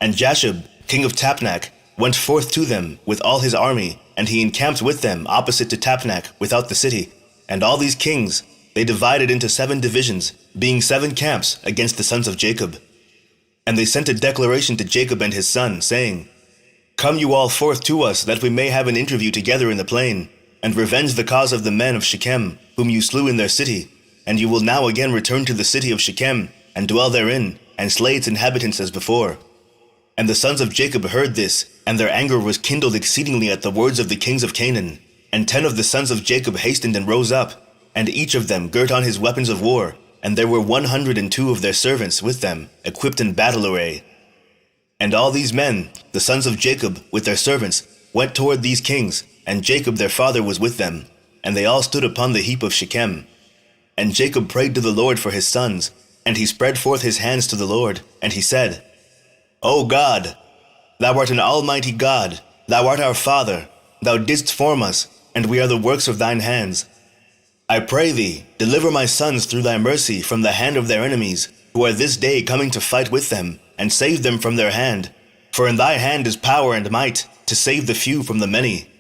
And Jashub, king of Tapnach, went forth to them with all his army, and he encamped with them opposite to Tapnach without the city. And all these kings they divided into 7 divisions, being 7 camps against the sons of Jacob. And they sent a declaration to Jacob and his son, saying, Come you all forth to us, that we may have an interview together in the plain, and revenge the cause of the men of Shechem, whom you slew in their city. And you will now again return to the city of Shechem, and dwell therein, and slay its inhabitants as before. And the sons of Jacob heard this, and their anger was kindled exceedingly at the words of the kings of Canaan. And 10 of the sons of Jacob hastened and rose up, and each of them girt on his weapons of war, and there were 102 of their servants with them, equipped in battle array. And all these men, the sons of Jacob, with their servants, went toward these kings, and Jacob their father was with them, and they all stood upon the heap of Shechem. And Jacob prayed to the Lord for his sons, and he spread forth his hands to the Lord, and he said, O God, thou art an almighty God, thou art our Father, thou didst form us, and we are the works of thine hands. I pray thee, deliver my sons through thy mercy from the hand of their enemies, who are this day coming to fight with them, and save them from their hand. For in thy hand is power and might, to save the few from the many.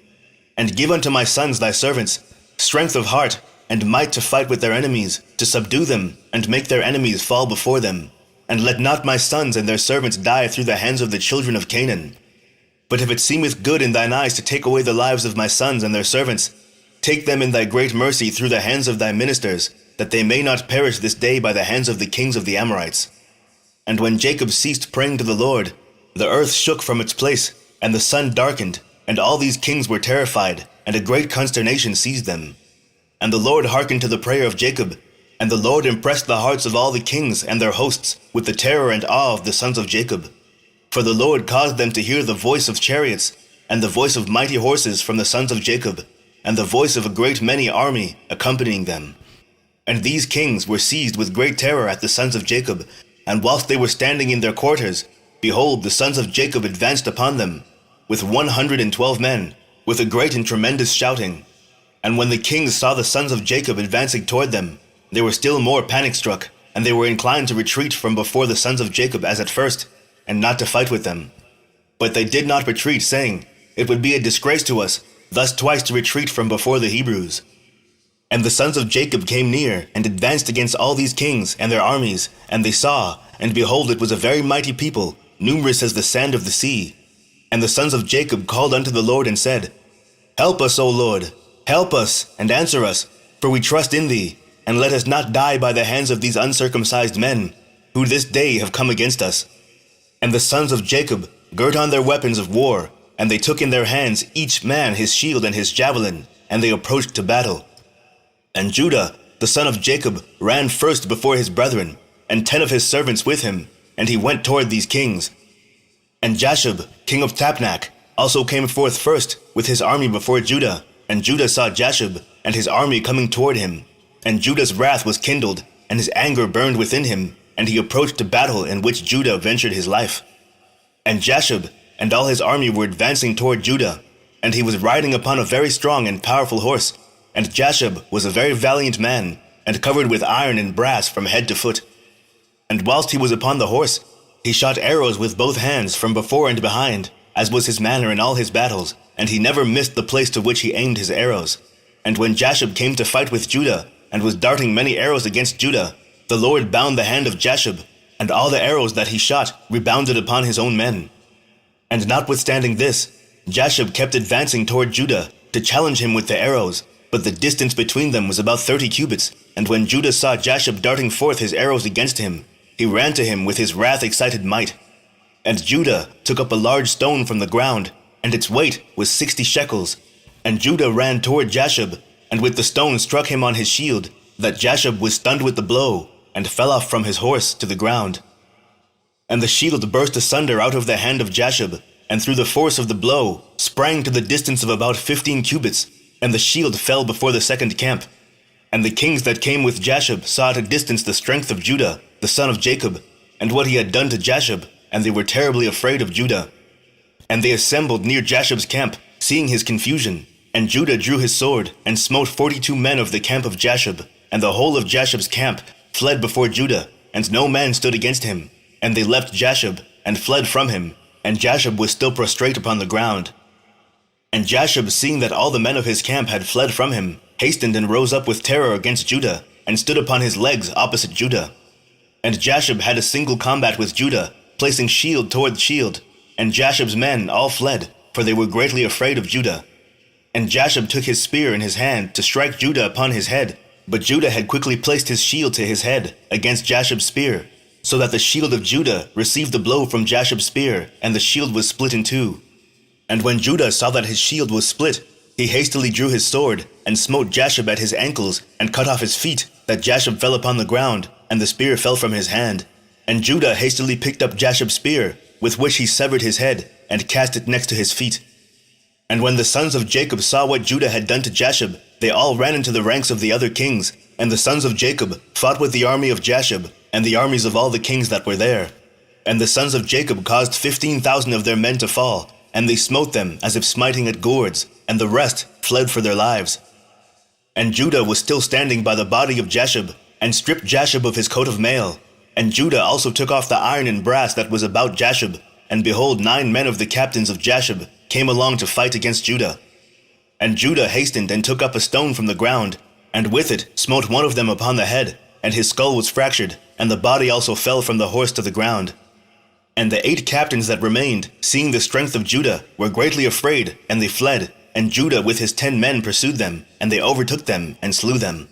And give unto my sons thy servants strength of heart, and might to fight with their enemies, to subdue them, and make their enemies fall before them. And let not my sons and their servants die through the hands of the children of Canaan. But if it seemeth good in thine eyes to take away the lives of my sons and their servants, take them in thy great mercy through the hands of thy ministers, that they may not perish this day by the hands of the kings of the Amorites. And when Jacob ceased praying to the Lord, the earth shook from its place, and the sun darkened, and all these kings were terrified, and a great consternation seized them. And the Lord hearkened to the prayer of Jacob, and the Lord impressed the hearts of all the kings and their hosts with the terror and awe of the sons of Jacob. For the Lord caused them to hear the voice of chariots, and the voice of mighty horses from the sons of Jacob, and the voice of a great many army accompanying them. And these kings were seized with great terror at the sons of Jacob, and whilst they were standing in their quarters, behold, the sons of Jacob advanced upon them, with 112 men, with a great and tremendous shouting. And when the kings saw the sons of Jacob advancing toward them, they were still more panic-struck, and they were inclined to retreat from before the sons of Jacob as at first, and not to fight with them. But they did not retreat, saying, It would be a disgrace to us, thus twice to retreat from before the Hebrews. And the sons of Jacob came near, and advanced against all these kings and their armies, and they saw, and behold, it was a very mighty people, numerous as the sand of the sea. And the sons of Jacob called unto the Lord and said, Help us, O Lord, help us, and answer us, for we trust in thee, and let us not die by the hands of these uncircumcised men, who this day have come against us. And the sons of Jacob girt on their weapons of war, and they took in their hands each man his shield and his javelin, and they approached to battle. And Judah, the son of Jacob, ran first before his brethren, and 10 of his servants with him, and he went toward these kings. And Jashub, king of Tapnach, also came forth first with his army before Judah, and Judah saw Jashub and his army coming toward him. And Judah's wrath was kindled, and his anger burned within him, and he approached to battle, in which Judah ventured his life. And Jashub and all his army were advancing toward Judah, and he was riding upon a very strong and powerful horse. And Jashub was a very valiant man, and covered with iron and brass from head to foot. And whilst he was upon the horse, he shot arrows with both hands from before and behind, as was his manner in all his battles, and he never missed the place to which he aimed his arrows. And when Jashub came to fight with Judah, and was darting many arrows against Judah, the Lord bound the hand of Jashub, and all the arrows that he shot rebounded upon his own men. And notwithstanding this, Jashub kept advancing toward Judah, to challenge him with the arrows, but the distance between them was about 30 cubits, and when Judah saw Jashub darting forth his arrows against him, he ran to him with his wrath-excited might. And Judah took up a large stone from the ground, and its weight was 60 shekels. And Judah ran toward Jashub, and with the stone struck him on his shield, that Jashub was stunned with the blow, and fell off from his horse to the ground. And the shield burst asunder out of the hand of Jashub, and through the force of the blow sprang to the distance of about 15 cubits, and the shield fell before the second camp. And the kings that came with Jashub saw at a distance the strength of Judah, the son of Jacob, and what he had done to Jashub, and they were terribly afraid of Judah. And they assembled near Jashub's camp, seeing his confusion. And Judah drew his sword, and smote 42 men of the camp of Jashub, and the whole of Jashub's camp fled before Judah, and no man stood against him. And they left Jashub, and fled from him, and Jashub was still prostrate upon the ground. And Jashub, seeing that all the men of his camp had fled from him, hastened and rose up with terror against Judah, and stood upon his legs opposite Judah. And Jashub had a single combat with Judah, placing shield toward shield, and Jashub's men all fled, for they were greatly afraid of Judah. And Jashub took his spear in his hand to strike Judah upon his head, but Judah had quickly placed his shield to his head against Jashub's spear, so that the shield of Judah received the blow from Jashub's spear, and the shield was split in two. And when Judah saw that his shield was split, he hastily drew his sword, and smote Jashub at his ankles, and cut off his feet, that Jashub fell upon the ground, and the spear fell from his hand. And Judah hastily picked up Jashub's spear, with which he severed his head, and cast it next to his feet. And when the sons of Jacob saw what Judah had done to Jashub, they all ran into the ranks of the other kings, and the sons of Jacob fought with the army of Jashub, and the armies of all the kings that were there. And the sons of Jacob caused 15,000 of their men to fall, and they smote them as if smiting at gourds, and the rest fled for their lives. And Judah was still standing by the body of Jashub, and stripped Jashub of his coat of mail. And Judah also took off the iron and brass that was about Jashub, and behold, 9 men of the captains of Jashub came along to fight against Judah. And Judah hastened and took up a stone from the ground, and with it smote one of them upon the head, and his skull was fractured, and the body also fell from the horse to the ground. And the 8 captains that remained, seeing the strength of Judah, were greatly afraid, and they fled. And Judah with his 10 men pursued them, and they overtook them, and slew them.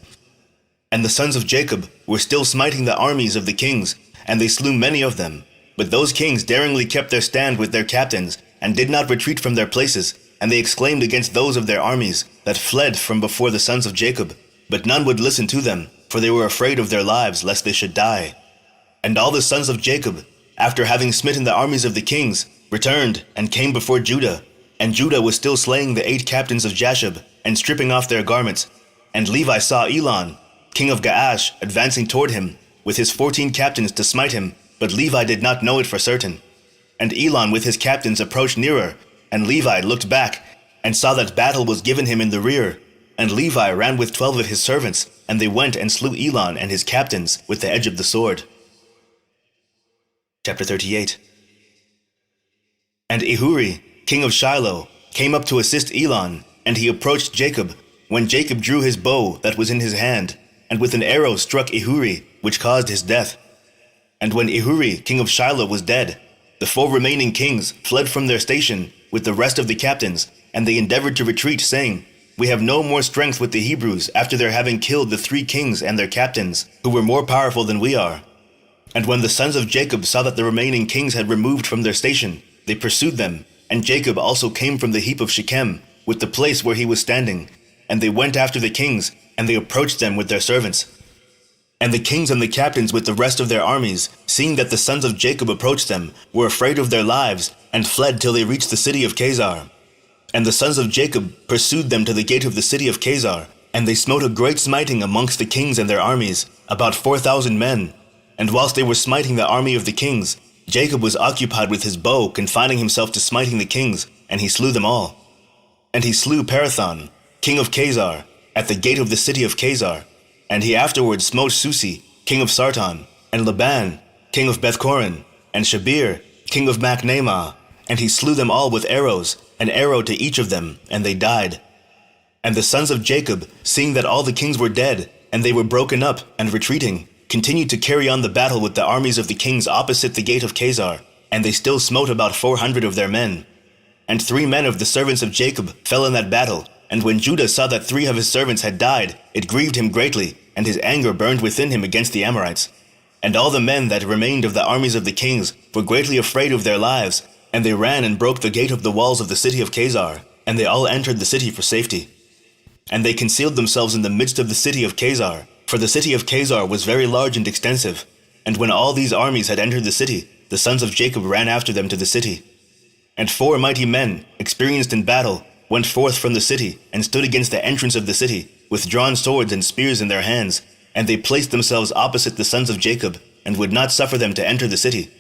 And the sons of Jacob were still smiting the armies of the kings, and they slew many of them. But those kings daringly kept their stand with their captains, and did not retreat from their places, and they exclaimed against those of their armies that fled from before the sons of Jacob. But none would listen to them, for they were afraid of their lives, lest they should die. And all the sons of Jacob, after having smitten the armies of the kings, returned and came before Judah. And Judah was still slaying the 8 captains of Jashub, and stripping off their garments. And Levi saw Elon, king of Gaash, advancing toward him, with his 14 captains to smite him, but Levi did not know it for certain. And Elon with his captains approached nearer, and Levi looked back, and saw that battle was given him in the rear. And Levi ran with 12 of his servants, and they went and slew Elon and his captains with the edge of the sword. Chapter 38. And Ehuri, king of Shiloh, came up to assist Elon, and he approached Jacob, when Jacob drew his bow that was in his hand, and with an arrow struck Ehuri, which caused his death. And when Ehuri, king of Shiloh, was dead, the 4 remaining kings fled from their station with the rest of the captains, and they endeavored to retreat, saying, "We have no more strength with the Hebrews after their having killed the 3 kings and their captains, who were more powerful than we are." And when the sons of Jacob saw that the remaining kings had removed from their station, they pursued them, and Jacob also came from the heap of Shechem, with the place where he was standing, and they went after the kings, and they approached them with their servants. And the kings and the captains with the rest of their armies, seeing that the sons of Jacob approached them, were afraid of their lives, and fled till they reached the city of Chazar. And the sons of Jacob pursued them to the gate of the city of Chazar, and they smote a great smiting amongst the kings and their armies, about 4,000 men. And whilst they were smiting the army of the kings, Jacob was occupied with his bow, confining himself to smiting the kings, and he slew them all. And he slew Parathon, king of Chazar, at the gate of the city of Chazar. And he afterwards smote Susi, king of Sarton, and Laban, king of Bethchorin, and Shabir, king of Machnamah, and he slew them all with arrows, an arrow to each of them, and they died. And the sons of Jacob, seeing that all the kings were dead, and they were broken up and retreating, continued to carry on the battle with the armies of the kings opposite the gate of Chazar, and they still smote about 400 of their men. And 3 men of the servants of Jacob fell in that battle, and when Judah saw that 3 of his servants had died, it grieved him greatly, and his anger burned within him against the Amorites. And all the men that remained of the armies of the kings were greatly afraid of their lives, and they ran and broke the gate of the walls of the city of Chazar, and they all entered the city for safety. And they concealed themselves in the midst of the city of Chazar, for the city of Chazar was very large and extensive. And when all these armies had entered the city, the sons of Jacob ran after them to the city. And 4 mighty men, experienced in battle, went forth from the city, and stood against the entrance of the city, with drawn swords and spears in their hands, and they placed themselves opposite the sons of Jacob, and would not suffer them to enter the city.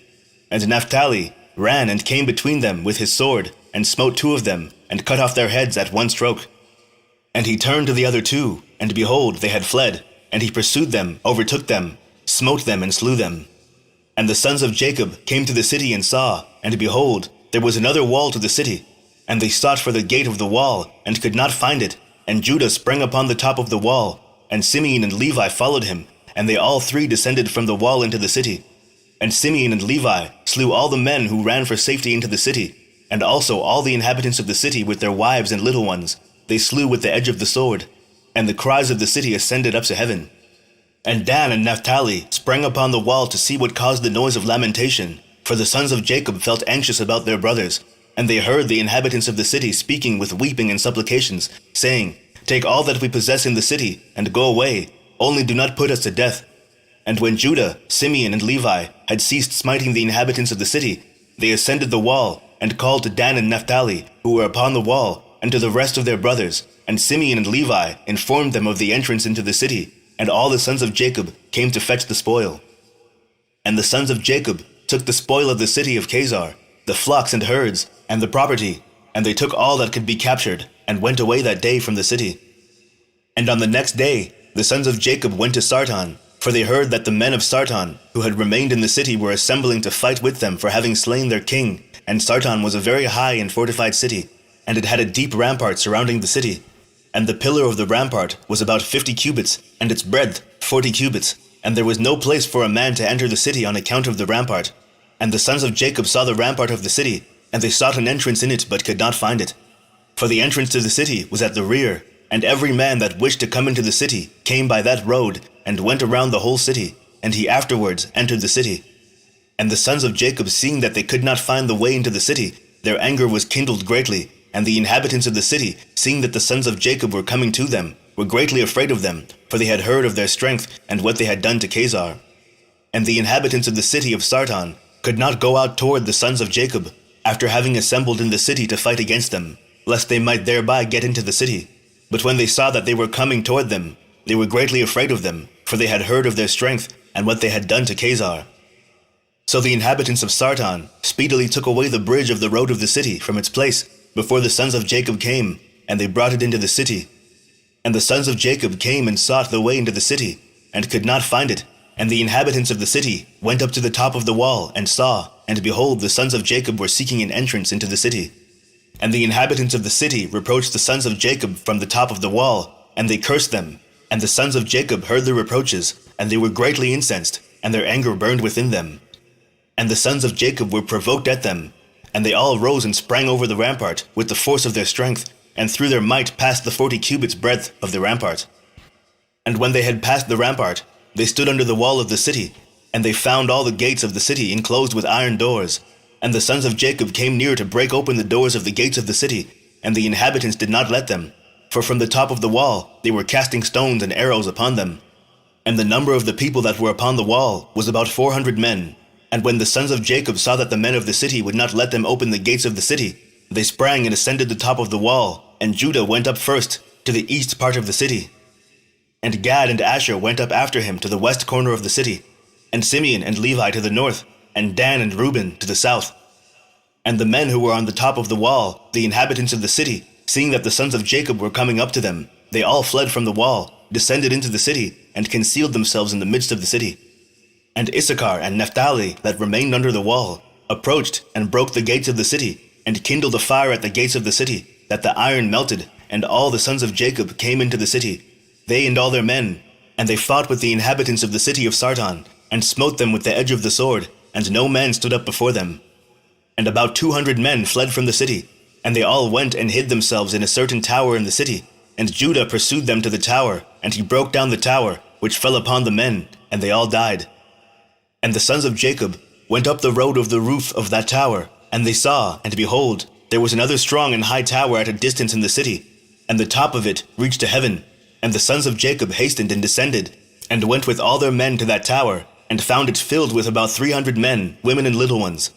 And Naphtali ran and came between them with his sword, and smote 2 of them, and cut off their heads at one stroke. And he turned to the other 2, and behold, they had fled, and he pursued them, overtook them, smote them, and slew them. And the sons of Jacob came to the city and saw, and behold, there was another wall to the city. And they sought for the gate of the wall, and could not find it. And Judah sprang upon the top of the wall, and Simeon and Levi followed him, and they all 3 descended from the wall into the city. And Simeon and Levi slew all the men who ran for safety into the city, and also all the inhabitants of the city with their wives and little ones, they slew with the edge of the sword. And the cries of the city ascended up to heaven. And Dan and Naphtali sprang upon the wall to see what caused the noise of lamentation, for the sons of Jacob felt anxious about their brothers. And they heard the inhabitants of the city speaking with weeping and supplications, saying, "Take all that we possess in the city, and go away, only do not put us to death." And when Judah, Simeon, and Levi had ceased smiting the inhabitants of the city, they ascended the wall, and called to Dan and Naphtali, who were upon the wall, and to the rest of their brothers. And Simeon and Levi informed them of the entrance into the city, and all the sons of Jacob came to fetch the spoil. And the sons of Jacob took the spoil of the city of Kezar, the flocks and herds, and the property, and they took all that could be captured, and went away that day from the city. And on the next day the sons of Jacob went to Sarton, for they heard that the men of Sarton, who had remained in the city, were assembling to fight with them for having slain their king. And Sarton was a very high and fortified city, and it had a deep rampart surrounding the city. And the pillar of the rampart was about 50 cubits, and its breadth 40 cubits, and there was no place for a man to enter the city on account of the rampart. And the sons of Jacob saw the rampart of the city, and they sought an entrance in it, but could not find it. For the entrance to the city was at the rear, and every man that wished to come into the city came by that road, and went around the whole city, and he afterwards entered the city. And the sons of Jacob, seeing that they could not find the way into the city, their anger was kindled greatly, and the inhabitants of the city, seeing that the sons of Jacob were coming to them, were greatly afraid of them, for they had heard of their strength and what they had done to Kezar. And the inhabitants of the city of Sarton could not go out toward the sons of Jacob, after having assembled in the city to fight against them, lest they might thereby get into the city. But when they saw that they were coming toward them, they were greatly afraid of them, for they had heard of their strength and what they had done to Kezar. So the inhabitants of Sarton speedily took away the bridge of the road of the city from its place before the sons of Jacob came, and they brought it into the city. And the sons of Jacob came and sought the way into the city, and could not find it. And the inhabitants of the city went up to the top of the wall, and saw, and behold, the sons of Jacob were seeking an entrance into the city. And the inhabitants of the city reproached the sons of Jacob from the top of the wall, and they cursed them. And the sons of Jacob heard their reproaches, and they were greatly incensed, and their anger burned within them. And the sons of Jacob were provoked at them, and they all rose and sprang over the rampart with the force of their strength, and through their might passed the 40 cubits breadth of the rampart. And when they had passed the rampart, they stood under the wall of the city, and they found all the gates of the city enclosed with iron doors. And the sons of Jacob came near to break open the doors of the gates of the city, and the inhabitants did not let them, for from the top of the wall they were casting stones and arrows upon them. And the number of the people that were upon the wall was about 400 men. And when the sons of Jacob saw that the men of the city would not let them open the gates of the city, they sprang and ascended the top of the wall, and Judah went up first to the east part of the city. And Gad and Asher went up after him to the west corner of the city, and Simeon and Levi to the north, and Dan and Reuben to the south. And the men who were on the top of the wall, the inhabitants of the city, seeing that the sons of Jacob were coming up to them, they all fled from the wall, descended into the city, and concealed themselves in the midst of the city. And Issachar and Naphtali, that remained under the wall, approached and broke the gates of the city, and kindled a fire at the gates of the city, that the iron melted, and all the sons of Jacob came into the city, they and all their men, and they fought with the inhabitants of the city of Sarton, and smote them with the edge of the sword, and no man stood up before them. And about 200 men fled from the city, and they all went and hid themselves in a certain tower in the city. And Judah pursued them to the tower, and he broke down the tower, which fell upon the men, and they all died. And the sons of Jacob went up the road of the roof of that tower, and they saw, and behold, there was another strong and high tower at a distance in the city, and the top of it reached to heaven. And the sons of Jacob hastened and descended, and went with all their men to that tower, and found it filled with about 300 men, women and little ones.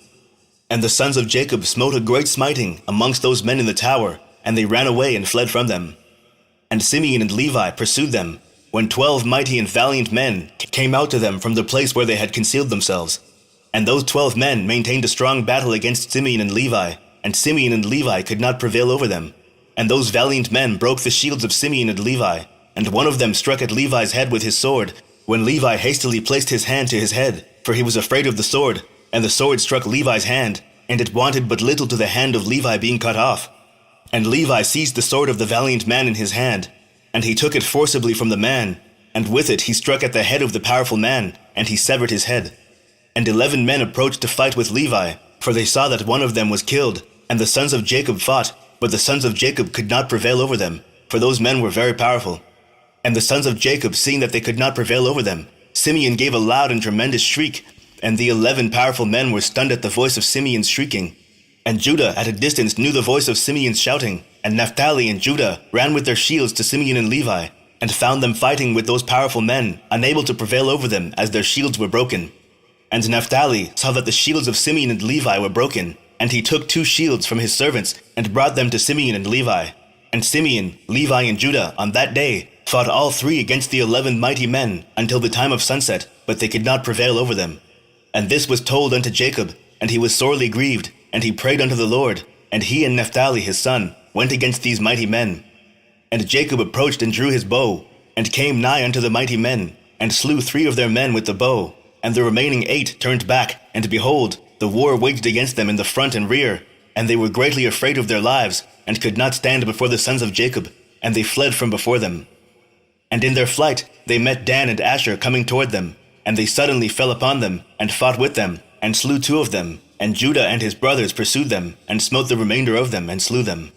And the sons of Jacob smote a great smiting amongst those men in the tower, and they ran away and fled from them. And Simeon and Levi pursued them, when 12 mighty and valiant men came out to them from the place where they had concealed themselves. And those 12 men maintained a strong battle against Simeon and Levi, and Simeon and Levi could not prevail over them. And those valiant men broke the shields of Simeon and Levi, and one of them struck at Levi's head with his sword, when Levi hastily placed his hand to his head, for he was afraid of the sword, and the sword struck Levi's hand, and it wanted but little to the hand of Levi being cut off. And Levi seized the sword of the valiant man in his hand, and he took it forcibly from the man, and with it he struck at the head of the powerful man, and he severed his head. And 11 men approached to fight with Levi, for they saw that one of them was killed, and the sons of Jacob fought, but the sons of Jacob could not prevail over them, for those men were very powerful. And the sons of Jacob, seeing that they could not prevail over them, Simeon gave a loud and tremendous shriek, and the 11 powerful men were stunned at the voice of Simeon's shrieking. And Judah at a distance knew the voice of Simeon's shouting, and Naphtali and Judah ran with their shields to Simeon and Levi, and found them fighting with those powerful men, unable to prevail over them, as their shields were broken. And Naphtali saw that the shields of Simeon and Levi were broken, and he took 2 shields from his servants, and brought them to Simeon and Levi. And Simeon, Levi, and Judah on that day fought all 3 against the 11 mighty men until the time of sunset, but they could not prevail over them. And this was told unto Jacob, and he was sorely grieved, and he prayed unto the Lord, and he and Naphtali his son went against these mighty men. And Jacob approached and drew his bow, and came nigh unto the mighty men, and slew 3 of their men with the bow, and the remaining 8 turned back, and behold, the war waged against them in the front and rear, and they were greatly afraid of their lives, and could not stand before the sons of Jacob, and they fled from before them. And in their flight they met Dan and Asher coming toward them, and they suddenly fell upon them, and fought with them, and slew 2 of them, and Judah and his brothers pursued them, and smote the remainder of them, and slew them.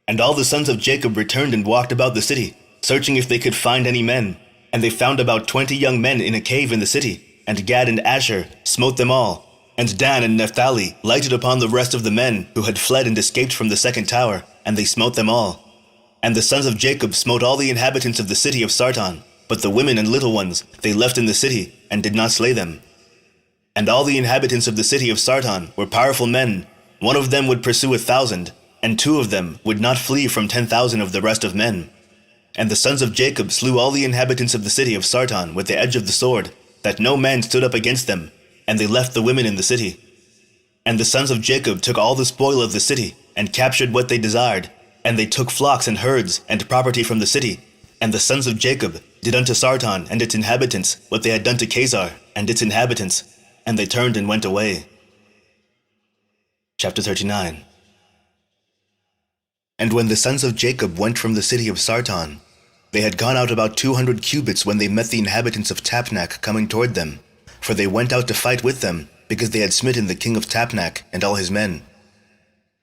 And all the sons of Jacob returned and walked about the city, searching if they could find any men, and they found about 20 young men in a cave in the city, and Gad and Asher smote them all. And Dan and Naphtali lighted upon the rest of the men who had fled and escaped from the second tower, and they smote them all. And the sons of Jacob smote all the inhabitants of the city of Sarton, but the women and little ones they left in the city, and did not slay them. And all the inhabitants of the city of Sarton were powerful men. 1 of them would pursue 1,000, and 2 of them would not flee from 10,000 of the rest of men. And the sons of Jacob slew all the inhabitants of the city of Sarton with the edge of the sword, that no man stood up against them, and they left the women in the city. And the sons of Jacob took all the spoil of the city, and captured what they desired, and they took flocks and herds and property from the city. And the sons of Jacob did unto Sarton and its inhabitants what they had done to Kezar and its inhabitants, and they turned and went away. Chapter 39. And when the sons of Jacob went from the city of Sarton, they had gone out about 200 cubits when they met the inhabitants of Tapnach coming toward them, for they went out to fight with them, because they had smitten the king of Tapnach and all his men.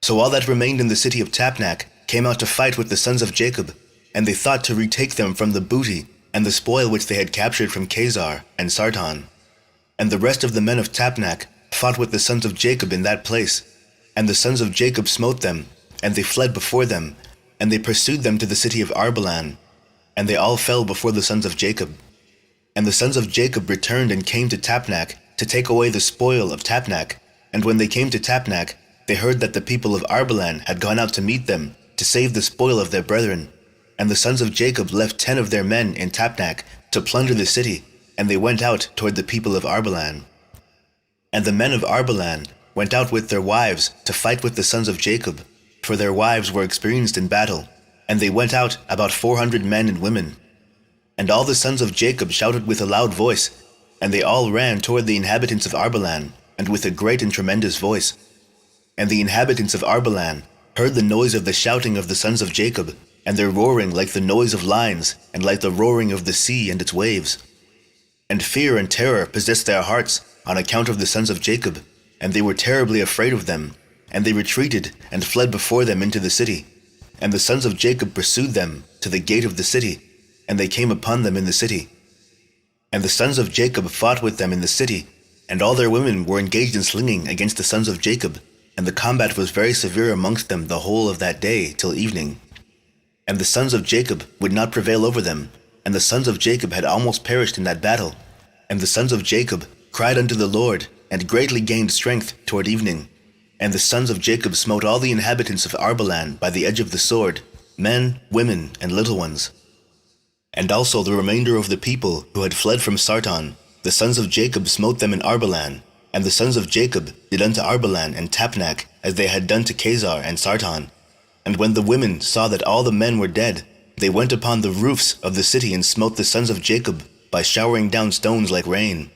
So all that remained in the city of Tapnach came out to fight with the sons of Jacob, and they thought to retake them from the booty and the spoil which they had captured from Kezar and Sarton. And the rest of the men of Tapnach fought with the sons of Jacob in that place, and the sons of Jacob smote them, and they fled before them, and they pursued them to the city of Arbelan, and they all fell before the sons of Jacob. And the sons of Jacob returned and came to Tapnach to take away the spoil of Tapnach, and when they came to Tapnach, they heard that the people of Arbelan had gone out to meet them, to save the spoil of their brethren. And the sons of Jacob left 10 of their men in Tapnach to plunder the city, and they went out toward the people of Arbelan. And the men of Arbelan went out with their wives to fight with the sons of Jacob, for their wives were experienced in battle, and they went out about 400 men and women. And all the sons of Jacob shouted with a loud voice, and they all ran toward the inhabitants of Arbelan, and with a great and tremendous voice. And the inhabitants of Arbelan heard the noise of the shouting of the sons of Jacob, and their roaring like the noise of lions, and like the roaring of the sea and its waves. And fear and terror possessed their hearts on account of the sons of Jacob, and they were terribly afraid of them, and they retreated and fled before them into the city. And the sons of Jacob pursued them to the gate of the city, and they came upon them in the city. And the sons of Jacob fought with them in the city, and all their women were engaged in slinging against the sons of Jacob, and the combat was very severe amongst them the whole of that day till evening. And the sons of Jacob would not prevail over them, and the sons of Jacob had almost perished in that battle. And the sons of Jacob cried unto the Lord, and greatly gained strength toward evening. And the sons of Jacob smote all the inhabitants of Arbelan by the edge of the sword, men, women, and little ones. And also the remainder of the people who had fled from Sarton, the sons of Jacob smote them in Arbelan, and the sons of Jacob did unto Arbelan and Tapnach as they had done to Kezar and Sarton. And when the women saw that all the men were dead, they went upon the roofs of the city and smote the sons of Jacob by showering down stones like rain.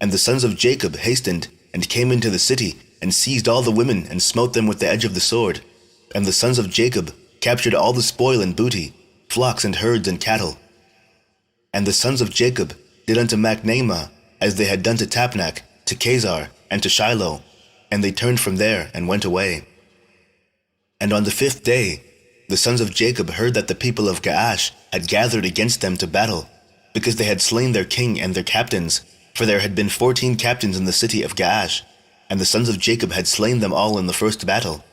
And the sons of Jacob hastened and came into the city and seized all the women and smote them with the edge of the sword. And the sons of Jacob captured all the spoil and booty, flocks and herds and cattle. And the sons of Jacob did unto Machnamah as they had done to Tapnach, to Kezar, and to Shiloh, and they turned from there and went away. And on the 5th day, the sons of Jacob heard that the people of Gaash had gathered against them to battle, because they had slain their king and their captains, for there had been 14 captains in the city of Gaash, and the sons of Jacob had slain them all in the first battle.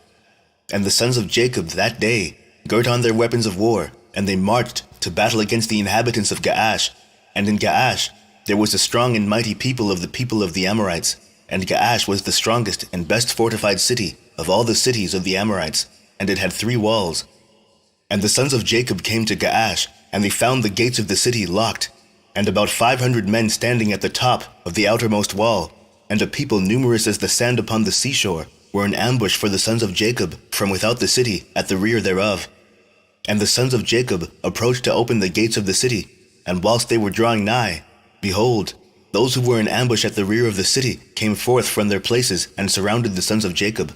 And the sons of Jacob that day girt on their weapons of war, and they marched to battle against the inhabitants of Gaash. And in Gaash there was a strong and mighty people of the Amorites, and Gaash was the strongest and best fortified city of all the cities of the Amorites, and it had 3 walls. And the sons of Jacob came to Gaash, and they found the gates of the city locked, and about 500 men standing at the top of the outermost wall, and a people numerous as the sand upon the seashore were in ambush for the sons of Jacob from without the city at the rear thereof. And the sons of Jacob approached to open the gates of the city, and whilst they were drawing nigh, behold, those who were in ambush at the rear of the city came forth from their places and surrounded the sons of Jacob.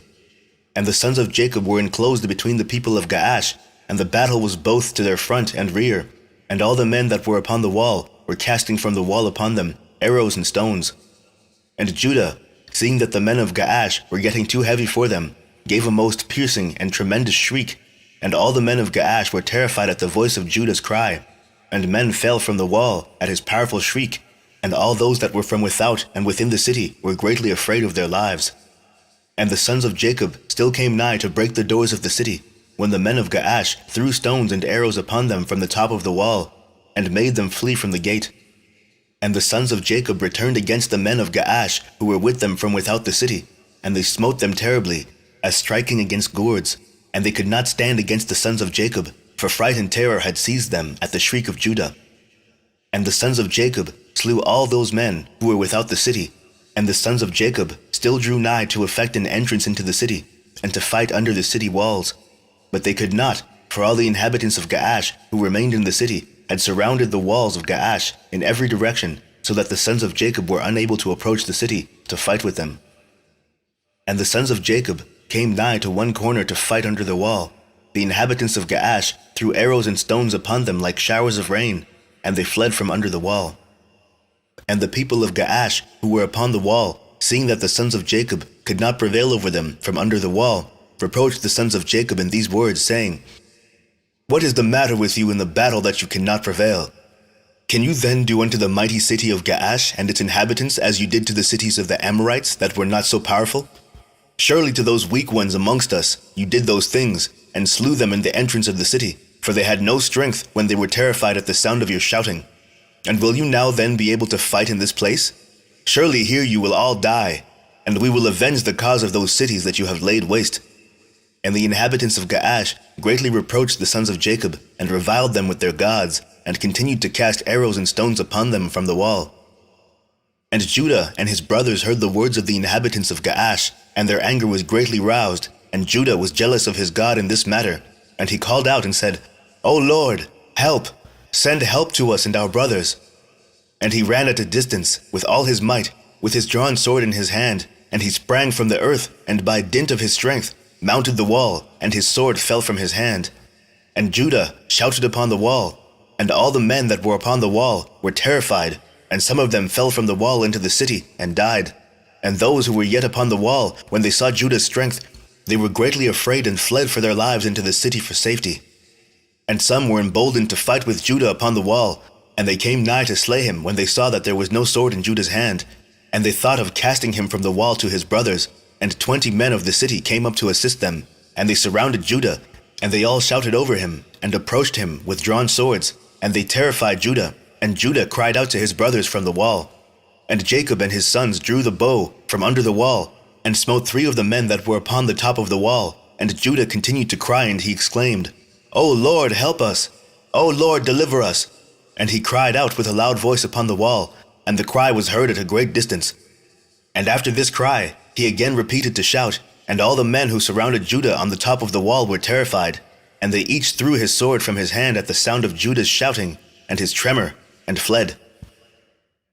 And the sons of Jacob were enclosed between the people of Gaash, and the battle was both to their front and rear, and all the men that were upon the wall were casting from the wall upon them arrows and stones. And Judah, seeing that the men of Gaash were getting too heavy for them, gave a most piercing and tremendous shriek, and all the men of Gaash were terrified at the voice of Judah's cry, and men fell from the wall at his powerful shriek, and all those that were from without and within the city were greatly afraid of their lives. And the sons of Jacob still came nigh to break the doors of the city, when the men of Gaash threw stones and arrows upon them from the top of the wall, and made them flee from the gate. And the sons of Jacob returned against the men of Gaash who were with them from without the city, and they smote them terribly, as striking against gourds, and they could not stand against the sons of Jacob, for fright and terror had seized them at the shriek of Judah. And the sons of Jacob slew all those men who were without the city, and the sons of Jacob still drew nigh to effect an entrance into the city, and to fight under the city walls. But they could not, for all the inhabitants of Gaash who remained in the city had surrounded the walls of Gaash in every direction, so that the sons of Jacob were unable to approach the city to fight with them. And the sons of Jacob came nigh to one corner to fight under the wall. The inhabitants of Gaash threw arrows and stones upon them like showers of rain, and they fled from under the wall. And the people of Gaash who were upon the wall, seeing that the sons of Jacob could not prevail over them from under the wall, reproached the sons of Jacob in these words, saying, "What is the matter with you in the battle that you cannot prevail? Can you then do unto the mighty city of Gaash and its inhabitants as you did to the cities of the Amorites that were not so powerful? Surely to those weak ones amongst us you did those things, and slew them in the entrance of the city, for they had no strength when they were terrified at the sound of your shouting. And will you now then be able to fight in this place? Surely here you will all die, and we will avenge the cause of those cities that you have laid waste." And the inhabitants of Gaash greatly reproached the sons of Jacob, and reviled them with their gods, and continued to cast arrows and stones upon them from the wall. And Judah and his brothers heard the words of the inhabitants of Gaash, and their anger was greatly roused, and Judah was jealous of his God in this matter. And he called out and said, "O Lord, help! Send help to us and our brothers." And he ran at a distance with all his might, with his drawn sword in his hand, and he sprang from the earth, and by dint of his strength mounted the wall, and his sword fell from his hand. And Judah shouted upon the wall, and all the men that were upon the wall were terrified, and some of them fell from the wall into the city and died. And those who were yet upon the wall, when they saw Judah's strength, they were greatly afraid and fled for their lives into the city for safety. And some were emboldened to fight with Judah upon the wall, and they came nigh to slay him when they saw that there was no sword in Judah's hand. And they thought of casting him from the wall to his brothers, and 20 men of the city came up to assist them, and they surrounded Judah, and they all shouted over him, and approached him with drawn swords, and they terrified Judah, and Judah cried out to his brothers from the wall. And Jacob and his sons drew the bow from under the wall, and smote 3 of the men that were upon the top of the wall, and Judah continued to cry, and he exclaimed, "O Lord, help us! O Lord, deliver us!" And he cried out with a loud voice upon the wall, and the cry was heard at a great distance. And after this cry, he again repeated to shout, and all the men who surrounded Judah on the top of the wall were terrified, and they each threw his sword from his hand at the sound of Judah's shouting, and his tremor, and fled.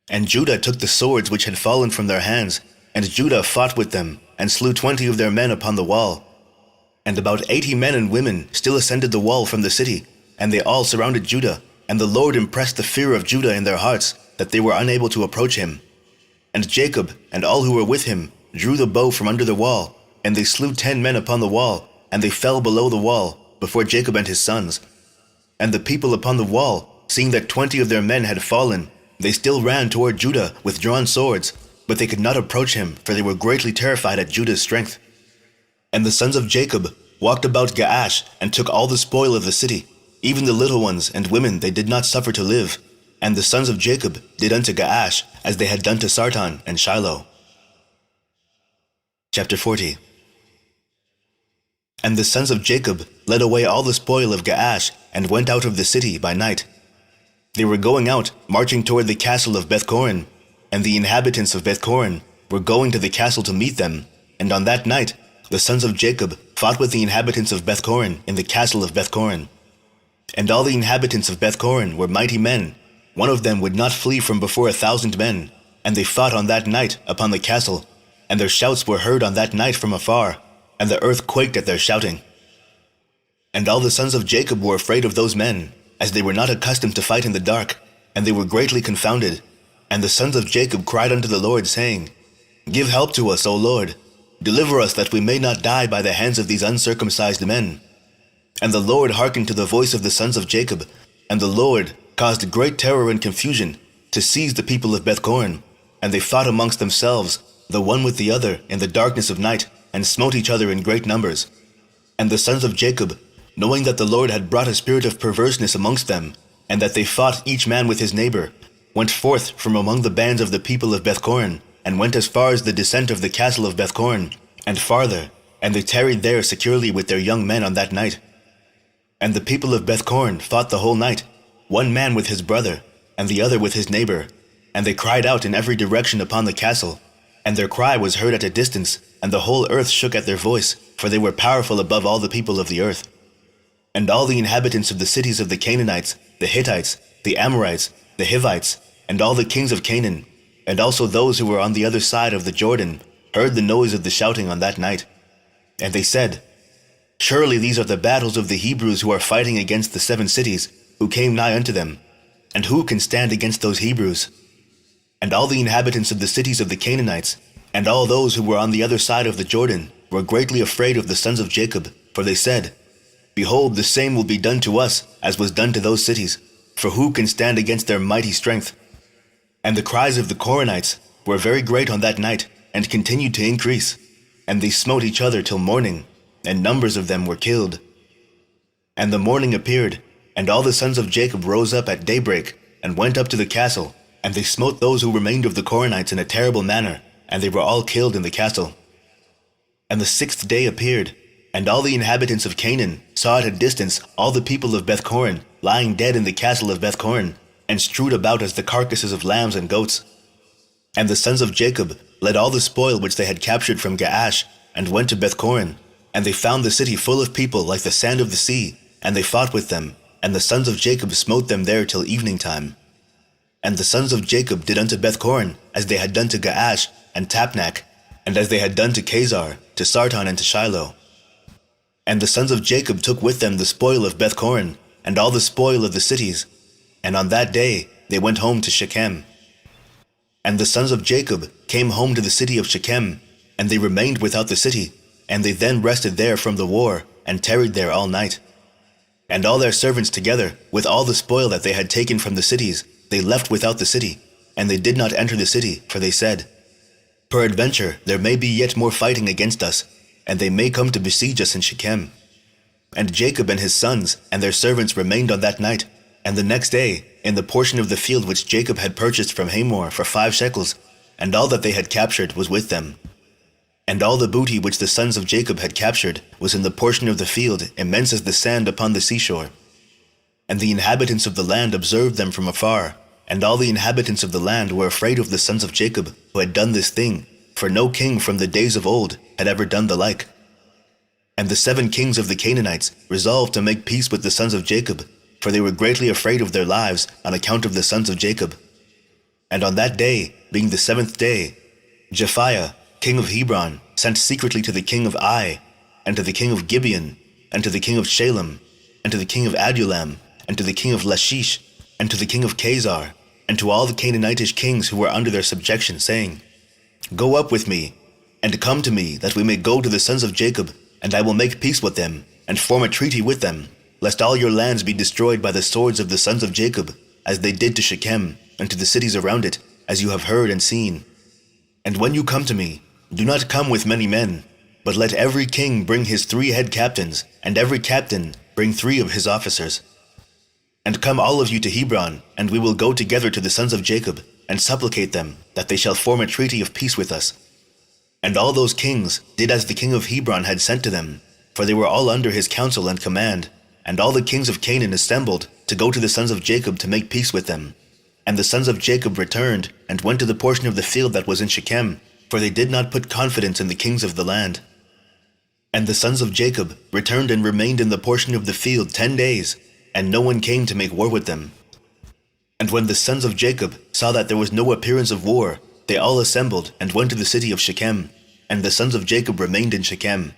And Judah took the swords which had fallen from their hands, and Judah fought with them, and slew 20 of their men upon the wall. And about 80 men and women still ascended the wall from the city, and they all surrounded Judah, and the Lord impressed the fear of Judah in their hearts, that they were unable to approach him. And Jacob and all who were with him drew the bow from under the wall, and they slew 10 men upon the wall, and they fell below the wall, before Jacob and his sons. And the people upon the wall, seeing that 20 of their men had fallen, they still ran toward Judah with drawn swords, but they could not approach him, for they were greatly terrified at Judah's strength. And the sons of Jacob walked about Gaash, and took all the spoil of the city. even the little ones and women they did not suffer to live. And the sons of Jacob did unto Gaash as they had done to Sartan and Shiloh. Chapter 40. And the sons of Jacob led away all the spoil of Gaash and went out of the city by night. They were going out, marching toward the castle of Bethcorin, and the inhabitants of Bethcorin were going to the castle to meet them. And on that night the sons of Jacob fought with the inhabitants of Bethcorin in the castle of Bethcorin. And all the inhabitants of Bethcorin were mighty men. One of them would not flee from before 1,000 men. And they fought on that night upon the castle, and their shouts were heard on that night from afar, and the earth quaked at their shouting. And all the sons of Jacob were afraid of those men, as they were not accustomed to fight in the dark, and they were greatly confounded. And the sons of Jacob cried unto the Lord, saying, Give help to us, O Lord. Deliver us, that we may not die by the hands of these uncircumcised men. And the Lord hearkened to the voice of the sons of Jacob, and the Lord caused great terror and confusion to seize the people of Bethcorin, and they fought amongst themselves, the one with the other, in the darkness of night, and smote each other in great numbers. And the sons of Jacob, knowing that the Lord had brought a spirit of perverseness amongst them, and that they fought each man with his neighbor, went forth from among the bands of the people of Bethcorin, and went as far as the descent of the castle of Bethcorin, and farther, and they tarried there securely with their young men on that night. And the people of Bethcorin fought the whole night, one man with his brother, and the other with his neighbor, and they cried out in every direction upon the castle, and their cry was heard at a distance, and the whole earth shook at their voice, for they were powerful above all the people of the earth. And all the inhabitants of the cities of the Canaanites, the Hittites, the Amorites, the Hivites, and all the kings of Canaan, and also those who were on the other side of the Jordan, heard the noise of the shouting on that night. And they said, Surely these are the battles of the Hebrews who are fighting against the 7 cities, who came nigh unto them. And who can stand against those Hebrews? And all the inhabitants of the cities of the Canaanites, and all those who were on the other side of the Jordan, were greatly afraid of the sons of Jacob, for they said, Behold, the same will be done to us, as was done to those cities, for who can stand against their mighty strength? And the cries of the Koranites were very great on that night, and continued to increase, and they smote each other till morning, and numbers of them were killed. And the morning appeared, and all the sons of Jacob rose up at daybreak, and went up to the castle, and they smote those who remained of the Koranites in a terrible manner, and they were all killed in the castle. And the 6th day appeared, and all the inhabitants of Canaan saw at a distance all the people of Bethcorin lying dead in the castle of Bethcorin, and strewed about as the carcasses of lambs and goats. And the sons of Jacob led all the spoil which they had captured from Gaash, and went to Bethcorin, and they found the city full of people like the sand of the sea, and they fought with them, and the sons of Jacob smote them there till evening time. And the sons of Jacob did unto Bethcorin as they had done to Gaash and Tapnach, and as they had done to Chazar, to Sartan, and to Shiloh. And the sons of Jacob took with them the spoil of Bethcorin, and all the spoil of the cities, and on that day they went home to Shechem. And the sons of Jacob came home to the city of Shechem, and they remained without the city, and they then rested there from the war, and tarried there all night. And all their servants together, with all the spoil that they had taken from the cities, they left without the city, and they did not enter the city, for they said, Peradventure there may be yet more fighting against us, and they may come to besiege us in Shechem. And Jacob and his sons and their servants remained on that night, and the next day, in the portion of the field which Jacob had purchased from Hamor for 5 shekels, and all that they had captured was with them. And all the booty which the sons of Jacob had captured was in the portion of the field, immense as the sand upon the seashore. And the inhabitants of the land observed them from afar, and all the inhabitants of the land were afraid of the sons of Jacob, who had done this thing, for no king from the days of old had ever done the like. And the 7 kings of the Canaanites resolved to make peace with the sons of Jacob, for they were greatly afraid of their lives on account of the sons of Jacob. And on that day, being the 7th day, Japhiah, king of Hebron, sent secretly to the king of Ai, and to the king of Gibeon, and to the king of Shalem, and to the king of Adullam, and to the king of Lachish, and to the king of Chazar, and to all the Canaanitish kings who were under their subjection, saying, Go up with me, and come to me, that we may go to the sons of Jacob, and I will make peace with them, and form a treaty with them, lest all your lands be destroyed by the swords of the sons of Jacob, as they did to Shechem, and to the cities around it, as you have heard and seen. And when you come to me, do not come with many men, but let every king bring his 3 head captains, and every captain bring 3 of his officers. And come all of you to Hebron, and we will go together to the sons of Jacob, and supplicate them, that they shall form a treaty of peace with us. And all those kings did as the king of Hebron had sent to them, for they were all under his counsel and command. And all the kings of Canaan assembled to go to the sons of Jacob to make peace with them. And the sons of Jacob returned, and went to the portion of the field that was in Shechem, for they did not put confidence in the kings of the land. And the sons of Jacob returned and remained in the portion of the field 10 days, and no one came to make war with them. And when the sons of Jacob saw that there was no appearance of war, they all assembled and went to the city of Shechem, and the sons of Jacob remained in Shechem.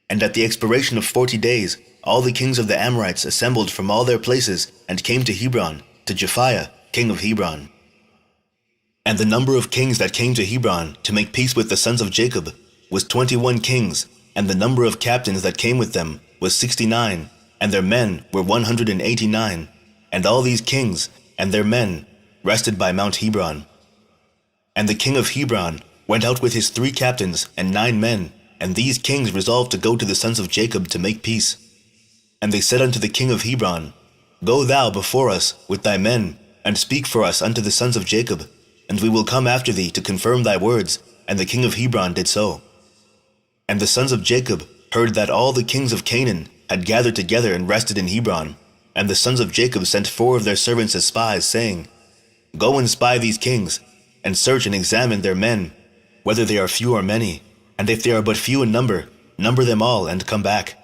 And at the expiration of 40 days, all the kings of the Amorites assembled from all their places, and came to Hebron, to Jephthah, king of Hebron. And the number of kings that came to Hebron to make peace with the sons of Jacob was 21 kings, and the number of captains that came with them was 69, and their men were 189. And all these kings and their men rested by Mount Hebron. And the king of Hebron went out with his 3 captains and 9 men, and these kings resolved to go to the sons of Jacob to make peace. And they said unto the king of Hebron, Go thou before us with thy men, and speak for us unto the sons of Jacob, and we will come after thee to confirm thy words. And the king of Hebron did so. And the sons of Jacob heard that all the kings of Canaan had gathered together and rested in Hebron. And the sons of Jacob sent 4 of their servants as spies, saying, Go and spy these kings, and search and examine their men, whether they are few or many, and if they are but few in number, number them all, and come back.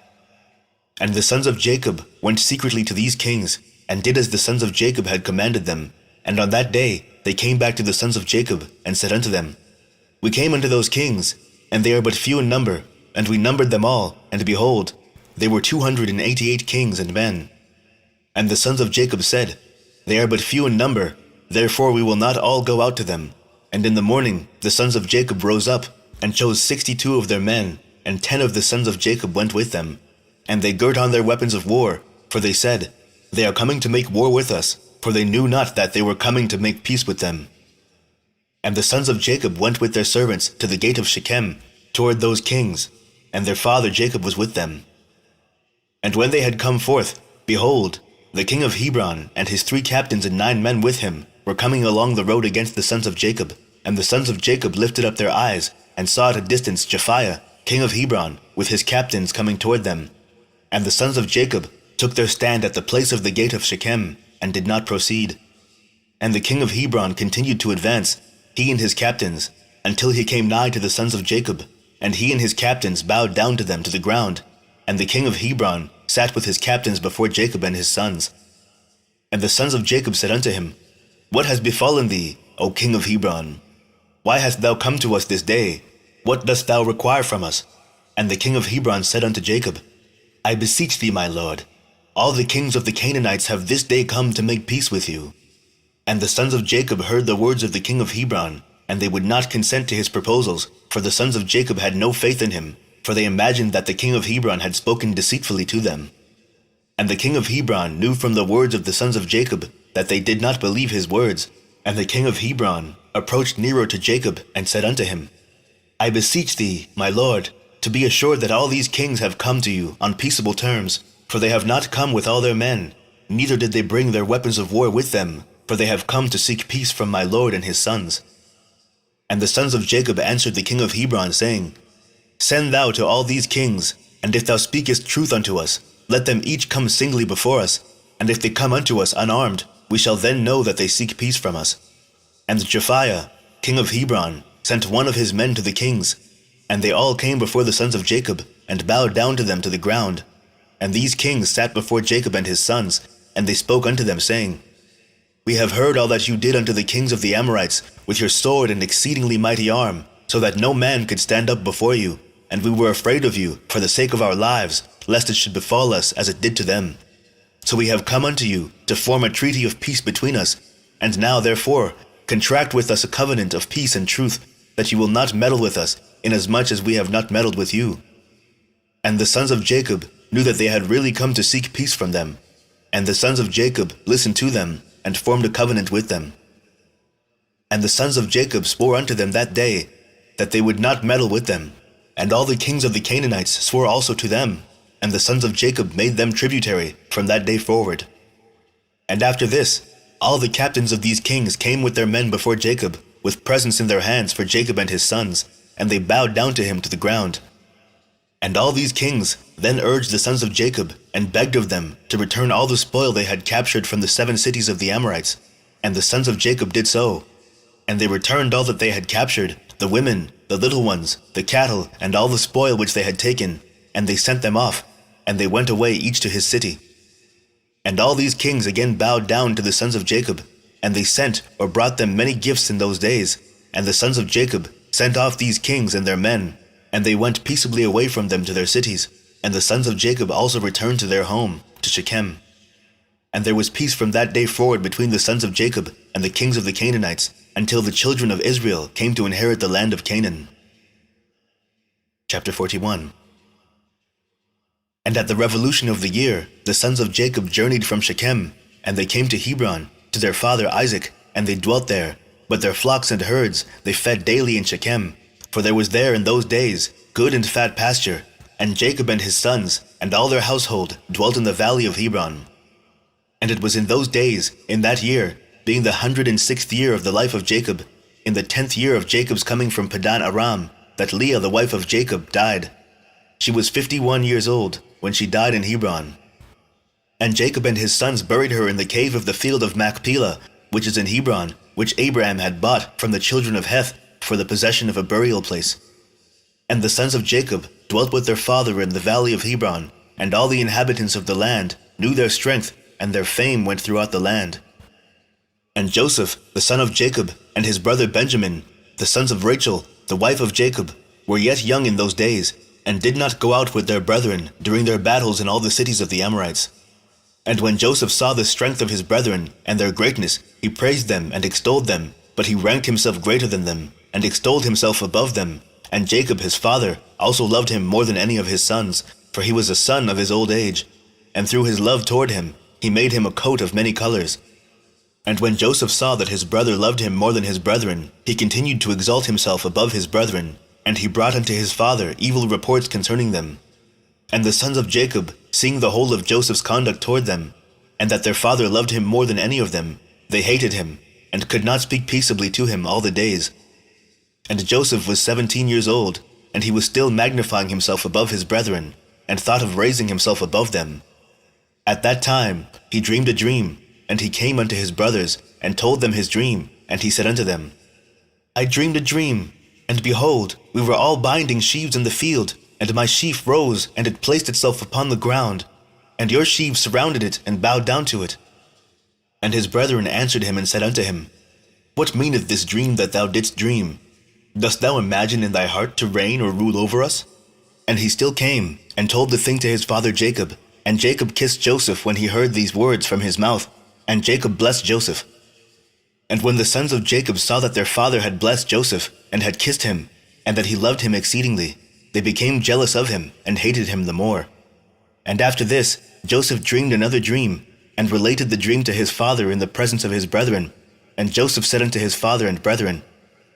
And the sons of Jacob went secretly to these kings, and did as the sons of Jacob had commanded them. And on that day they came back to the sons of Jacob, and said unto them, We came unto those kings, and they are but few in number, and we numbered them all, and behold, they were 288 kings and men. And the sons of Jacob said, They are but few in number, therefore we will not all go out to them. And in the morning the sons of Jacob rose up, and chose 62 of their men, and 10 of the sons of Jacob went with them. And they girt on their weapons of war, for they said, They are coming to make war with us, for they knew not that they were coming to make peace with them. And the sons of Jacob went with their servants to the gate of Shechem, toward those kings, and their father Jacob was with them. And when they had come forth, behold, the king of Hebron and his 3 captains and 9 men with him were coming along the road against the sons of Jacob. And the sons of Jacob lifted up their eyes, and saw at a distance Jephthah, king of Hebron, with his captains coming toward them. And the sons of Jacob took their stand at the place of the gate of Shechem, and did not proceed. And the king of Hebron continued to advance, he and his captains, until he came nigh to the sons of Jacob, and he and his captains bowed down to them to the ground. And the king of Hebron sat with his captains before Jacob and his sons. And the sons of Jacob said unto him, What has befallen thee, O king of Hebron? Why hast thou come to us this day? What dost thou require from us? And the king of Hebron said unto Jacob, I beseech thee, my lord, all the kings of the Canaanites have this day come to make peace with you. And the sons of Jacob heard the words of the king of Hebron, and they would not consent to his proposals, for the sons of Jacob had no faith in him, for they imagined that the king of Hebron had spoken deceitfully to them. And the king of Hebron knew from the words of the sons of Jacob that they did not believe his words. And the king of Hebron approached nearer to Jacob, and said unto him, I beseech thee, my lord, to be assured that all these kings have come to you on peaceable terms, for they have not come with all their men, neither did they bring their weapons of war with them, for they have come to seek peace from my lord and his sons. And the sons of Jacob answered the king of Hebron, saying, Send thou to all these kings, and if thou speakest truth unto us, let them each come singly before us, and if they come unto us unarmed, we shall then know that they seek peace from us. And Jephthah, king of Hebron, sent 1 of his men to the kings, and they all came before the sons of Jacob, and bowed down to them to the ground. And these kings sat before Jacob and his sons, and they spoke unto them, saying, We have heard all that you did unto the kings of the Amorites, with your sword and exceedingly mighty arm, so that no man could stand up before you, and we were afraid of you, for the sake of our lives, lest it should befall us as it did to them. So we have come unto you to form a treaty of peace between us, and now therefore contract with us a covenant of peace and truth, that you will not meddle with us, inasmuch as we have not meddled with you. And the sons of Jacob knew that they had really come to seek peace from them. And the sons of Jacob listened to them, and formed a covenant with them. And the sons of Jacob swore unto them that day, that they would not meddle with them. And all the kings of the Canaanites swore also to them, and the sons of Jacob made them tributary from that day forward. And after this, all the captains of these kings came with their men before Jacob, with presents in their hands for Jacob and his sons, and they bowed down to him to the ground. And all these kings then urged the sons of Jacob, and begged of them to return all the spoil they had captured from the 7 cities of the Amorites. And the sons of Jacob did so. And they returned all that they had captured, the women, the little ones, the cattle, and all the spoil which they had taken, and they sent them off, and they went away each to his city. And all these kings again bowed down to the sons of Jacob, and they sent or brought them many gifts in those days. And the sons of Jacob sent off these kings and their men, and they went peaceably away from them to their cities. And the sons of Jacob also returned to their home, to Shechem. And there was peace from that day forward between the sons of Jacob and the kings of the Canaanites, until the children of Israel came to inherit the land of Canaan. Chapter 41. And at the revolution of the year, the sons of Jacob journeyed from Shechem, and they came to Hebron, to their father Isaac, and they dwelt there. But their flocks and herds they fed daily in Shechem, for there was there in those days good and fat pasture. And Jacob and his sons, and all their household, dwelt in the valley of Hebron. And it was in those days, in that year, being the 106th year of the life of Jacob, in the 10th year of Jacob's coming from Padan Aram, that Leah the wife of Jacob died. She was 51 years old when she died in Hebron. And Jacob and his sons buried her in the cave of the field of Machpelah, which is in Hebron, which Abraham had bought from the children of Heth for the possession of a burial place. And the sons of Jacob dwelt with their father in the valley of Hebron, and all the inhabitants of the land knew their strength, and their fame went throughout the land. And Joseph, the son of Jacob, and his brother Benjamin, the sons of Rachel, the wife of Jacob, were yet young in those days, and did not go out with their brethren during their battles in all the cities of the Amorites. And when Joseph saw the strength of his brethren and their greatness, he praised them and extolled them, but he ranked himself greater than them, and extolled himself above them. And Jacob his father also loved him more than any of his sons, for he was a son of his old age. And through his love toward him, he made him a coat of many colors. And when Joseph saw that his brother loved him more than his brethren, he continued to exalt himself above his brethren, and he brought unto his father evil reports concerning them. And the sons of Jacob, seeing the whole of Joseph's conduct toward them, and that their father loved him more than any of them, they hated him, and could not speak peaceably to him all the days. And Joseph was 17 years old, and he was still magnifying himself above his brethren, and thought of raising himself above them. At that time he dreamed a dream, and he came unto his brothers, and told them his dream. And he said unto them, I dreamed a dream, and behold, we were all binding sheaves in the field, and my sheaf rose, and it placed itself upon the ground, and your sheaves surrounded it, and bowed down to it. And his brethren answered him and said unto him, What meaneth this dream that thou didst dream? Dost thou imagine in thy heart to reign or rule over us? And he still came, and told the thing to his father Jacob. And Jacob kissed Joseph when he heard these words from his mouth, and Jacob blessed Joseph. And when the sons of Jacob saw that their father had blessed Joseph, and had kissed him, and that he loved him exceedingly, they became jealous of him, and hated him the more. And after this, Joseph dreamed another dream, and related the dream to his father in the presence of his brethren. And Joseph said unto his father and brethren,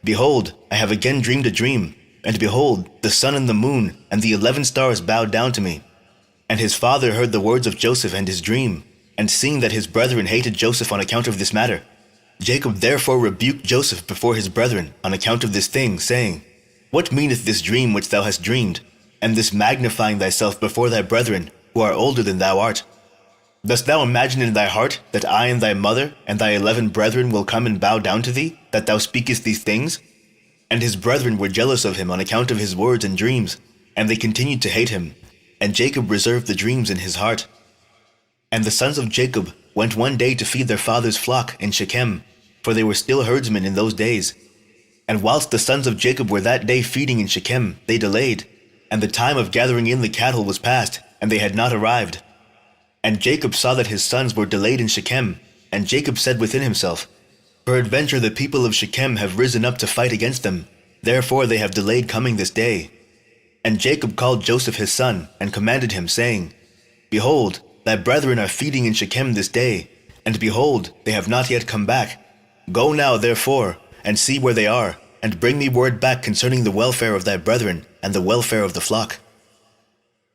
Behold, I have again dreamed a dream, and behold, the sun and the moon and the 11 stars bowed down to me. And his father heard the words of Joseph and his dream, and seeing that his brethren hated Joseph on account of this matter, Jacob therefore rebuked Joseph before his brethren on account of this thing, saying, What meaneth this dream which thou hast dreamed, and this magnifying thyself before thy brethren, who are older than thou art? Dost thou imagine in thy heart that I and thy mother and thy 11 brethren will come and bow down to thee, that thou speakest these things? And his brethren were jealous of him on account of his words and dreams, and they continued to hate him. And Jacob reserved the dreams in his heart. And the sons of Jacob went one day to feed their father's flock in Shechem, for they were still herdsmen in those days. And whilst the sons of Jacob were that day feeding in Shechem, they delayed, and the time of gathering in the cattle was past, and they had not arrived. And Jacob saw that his sons were delayed in Shechem, and Jacob said within himself, Peradventure the people of Shechem have risen up to fight against them, therefore they have delayed coming this day. And Jacob called Joseph his son, and commanded him, saying, Behold, thy brethren are feeding in Shechem this day, and behold, they have not yet come back. Go now, therefore, and see where they are, and bring me word back concerning the welfare of thy brethren, and the welfare of the flock.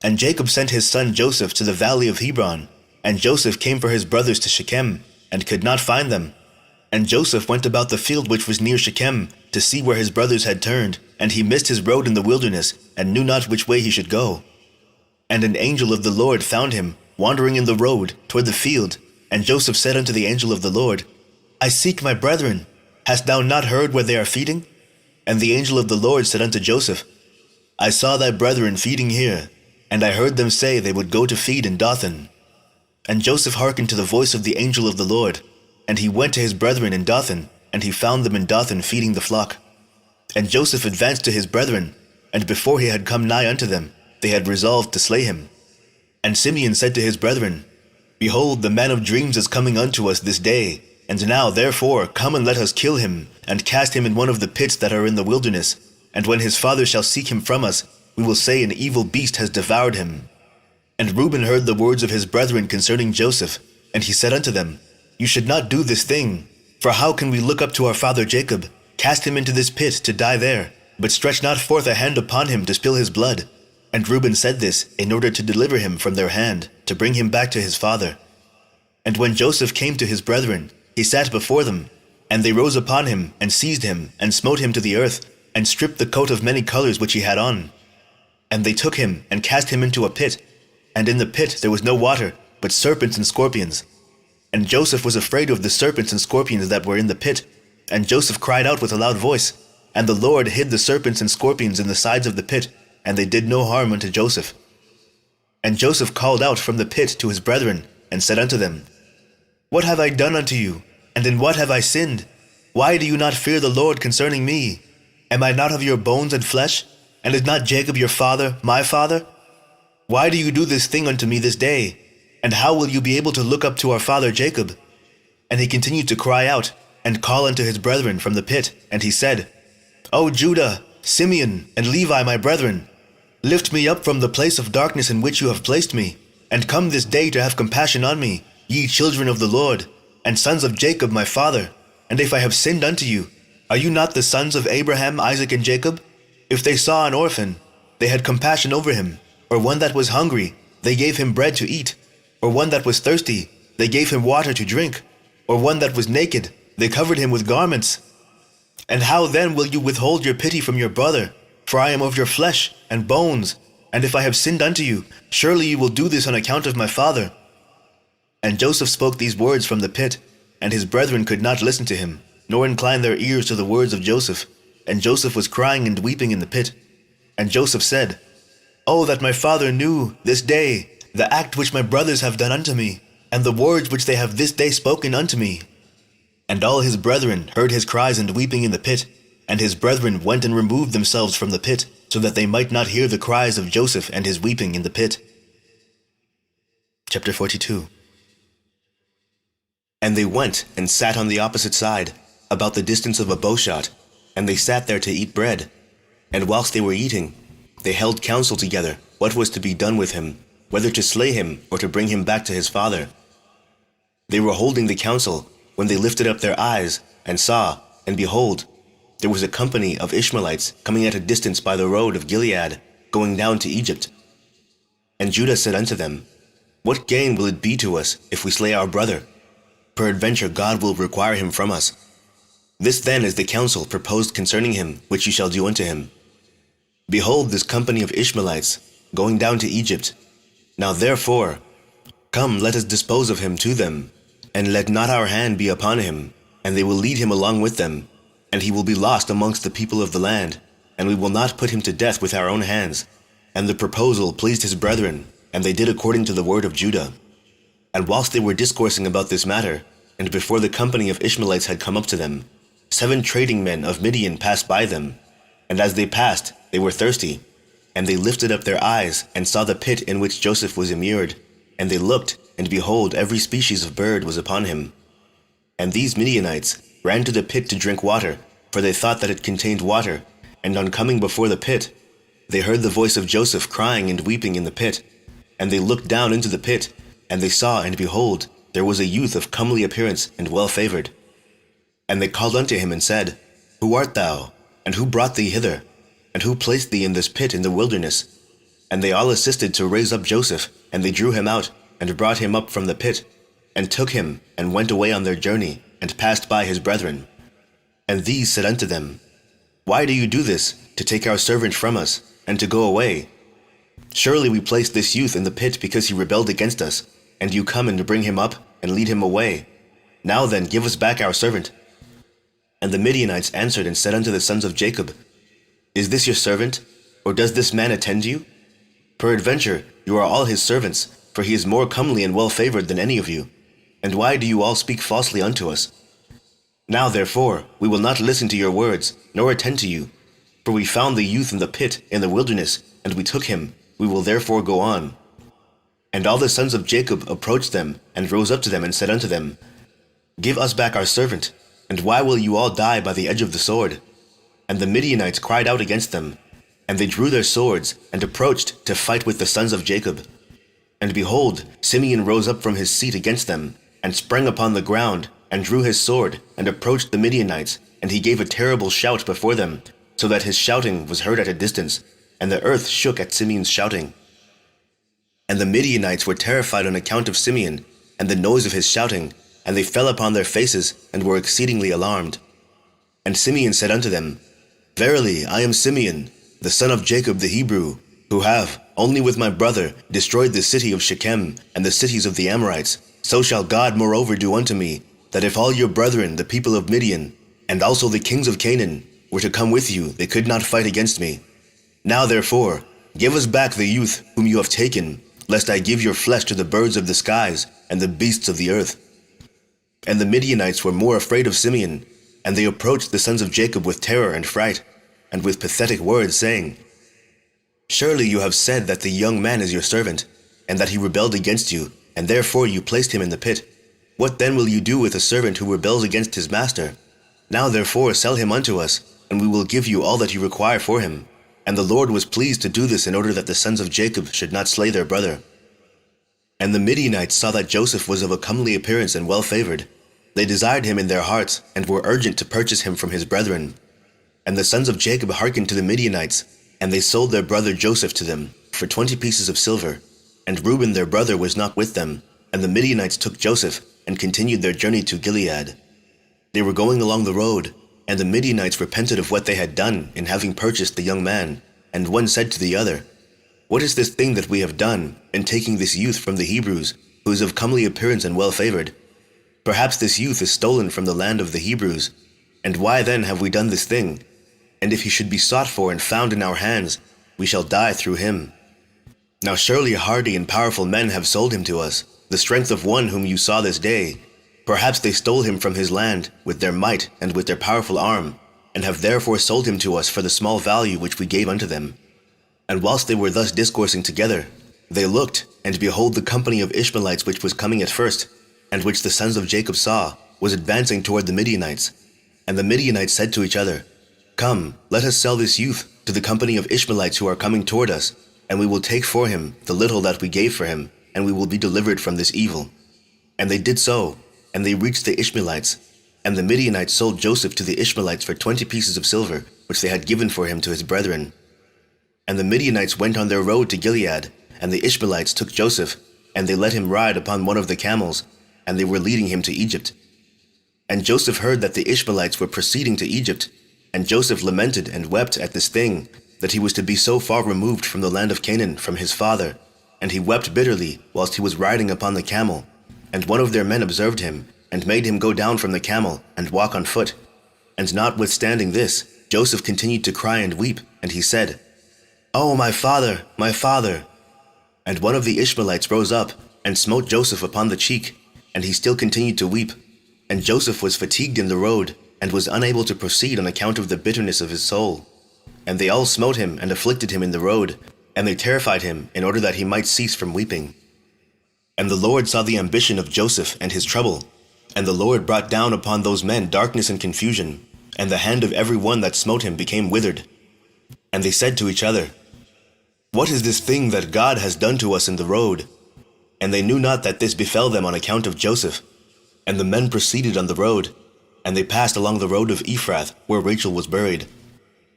And Jacob sent his son Joseph to the valley of Hebron, and Joseph came for his brothers to Shechem, and could not find them. And Joseph went about the field which was near Shechem, to see where his brothers had turned, and he missed his road in the wilderness, and knew not which way he should go. And an angel of the Lord found him, wandering in the road, toward the field. And Joseph said unto the angel of the Lord, I seek my brethren. Hast thou not heard where they are feeding? And the angel of the Lord said unto Joseph, I saw thy brethren feeding here, and I heard them say they would go to feed in Dothan. And Joseph hearkened to the voice of the angel of the Lord, and he went to his brethren in Dothan, and he found them in Dothan feeding the flock. And Joseph advanced to his brethren, and before he had come nigh unto them, they had resolved to slay him. And Simeon said to his brethren, Behold, the man of dreams is coming unto us this day, and now therefore come and let us kill him, and cast him in one of the pits that are in the wilderness. And when his father shall seek him from us, we will say an evil beast has devoured him. And Reuben heard the words of his brethren concerning Joseph, and he said unto them, You should not do this thing, for how can we look up to our father Jacob, cast him into this pit to die there, but stretch not forth a hand upon him to spill his blood? And Reuben said this in order to deliver him from their hand, to bring him back to his father. And when Joseph came to his brethren, he sat before them, and they rose upon him, and seized him, and smote him to the earth, and stripped the coat of many colors which he had on. And they took him, and cast him into a pit, and in the pit there was no water, but serpents and scorpions. And Joseph was afraid of the serpents and scorpions that were in the pit, and Joseph cried out with a loud voice, and the Lord hid the serpents and scorpions in the sides of the pit, and they did no harm unto Joseph. And Joseph called out from the pit to his brethren, and said unto them, What have I done unto you, and in what have I sinned? Why do you not fear the Lord concerning me? Am I not of your bones and flesh? And is not Jacob your father, my father? Why do you do this thing unto me this day? And how will you be able to look up to our father Jacob? And he continued to cry out, and call unto his brethren from the pit, and he said, O Judah, Simeon, and Levi my brethren, lift me up from the place of darkness in which you have placed me, and come this day to have compassion on me, ye children of the Lord, and sons of Jacob my father. And if I have sinned unto you, are you not the sons of Abraham, Isaac, and Jacob? If they saw an orphan, they had compassion over him, or one that was hungry, they gave him bread to eat, or one that was thirsty, they gave him water to drink, or one that was naked, they covered him with garments. And how then will you withhold your pity from your brother? For I am of your flesh and bones, and if I have sinned unto you, surely you will do this on account of my father. And Joseph spoke these words from the pit, and his brethren could not listen to him, nor incline their ears to the words of Joseph. And Joseph was crying and weeping in the pit. And Joseph said, Oh, that my father knew this day the act which my brothers have done unto me, and the words which they have this day spoken unto me. And all his brethren heard his cries and weeping in the pit, and his brethren went and removed themselves from the pit, so that they might not hear the cries of Joseph and his weeping in the pit. Chapter 42. And they went and sat on the opposite side, about the distance of a bowshot, and they sat there to eat bread. And whilst they were eating, they held counsel together what was to be done with him, whether to slay him or to bring him back to his father. They were holding the counsel, when they lifted up their eyes, and saw, and behold, there was a company of Ishmaelites coming at a distance by the road of Gilead, going down to Egypt. And Judah said unto them, What gain will it be to us if we slay our brother? Peradventure God will require him from us. This then is the counsel proposed concerning him, which ye shall do unto him. Behold this company of Ishmaelites, going down to Egypt. Now therefore, come, let us dispose of him to them, and let not our hand be upon him, and they will lead him along with them, and he will be lost amongst the people of the land, and we will not put him to death with our own hands. And the proposal pleased his brethren, and they did according to the word of Judah. And whilst they were discoursing about this matter, and before the company of Ishmaelites had come up to them, 7 trading men of Midian passed by them, and as they passed, they were thirsty. And they lifted up their eyes, and saw the pit in which Joseph was immured. And they looked, and behold, every species of bird was upon him. And these Midianites ran to the pit to drink water, for they thought that it contained water. And on coming before the pit, they heard the voice of Joseph crying and weeping in the pit. And they looked down into the pit, and they saw, and behold, there was a youth of comely appearance and well-favored. And they called unto him and said, Who art thou? And who brought thee hither? And who placed thee in this pit in the wilderness? And they all assisted to raise up Joseph, and they drew him out, and brought him up from the pit. and took him, and went away on their journey, and passed by his brethren. And these said unto them, Why do you do this, to take our servant from us, and to go away? Surely we placed this youth in the pit because he rebelled against us, and you come and bring him up, and lead him away. Now then, give us back our servant. And the Midianites answered and said unto the sons of Jacob, Is this your servant, or does this man attend you? Peradventure, you are all his servants, for he is more comely and well-favored than any of you. And why do you all speak falsely unto us? Now therefore, we will not listen to your words, nor attend to you. For we found the youth in the pit in the wilderness, and we took him. We will therefore go on. And all the sons of Jacob approached them, and rose up to them, and said unto them, Give us back our servant, and why will you all die by the edge of the sword? And the Midianites cried out against them, and they drew their swords, and approached to fight with the sons of Jacob. And behold, Simeon rose up from his seat against them, and sprang upon the ground, and drew his sword, and approached the Midianites, and he gave a terrible shout before them, so that his shouting was heard at a distance, and the earth shook at Simeon's shouting. And the Midianites were terrified on account of Simeon, and the noise of his shouting, and they fell upon their faces, and were exceedingly alarmed. And Simeon said unto them, Verily, I am Simeon, the son of Jacob the Hebrew, who have, only with my brother, destroyed the city of Shechem, and the cities of the Amorites. So shall God moreover do unto me, that if all your brethren, the people of Midian, and also the kings of Canaan, were to come with you, they could not fight against me. Now therefore, give us back the youth whom you have taken, lest I give your flesh to the birds of the skies, and the beasts of the earth. And the Midianites were more afraid of Simeon, and they approached the sons of Jacob with terror and fright, and with pathetic words, saying, Surely you have said that the young man is your servant, and that he rebelled against you, and therefore you placed him in the pit. What then will you do with a servant who rebels against his master? Now therefore sell him unto us, and we will give you all that you require for him. And the Lord was pleased to do this in order that the sons of Jacob should not slay their brother. And the Midianites saw that Joseph was of a comely appearance and well-favored. They desired him in their hearts, and were urgent to purchase him from his brethren. And the sons of Jacob hearkened to the Midianites, and they sold their brother Joseph to them for 20 pieces of silver. And Reuben their brother was not with them, and the Midianites took Joseph, and continued their journey to Gilead. They were going along the road, and the Midianites repented of what they had done in having purchased the young man. And one said to the other, What is this thing that we have done, in taking this youth from the Hebrews, who is of comely appearance and well-favored? Perhaps this youth is stolen from the land of the Hebrews. And why then have we done this thing? And if he should be sought for and found in our hands, we shall die through him. Now surely hardy and powerful men have sold him to us, the strength of one whom you saw this day. Perhaps they stole him from his land with their might and with their powerful arm, and have therefore sold him to us for the small value which we gave unto them. And whilst they were thus discoursing together, they looked, and behold, the company of Ishmaelites which was coming at first, and which the sons of Jacob saw, was advancing toward the Midianites. And the Midianites said to each other, Come, let us sell this youth to the company of Ishmaelites who are coming toward us, and we will take for him the little that we gave for him, and we will be delivered from this evil. And they did so, and they reached the Ishmaelites. And the Midianites sold Joseph to the Ishmaelites for 20 pieces of silver, which they had given for him to his brethren. And the Midianites went on their road to Gilead, and the Ishmaelites took Joseph, and they let him ride upon one of the camels, and they were leading him to Egypt. And Joseph heard that the Ishmaelites were proceeding to Egypt, and Joseph lamented and wept at this thing, that he was to be so far removed from the land of Canaan from his father. And he wept bitterly whilst he was riding upon the camel. And one of their men observed him, and made him go down from the camel, and walk on foot. And notwithstanding this, Joseph continued to cry and weep, and he said, O my father, my father! And one of the Ishmaelites rose up, and smote Joseph upon the cheek, and he still continued to weep. And Joseph was fatigued in the road, and was unable to proceed on account of the bitterness of his soul. And they all smote him and afflicted him in the road, and they terrified him in order that he might cease from weeping. And the Lord saw the ambition of Joseph and his trouble, and the Lord brought down upon those men darkness and confusion, and the hand of every one that smote him became withered. And they said to each other, What is this thing that God has done to us in the road? And they knew not that this befell them on account of Joseph. And the men proceeded on the road, and they passed along the road of Ephrath, where Rachel was buried.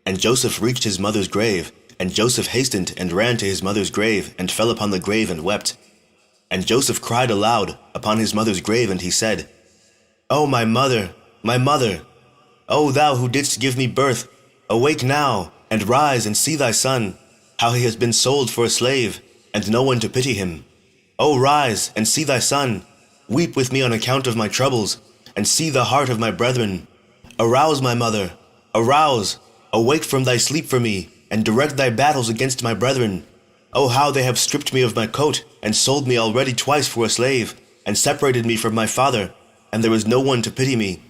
And Joseph reached his mother's grave, and Joseph hastened and ran to his mother's grave, and fell upon the grave and wept. And Joseph cried aloud upon his mother's grave, and he said, O my mother, my mother! O thou who didst give me birth, awake now, and rise and see thy son, how he has been sold for a slave, and no one to pity him. O rise and see thy son, weep with me on account of my troubles, and see the heart of my brethren. Arouse, my mother, arouse, awake from thy sleep for me, and direct thy battles against my brethren. O how they have stripped me of my coat, and sold me already twice for a slave, and separated me from my father, and there is no one to pity me.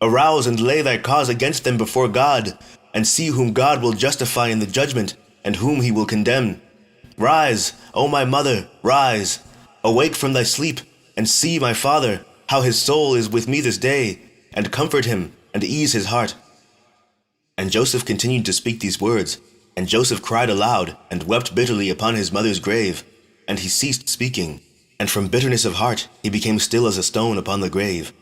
Arouse and lay thy cause against them before God, and see whom God will justify in the judgment, and whom he will condemn. Rise, O my mother, rise, awake from thy sleep, and see my father, how his soul is with me this day, and comfort him, and ease his heart. And Joseph continued to speak these words, and Joseph cried aloud, and wept bitterly upon his mother's grave, and he ceased speaking, and from bitterness of heart he became still as a stone upon the grave.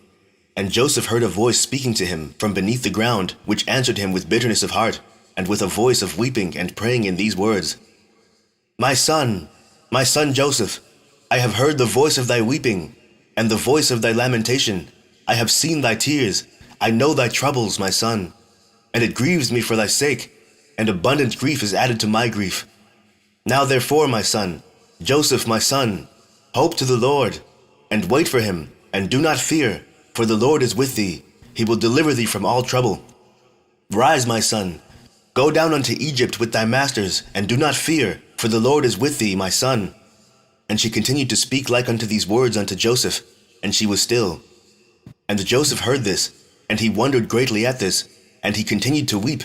And Joseph heard a voice speaking to him from beneath the ground, which answered him with bitterness of heart, and with a voice of weeping and praying in these words, my son Joseph, I have heard the voice of thy weeping, and the voice of thy lamentation. I have seen thy tears, I know thy troubles, my son. And it grieves me for thy sake, and abundant grief is added to my grief. Now therefore, my son, Joseph my son, hope to the Lord, and wait for him, and do not fear, for the Lord is with thee, he will deliver thee from all trouble. Rise, my son, go down unto Egypt with thy masters, and do not fear, for the Lord is with thee, my son. And she continued to speak like unto these words unto Joseph, and she was still. And Joseph heard this, and he wondered greatly at this, and he continued to weep.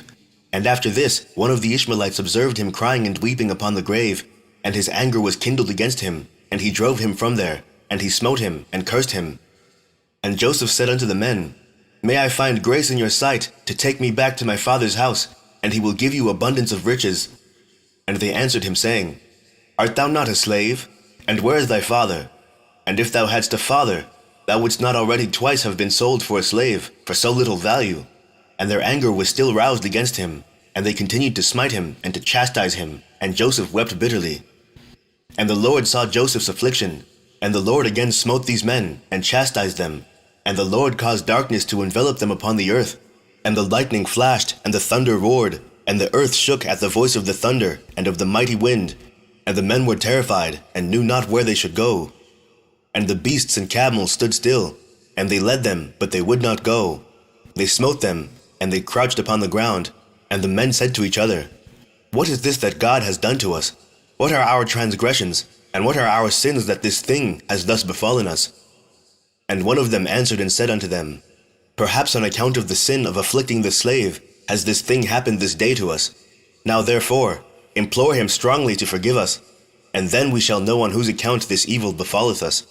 And after this, one of the Ishmaelites observed him crying and weeping upon the grave, and his anger was kindled against him, and he drove him from there, and he smote him, and cursed him. And Joseph said unto the men, May I find grace in your sight, to take me back to my father's house, and he will give you abundance of riches. And they answered him, saying, Art thou not a slave? And where is thy father? And if thou hadst a father, thou wouldst not already twice have been sold for a slave, for so little value. And their anger was still roused against him, and they continued to smite him, and to chastise him, and Joseph wept bitterly. And the Lord saw Joseph's affliction, and the Lord again smote these men, and chastised them. And the Lord caused darkness to envelop them upon the earth, and the lightning flashed, and the thunder roared, and the earth shook at the voice of the thunder, and of the mighty wind. And the men were terrified, and knew not where they should go. And the beasts and camels stood still, and they led them, but they would not go. They smote them, and they crouched upon the ground. And the men said to each other, What is this that God has done to us? What are our transgressions, and what are our sins that this thing has thus befallen us? And one of them answered and said unto them, Perhaps on account of the sin of afflicting the slave has this thing happened this day to us. Now therefore, implore him strongly to forgive us, and then we shall know on whose account this evil befalleth us.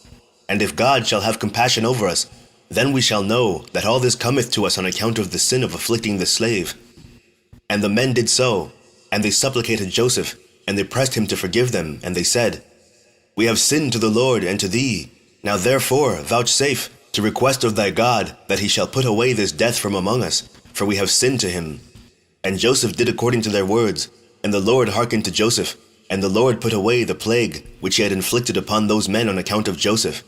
And if God shall have compassion over us, then we shall know that all this cometh to us on account of the sin of afflicting the slave. And the men did so, and they supplicated Joseph, and they pressed him to forgive them, and they said, We have sinned to the Lord and to thee. Now therefore vouchsafe to request of thy God that he shall put away this death from among us, for we have sinned to him. And Joseph did according to their words, and the Lord hearkened to Joseph, and the Lord put away the plague which he had inflicted upon those men on account of Joseph.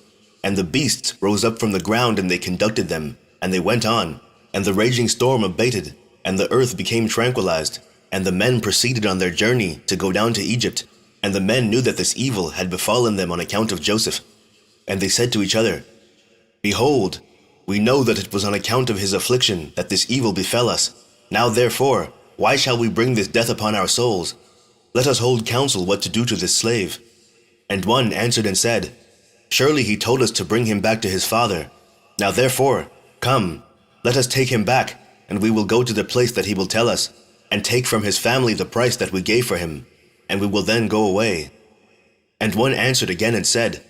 And the beasts rose up from the ground, and they conducted them, and they went on, and the raging storm abated, and the earth became tranquilized, and the men proceeded on their journey to go down to Egypt. And the men knew that this evil had befallen them on account of Joseph. And they said to each other, Behold, we know that it was on account of his affliction that this evil befell us. Now therefore, why shall we bring this death upon our souls? Let us hold counsel what to do to this slave. And one answered and said, Surely he told us to bring him back to his father. Now therefore, come, let us take him back, and we will go to the place that he will tell us, and take from his family the price that we gave for him, and we will then go away. And one answered again and said,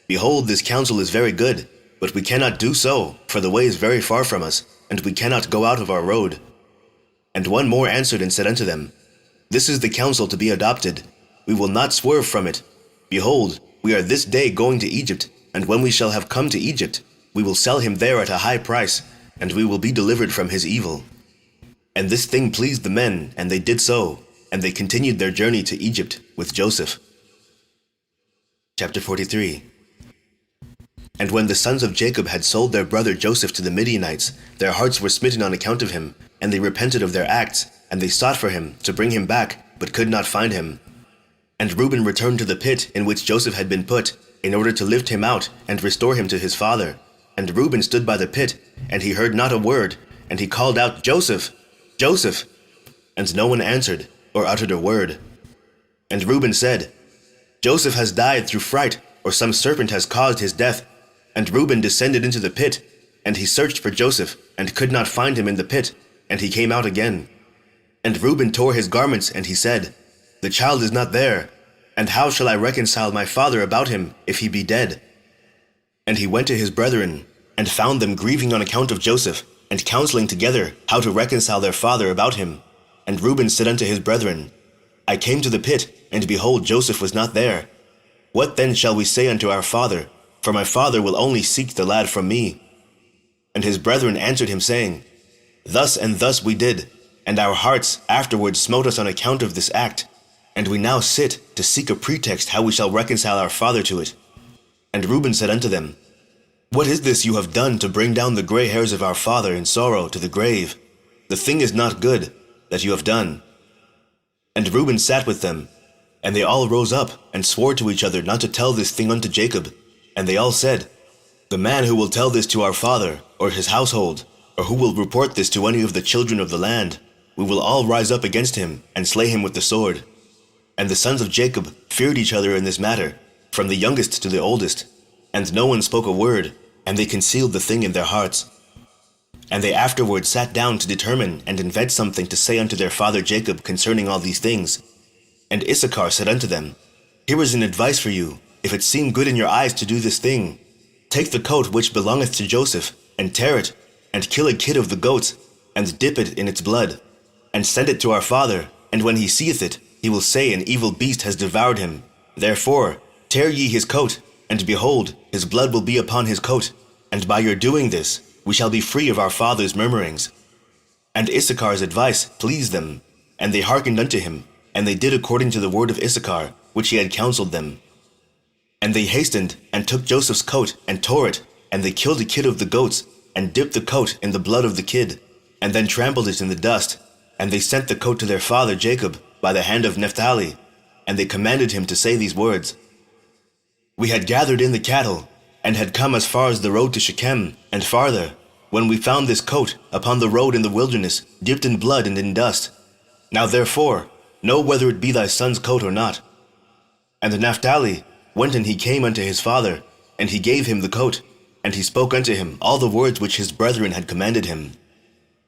Behold, this counsel is very good, but we cannot do so, for the way is very far from us, and we cannot go out of our road. And one more answered and said unto them, This is the counsel to be adopted. We will not swerve from it. Behold, we are this day going to Egypt, and when we shall have come to Egypt, we will sell him there at a high price, and we will be delivered from his evil. And this thing pleased the men, and they did so, and they continued their journey to Egypt with Joseph. Chapter 43. And when the sons of Jacob had sold their brother Joseph to the Midianites, their hearts were smitten on account of him, and they repented of their acts, and they sought for him, to bring him back, but could not find him. And Reuben returned to the pit in which Joseph had been put, in order to lift him out, and restore him to his father. And Reuben stood by the pit, and he heard not a word, and he called out, Joseph, Joseph! And no one answered, or uttered a word. And Reuben said, Joseph has died through fright, or some serpent has caused his death. And Reuben descended into the pit, and he searched for Joseph, and could not find him in the pit, and he came out again. And Reuben tore his garments, and he said, The child is not there, and how shall I reconcile my father about him, if he be dead? And he went to his brethren, and found them grieving on account of Joseph, and counseling together how to reconcile their father about him. And Reuben said unto his brethren, I came to the pit, and behold, Joseph was not there. What then shall we say unto our father? For my father will only seek the lad from me. And his brethren answered him, saying, Thus and thus we did, and our hearts afterwards smote us on account of this act. And we now sit to seek a pretext how we shall reconcile our father to it. And Reuben said unto them, What is this you have done to bring down the gray hairs of our father in sorrow to the grave? The thing is not good that you have done. And Reuben sat with them, and they all rose up and swore to each other not to tell this thing unto Jacob. And they all said, The man who will tell this to our father, or his household, or who will report this to any of the children of the land, we will all rise up against him and slay him with the sword. And the sons of Jacob feared each other in this matter, from the youngest to the oldest, and no one spoke a word, and they concealed the thing in their hearts. And they afterward sat down to determine and invent something to say unto their father Jacob concerning all these things. And Issachar said unto them, Here is an advice for you, if it seem good in your eyes to do this thing. Take the coat which belongeth to Joseph, and tear it, and kill a kid of the goats, and dip it in its blood, and send it to our father, and when he seeth it, he will say an evil beast has devoured him. Therefore, tear ye his coat, and behold, his blood will be upon his coat, and by your doing this, we shall be free of our father's murmurings. And Issachar's advice pleased them, and they hearkened unto him, and they did according to the word of Issachar, which he had counseled them. And they hastened, and took Joseph's coat, and tore it, and they killed a kid of the goats, and dipped the coat in the blood of the kid, and then trampled it in the dust. And they sent the coat to their father Jacob by the hand of Naphtali, and they commanded him to say these words, We had gathered in the cattle, and had come as far as the road to Shechem, and farther, when we found this coat upon the road in the wilderness, dipped in blood and in dust. Now therefore, know whether it be thy son's coat or not. And Naphtali went, and he came unto his father, and he gave him the coat, and he spoke unto him all the words which his brethren had commanded him.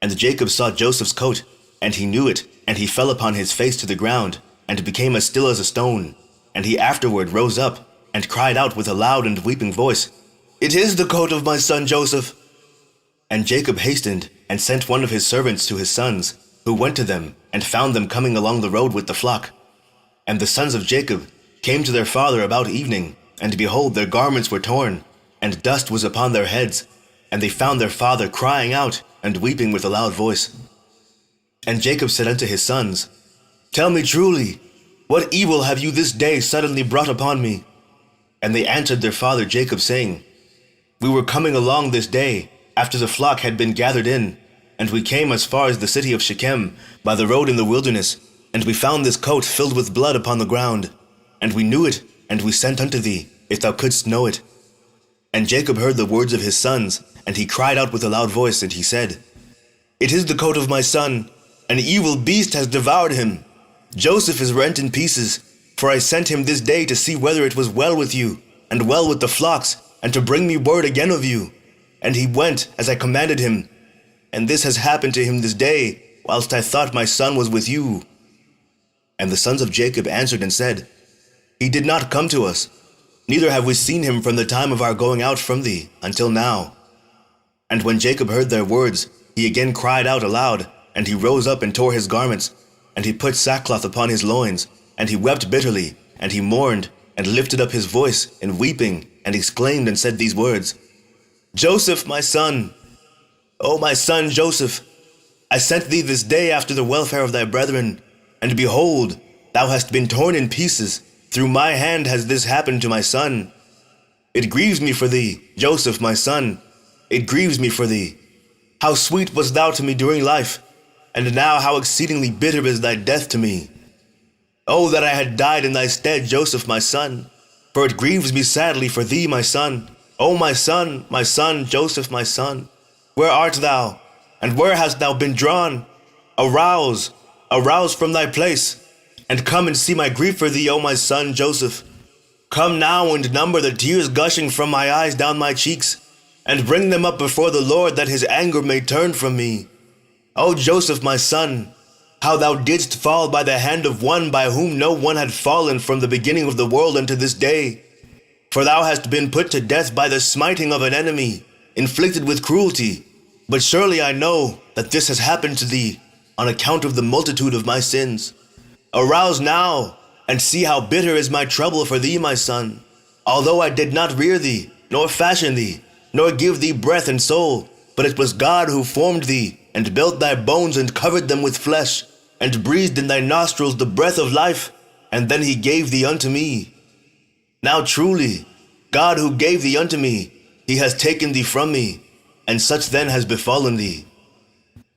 And Jacob saw Joseph's coat, and he knew it, and he fell upon his face to the ground, and became as still as a stone. And he afterward rose up, and cried out with a loud and weeping voice, It is the coat of my son Joseph. And Jacob hastened, and sent one of his servants to his sons, who went to them, and found them coming along the road with the flock. And the sons of Jacob came to their father about evening, and behold, their garments were torn, and dust was upon their heads, and they found their father crying out, and weeping with a loud voice. And Jacob said unto his sons, Tell me truly, what evil have you this day suddenly brought upon me? And they answered their father Jacob, saying, We were coming along this day, after the flock had been gathered in, and we came as far as the city of Shechem, by the road in the wilderness, and we found this coat filled with blood upon the ground. And we knew it, and we sent unto thee, if thou couldst know it. And Jacob heard the words of his sons, and he cried out with a loud voice, and he said, It is the coat of my son, an evil beast has devoured him. Joseph is rent in pieces, for I sent him this day to see whether it was well with you, and well with the flocks, and to bring me word again of you. And he went, as I commanded him, and this has happened to him this day, whilst I thought my son was with you. And the sons of Jacob answered and said, He did not come to us, neither have we seen him from the time of our going out from thee until now. And when Jacob heard their words, he again cried out aloud, and he rose up and tore his garments, and he put sackcloth upon his loins, and he wept bitterly, and he mourned, and lifted up his voice in weeping, and exclaimed and said these words, Joseph, my son, O my son Joseph, I sent thee this day after the welfare of thy brethren, and behold, thou hast been torn in pieces. Through my hand has this happened to my son. It grieves me for thee, Joseph, my son. It grieves me for thee. How sweet wast thou to me during life, and now how exceedingly bitter is thy death to me. Oh, that I had died in thy stead, Joseph, my son, for it grieves me sadly for thee, my son. O my son, Joseph, my son, where art thou, and where hast thou been drawn? Arouse, arouse from thy place, and come and see my grief for thee, O my son, Joseph. Come now and number the tears gushing from my eyes down my cheeks, and bring them up before the Lord, that his anger may turn from me. O Joseph, my son, how thou didst fall by the hand of one by whom no one had fallen from the beginning of the world unto this day. For thou hast been put to death by the smiting of an enemy, inflicted with cruelty. But surely I know that this has happened to thee on account of the multitude of my sins. Arouse now, and see how bitter is my trouble for thee, my son. Although I did not rear thee, nor fashion thee, nor give thee breath and soul, but it was God who formed thee, and built thy bones, and covered them with flesh, and breathed in thy nostrils the breath of life, and then he gave thee unto me. Now truly, God who gave thee unto me, he has taken thee from me, and such then has befallen thee.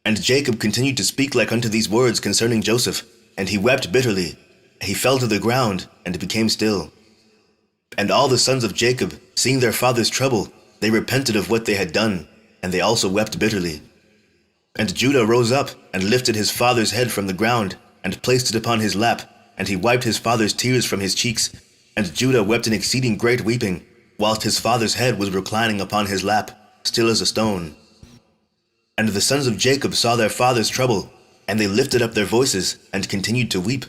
And Jacob continued to speak like unto these words concerning Joseph, and he wept bitterly. He fell to the ground, and became still. And all the sons of Jacob, seeing their father's trouble, they repented of what they had done, and they also wept bitterly. And Judah rose up, and lifted his father's head from the ground, and placed it upon his lap, and he wiped his father's tears from his cheeks. And Judah wept an exceeding great weeping, whilst his father's head was reclining upon his lap, still as a stone. And the sons of Jacob saw their father's trouble, and they lifted up their voices, and continued to weep.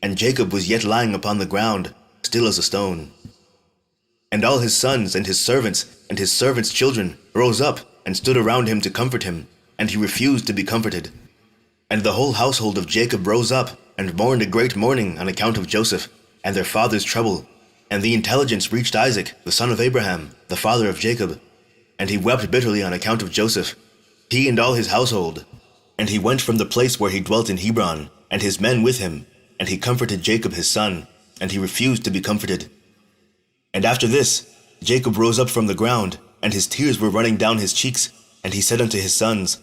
And Jacob was yet lying upon the ground, still as a stone. And all his sons and his servants' children rose up, and stood around him to comfort him, and he refused to be comforted. And the whole household of Jacob rose up, and mourned a great mourning on account of Joseph, and their father's trouble. And the intelligence reached Isaac, the son of Abraham, the father of Jacob. And he wept bitterly on account of Joseph, he and all his household. And he went from the place where he dwelt in Hebron, and his men with him, and he comforted Jacob his son, and he refused to be comforted. And after this, Jacob rose up from the ground, and his tears were running down his cheeks, and he said unto his sons,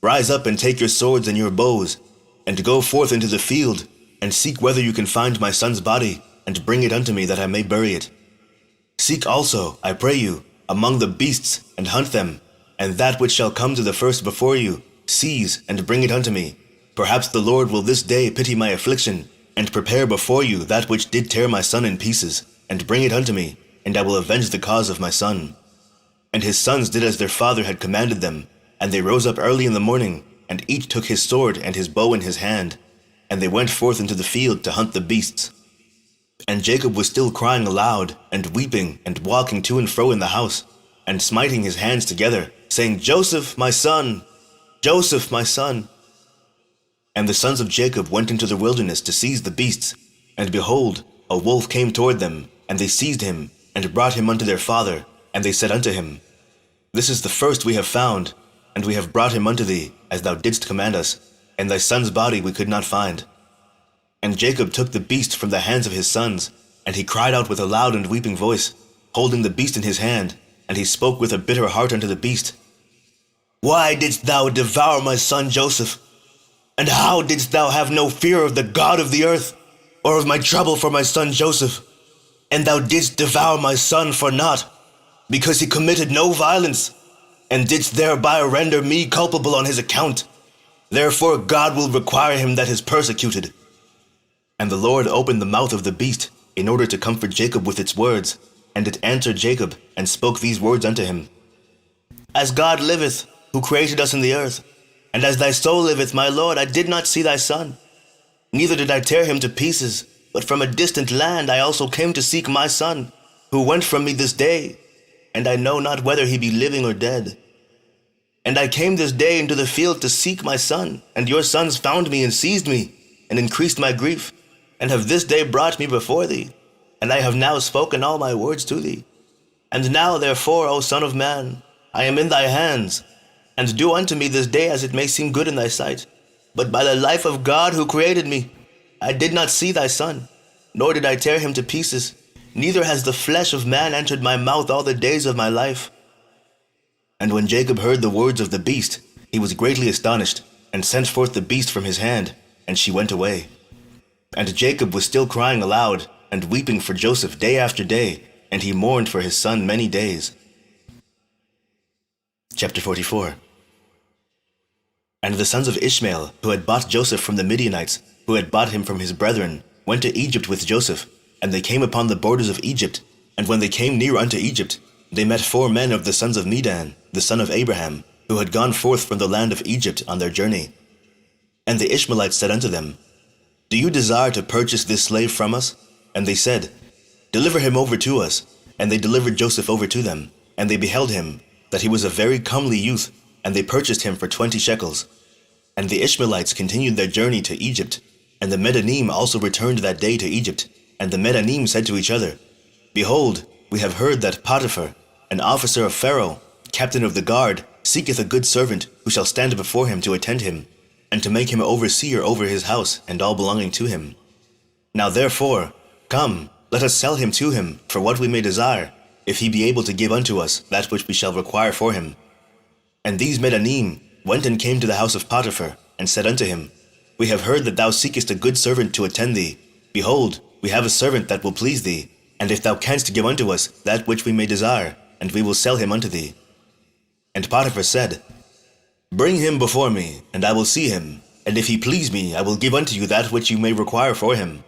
Rise up and take your swords and your bows, and go forth into the field, and seek whether you can find my son's body, and bring it unto me that I may bury it. Seek also, I pray you, among the beasts, and hunt them, and that which shall come to the first before you, seize and bring it unto me. Perhaps the Lord will this day pity my affliction, and prepare before you that which did tear my son in pieces, and bring it unto me, and I will avenge the cause of my son. And his sons did as their father had commanded them, and they rose up early in the morning, and each took his sword and his bow in his hand, and they went forth into the field to hunt the beasts. And Jacob was still crying aloud, and weeping, and walking to and fro in the house, and smiting his hands together, saying, Joseph, my son! Joseph, my son! And the sons of Jacob went into the wilderness to seize the beasts, and behold, a wolf came toward them, and they seized him, and brought him unto their father, and they said unto him, This is the first we have found, and we have brought him unto thee, as thou didst command us, and thy son's body we could not find. And Jacob took the beast from the hands of his sons, and he cried out with a loud and weeping voice, holding the beast in his hand, and he spoke with a bitter heart unto the beast, Why didst thou devour my son Joseph? And how didst thou have no fear of the God of the earth, or of my trouble for my son Joseph? And thou didst devour my son for naught, because he committed no violence, and didst thereby render me culpable on his account. Therefore God will require him that is persecuted. And the Lord opened the mouth of the beast, in order to comfort Jacob with its words, and it answered Jacob, and spoke these words unto him, As God liveth, who created us in the earth, and as thy soul liveth, my Lord, I did not see thy son, neither did I tear him to pieces, but from a distant land I also came to seek my son, who went from me this day, and I know not whether he be living or dead. And I came this day into the field to seek my son, and your sons found me and seized me, and increased my grief, and have this day brought me before thee, and I have now spoken all my words to thee. And now therefore, O Son of Man, I am in thy hands, and do unto me this day as it may seem good in thy sight. But by the life of God who created me, I did not see thy son, nor did I tear him to pieces. neither has the flesh of man entered my mouth all the days of my life. And when Jacob heard the words of the beast, he was greatly astonished, and sent forth the beast from his hand, and she went away. And Jacob was still crying aloud, and weeping for Joseph day after day, and he mourned for his son many days. Chapter 44. And the sons of Ishmael, who had bought Joseph from the Midianites, who had bought him from his brethren, went to Egypt with Joseph, and they came upon the borders of Egypt. And when they came near unto Egypt, they met 4 men of the sons of Medan, the son of Abraham, who had gone forth from the land of Egypt on their journey. And the Ishmaelites said unto them, Do you desire to purchase this slave from us? And they said, Deliver him over to us. And they delivered Joseph over to them. And they beheld him, that he was a very comely youth, and they purchased him for 20 shekels. And the Ishmaelites continued their journey to Egypt. And the Medanim also returned that day to Egypt. And the Medanim said to each other, Behold, we have heard that Potiphar, an officer of Pharaoh, captain of the guard, seeketh a good servant who shall stand before him to attend him, and to make him overseer over his house and all belonging to him. Now therefore, come, let us sell him to him for what we may desire, if he be able to give unto us that which we shall require for him. And these Medanim went and came to the house of Potiphar, and said unto him, We have heard that thou seekest a good servant to attend thee. Behold, we have a servant that will please thee, and if thou canst give unto us that which we may desire, and we will sell him unto thee. And Potiphar said, Bring him before me, and I will see him, and if he please me, I will give unto you that which you may require for him.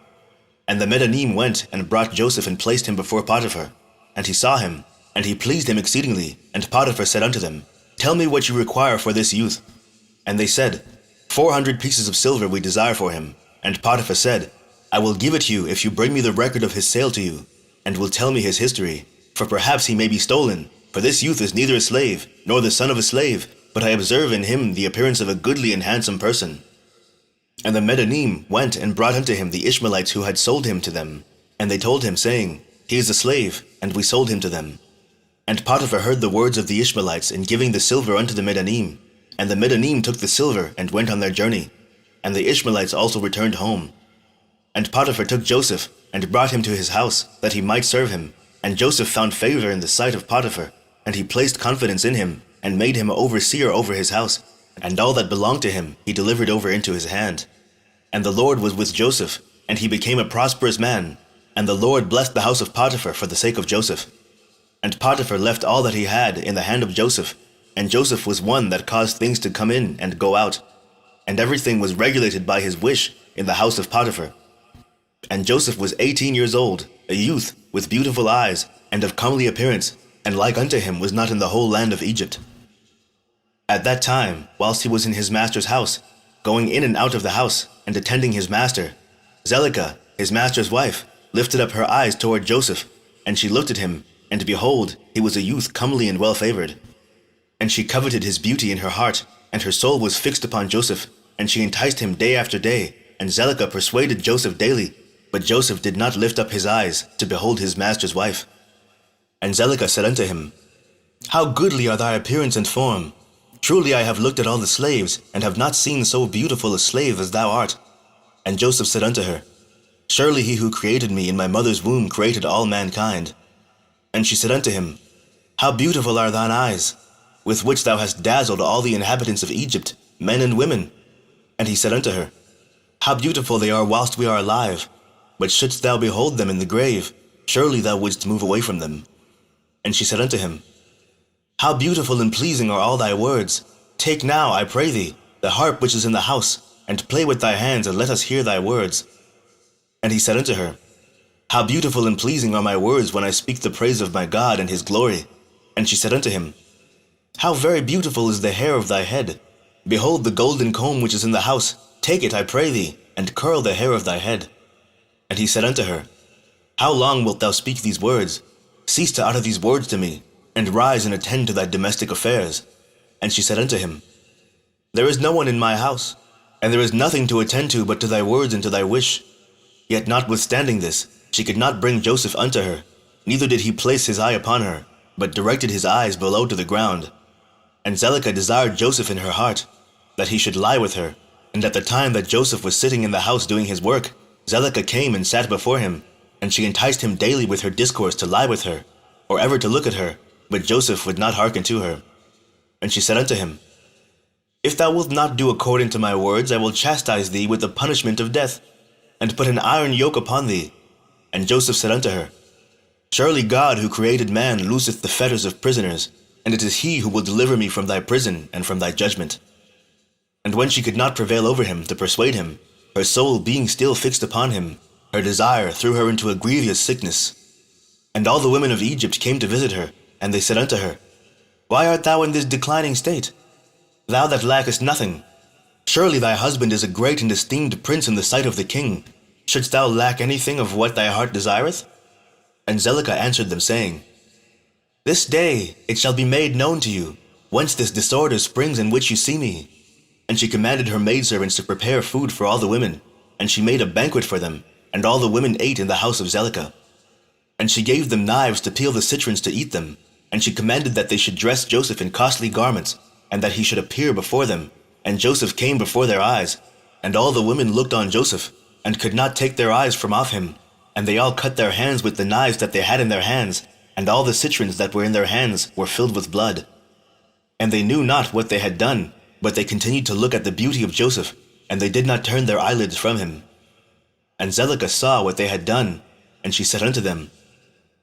And the Medanim went and brought Joseph and placed him before Potiphar. And he saw him, and he pleased him exceedingly. And Potiphar said unto them, Tell me what you require for this youth. And they said, 400 pieces of silver we desire for him. And Potiphar said, I will give it you if you bring me the record of his sale to you, and will tell me his history, for perhaps he may be stolen. For this youth is neither a slave, nor the son of a slave, but I observe in him the appearance of a goodly and handsome person. And the Medanim went and brought unto him the Ishmaelites who had sold him to them. And they told him, saying, He is a slave, and we sold him to them. And Potiphar heard the words of the Ishmaelites in giving the silver unto the Medanim. And the Medanim took the silver and went on their journey. And the Ishmaelites also returned home. And Potiphar took Joseph and brought him to his house, that he might serve him. And Joseph found favor in the sight of Potiphar, and he placed confidence in him, and made him overseer over his house, and all that belonged to him he delivered over into his hand. And the Lord was with Joseph, and he became a prosperous man. And the Lord blessed the house of Potiphar for the sake of Joseph. And Potiphar left all that he had in the hand of Joseph, and Joseph was one that caused things to come in and go out. And everything was regulated by his wish in the house of Potiphar. And Joseph was 18 years old, a youth, with beautiful eyes, and of comely appearance, and like unto him was not in the whole land of Egypt. At that time, whilst he was in his master's house, going in and out of the house, and attending his master, Zelicah, his master's wife, lifted up her eyes toward Joseph, and she looked at him, and behold, he was a youth comely and well-favored. And she coveted his beauty in her heart, and her soul was fixed upon Joseph, and she enticed him day after day, and Zelicah persuaded Joseph daily, but Joseph did not lift up his eyes to behold his master's wife. And Zelicah said unto him, How goodly are thy appearance and form! Truly I have looked at all the slaves, and have not seen so beautiful a slave as thou art. And Joseph said unto her, Surely he who created me in my mother's womb created all mankind. And she said unto him, How beautiful are thine eyes, with which thou hast dazzled all the inhabitants of Egypt, men and women. And he said unto her, How beautiful they are whilst we are alive, but shouldst thou behold them in the grave, surely thou wouldst move away from them. And she said unto him, How beautiful and pleasing are all thy words! Take now, I pray thee, the harp which is in the house, and play with thy hands, and let us hear thy words. And he said unto her, How beautiful and pleasing are my words when I speak the praise of my God and his glory. And she said unto him, How very beautiful is the hair of thy head! Behold the golden comb which is in the house, take it, I pray thee, and curl the hair of thy head. And he said unto her, How long wilt thou speak these words? Cease to utter these words to me, and rise and attend to thy domestic affairs. And she said unto him, There is no one in my house, and there is nothing to attend to but to thy words and to thy wish. Yet notwithstanding this, she could not bring Joseph unto her, neither did he place his eye upon her, but directed his eyes below to the ground. And Zelicah desired Joseph in her heart, that he should lie with her. And at the time that Joseph was sitting in the house doing his work, Zelicah came and sat before him. and she enticed him daily with her discourse to lie with her, or ever to look at her, but Joseph would not hearken to her. And she said unto him, If thou wilt not do according to my words, I will chastise thee with the punishment of death, and put an iron yoke upon thee. And Joseph said unto her, Surely God, who created man, looseth the fetters of prisoners, and it is he who will deliver me from thy prison and from thy judgment. And when she could not prevail over him to persuade him, her soul being still fixed upon him, her desire threw her into a grievous sickness. And all the women of Egypt came to visit her, and they said unto her, Why art thou in this declining state? Thou that lackest nothing. Surely thy husband is a great and esteemed prince in the sight of the king. Shouldst thou lack anything of what thy heart desireth? And Zelicah answered them, saying, This day it shall be made known to you, whence this disorder springs in which you see me. And she commanded her maidservants to prepare food for all the women, and she made a banquet for them, and all the women ate in the house of Zelicah. And she gave them knives to peel the citrons to eat them, and she commanded that they should dress Joseph in costly garments, and that he should appear before them. And Joseph came before their eyes, and all the women looked on Joseph, and could not take their eyes from off him. And they all cut their hands with the knives that they had in their hands, and all the citrons that were in their hands were filled with blood. And they knew not what they had done, but they continued to look at the beauty of Joseph, and they did not turn their eyelids from him. And Zelicah saw what they had done, and she said unto them,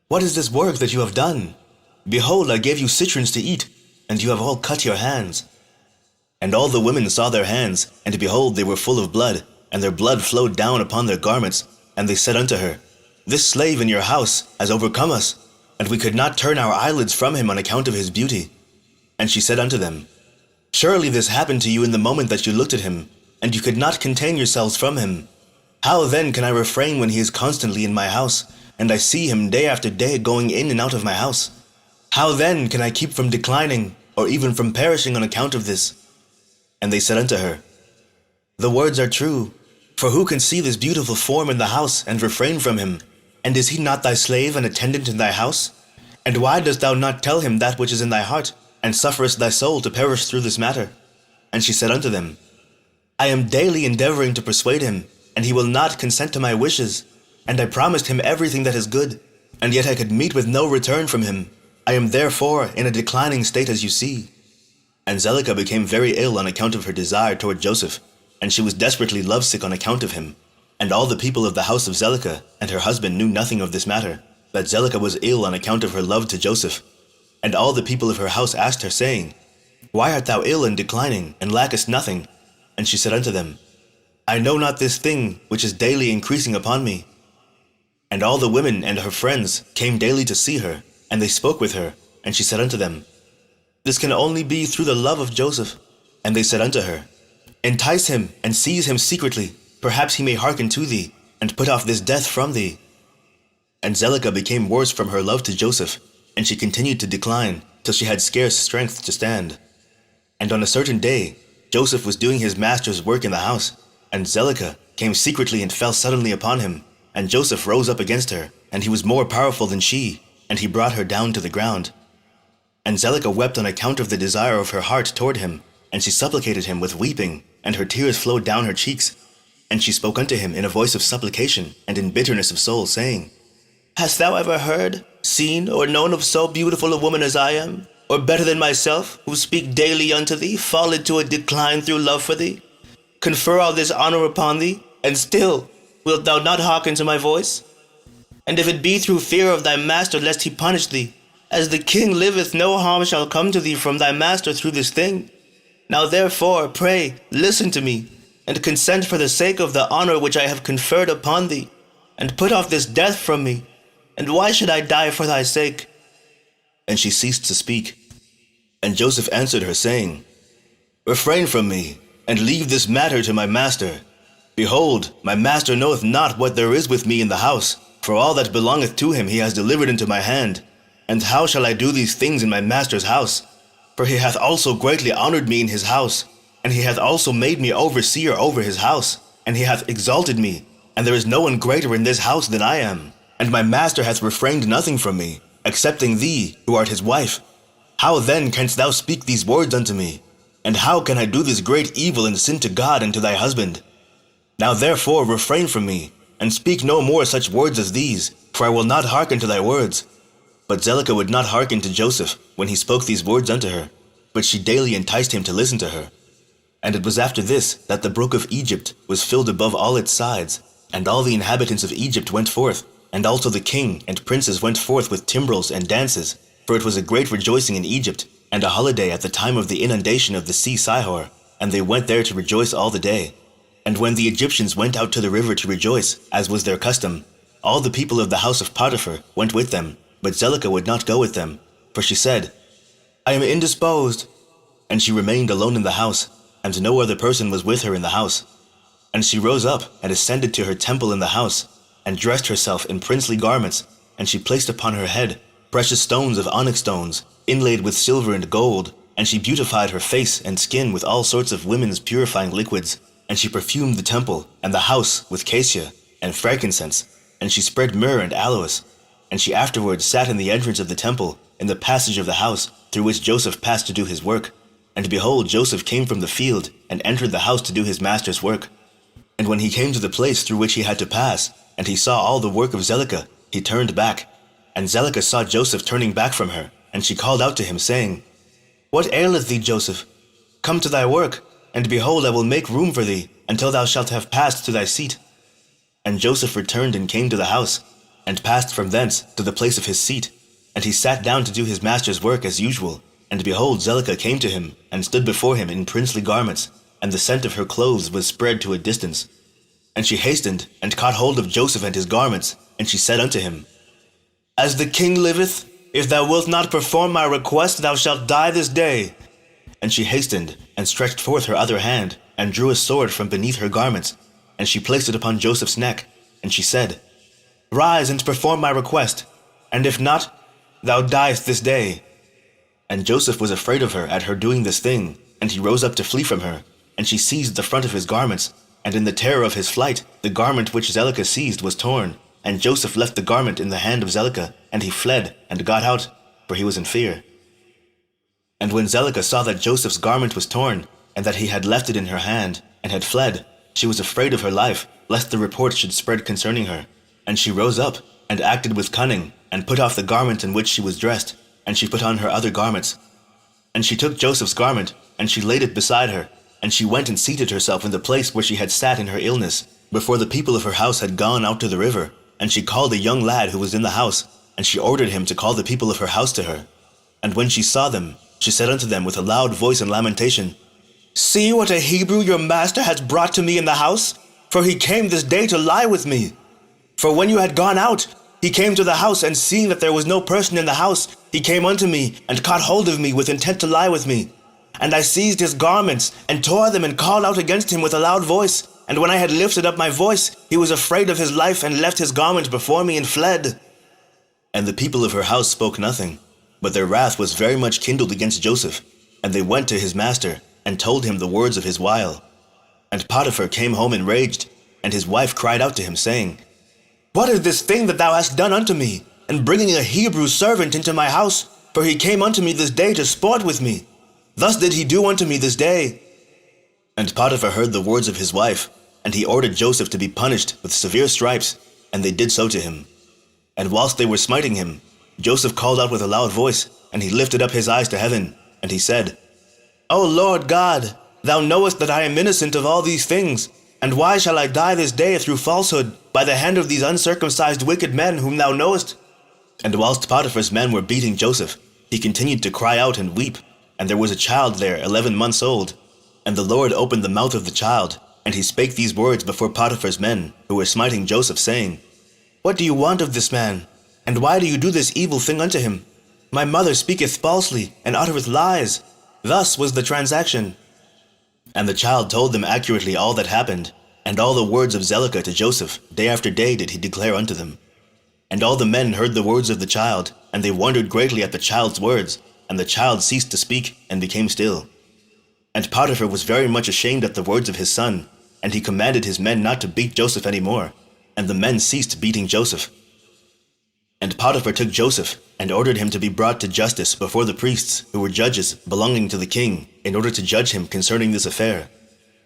What is this work that you have done? Behold, I gave you citrons to eat, and you have all cut your hands. And all the women saw their hands, and behold, they were full of blood, and their blood flowed down upon their garments. And they said unto her, This slave in your house has overcome us, and we could not turn our eyelids from him on account of his beauty. And she said unto them, Surely this happened to you in the moment that you looked at him, and you could not contain yourselves from him. How then can I refrain when he is constantly in my house, and I see him day after day going in and out of my house? How then can I keep from declining, or even from perishing on account of this? And they said unto her, The words are true, for who can see this beautiful form in the house and refrain from him? And is he not thy slave and attendant in thy house? And why dost thou not tell him that which is in thy heart, and sufferest thy soul to perish through this matter? And she said unto them, I am daily endeavoring to persuade him, and he will not consent to my wishes. And I promised him everything that is good, and yet I could meet with no return from him. I am therefore in a declining state, as you see. And Zelicah became very ill on account of her desire toward Joseph, and she was desperately lovesick on account of him. And all the people of the house of Zelicah and her husband knew nothing of this matter, that Zelicah was ill on account of her love to Joseph. And all the people of her house asked her, saying, Why art thou ill and declining, and lackest nothing? And she said unto them, I know not this thing which is daily increasing upon me. And all the women and her friends came daily to see her, and they spoke with her. And she said unto them, This can only be through the love of Joseph. And they said unto her, Entice him, and seize him secretly. Perhaps he may hearken to thee, and put off this death from thee. And Zelicah became worse from her love to Joseph, and she continued to decline, till she had scarce strength to stand. And on a certain day, Joseph was doing his master's work in the house, and Zelicah came secretly and fell suddenly upon him. And Joseph rose up against her, and he was more powerful than she, and he brought her down to the ground. And Zelicah wept on account of the desire of her heart toward him, and she supplicated him with weeping, and her tears flowed down her cheeks. And she spoke unto him in a voice of supplication, and in bitterness of soul, saying, Hast thou ever heard, seen, or known of so beautiful a woman as I am, or better than myself, who speak daily unto thee, fall into a decline through love for thee? Confer all this honor upon thee, and still wilt thou not hearken to my voice? And if it be through fear of thy master, lest he punish thee, as the king liveth, no harm shall come to thee from thy master through this thing. Now therefore, pray, listen to me, and consent for the sake of the honor which I have conferred upon thee, and put off this death from me. And why should I die for thy sake? And she ceased to speak. And Joseph answered her, saying, Refrain from me, and leave this matter to my master. Behold, my master knoweth not what there is with me in the house, for all that belongeth to him he has delivered into my hand. And how shall I do these things in my master's house? For he hath also greatly honored me in his house, and he hath also made me overseer over his house, and he hath exalted me, and there is no one greater in this house than I am. And my master hath refrained nothing from me, excepting thee, who art his wife. How then canst thou speak these words unto me? And how can I do this great evil and sin to God and to thy husband? Now therefore refrain from me, and speak no more such words as these, for I will not hearken to thy words. But Zelicah would not hearken to Joseph when he spoke these words unto her, but she daily enticed him to listen to her. And it was after this that the brook of Egypt was filled above all its sides, and all the inhabitants of Egypt went forth, and also the king and princes went forth with timbrels and dances, for it was a great rejoicing in Egypt, and a holiday at the time of the inundation of the sea Sihor, and they went there to rejoice all the day. And when the Egyptians went out to the river to rejoice, as was their custom, all the people of the house of Potiphar went with them, but Zelicah would not go with them, for she said, I am indisposed. And she remained alone in the house, and no other person was with her in the house. And she rose up and ascended to her temple in the house, and dressed herself in princely garments, and she placed upon her head precious stones of onyx stones, inlaid with silver and gold, and she beautified her face and skin with all sorts of women's purifying liquids, and she perfumed the temple and the house with cassia and frankincense, and she spread myrrh and aloes, and she afterwards sat in the entrance of the temple, in the passage of the house, through which Joseph passed to do his work. And behold, Joseph came from the field, and entered the house to do his master's work. And when he came to the place through which he had to pass, and he saw all the work of Zelicah, he turned back. And Zelicah saw Joseph turning back from her, and she called out to him, saying, What aileth thee, Joseph? Come to thy work, and behold, I will make room for thee, until thou shalt have passed to thy seat. And Joseph returned and came to the house, and passed from thence to the place of his seat. And he sat down to do his master's work as usual. And behold, Zelicah came to him, and stood before him in princely garments, and the scent of her clothes was spread to a distance. And she hastened, and caught hold of Joseph and his garments, and she said unto him, As the king liveth, if thou wilt not perform my request, thou shalt die this day. And she hastened, and stretched forth her other hand, and drew a sword from beneath her garments, and she placed it upon Joseph's neck, and she said, Rise and perform my request, and if not, thou diest this day. And Joseph was afraid of her at her doing this thing, and he rose up to flee from her, and she seized the front of his garments, and in the terror of his flight, the garment which Zelicah seized was torn, and Joseph left the garment in the hand of Zelicah, and he fled, and got out, for he was in fear. And when Zelicah saw that Joseph's garment was torn, and that he had left it in her hand, and had fled, she was afraid of her life, lest the report should spread concerning her. And she rose up, and acted with cunning, and put off the garment in which she was dressed, and she put on her other garments. And she took Joseph's garment, and she laid it beside her, and she went and seated herself in the place where she had sat in her illness, before the people of her house had gone out to the river. And she called a young lad who was in the house, and she ordered him to call the people of her house to her. And when she saw them, she said unto them with a loud voice and lamentation, See what a Hebrew your master has brought to me in the house, for he came this day to lie with me. For when you had gone out, he came to the house, and seeing that there was no person in the house, he came unto me, and caught hold of me with intent to lie with me. And I seized his garments, and tore them, and called out against him with a loud voice. And when I had lifted up my voice, he was afraid of his life, and left his garment before me, and fled. And the people of her house spoke nothing, but their wrath was very much kindled against Joseph. And they went to his master, and told him the words of his wile. And Potiphar came home enraged, and his wife cried out to him, saying, What is this thing that thou hast done unto me, in bringing a Hebrew servant into my house? For he came unto me this day to sport with me. Thus did he do unto me this day. And Potiphar heard the words of his wife, and he ordered Joseph to be punished with severe stripes, and they did so to him. And whilst they were smiting him, Joseph called out with a loud voice, and he lifted up his eyes to heaven, and he said, O Lord God, thou knowest that I am innocent of all these things, and why shall I die this day through falsehood, by the hand of these uncircumcised wicked men whom thou knowest? And whilst Potiphar's men were beating Joseph, he continued to cry out and weep, and there was a child there 11 months old. And the Lord opened the mouth of the child, and he spake these words before Potiphar's men, who were smiting Joseph, saying, What do you want of this man? And why do you do this evil thing unto him? My mother speaketh falsely, and uttereth lies. Thus was the transaction. And the child told them accurately all that happened, and all the words of Zelicah to Joseph, day after day did he declare unto them. And all the men heard the words of the child, and they wondered greatly at the child's words, and the child ceased to speak, and became still. And Potiphar was very much ashamed at the words of his son, and he commanded his men not to beat Joseph any more, and the men ceased beating Joseph. And Potiphar took Joseph, and ordered him to be brought to justice before the priests, who were judges belonging to the king, in order to judge him concerning this affair.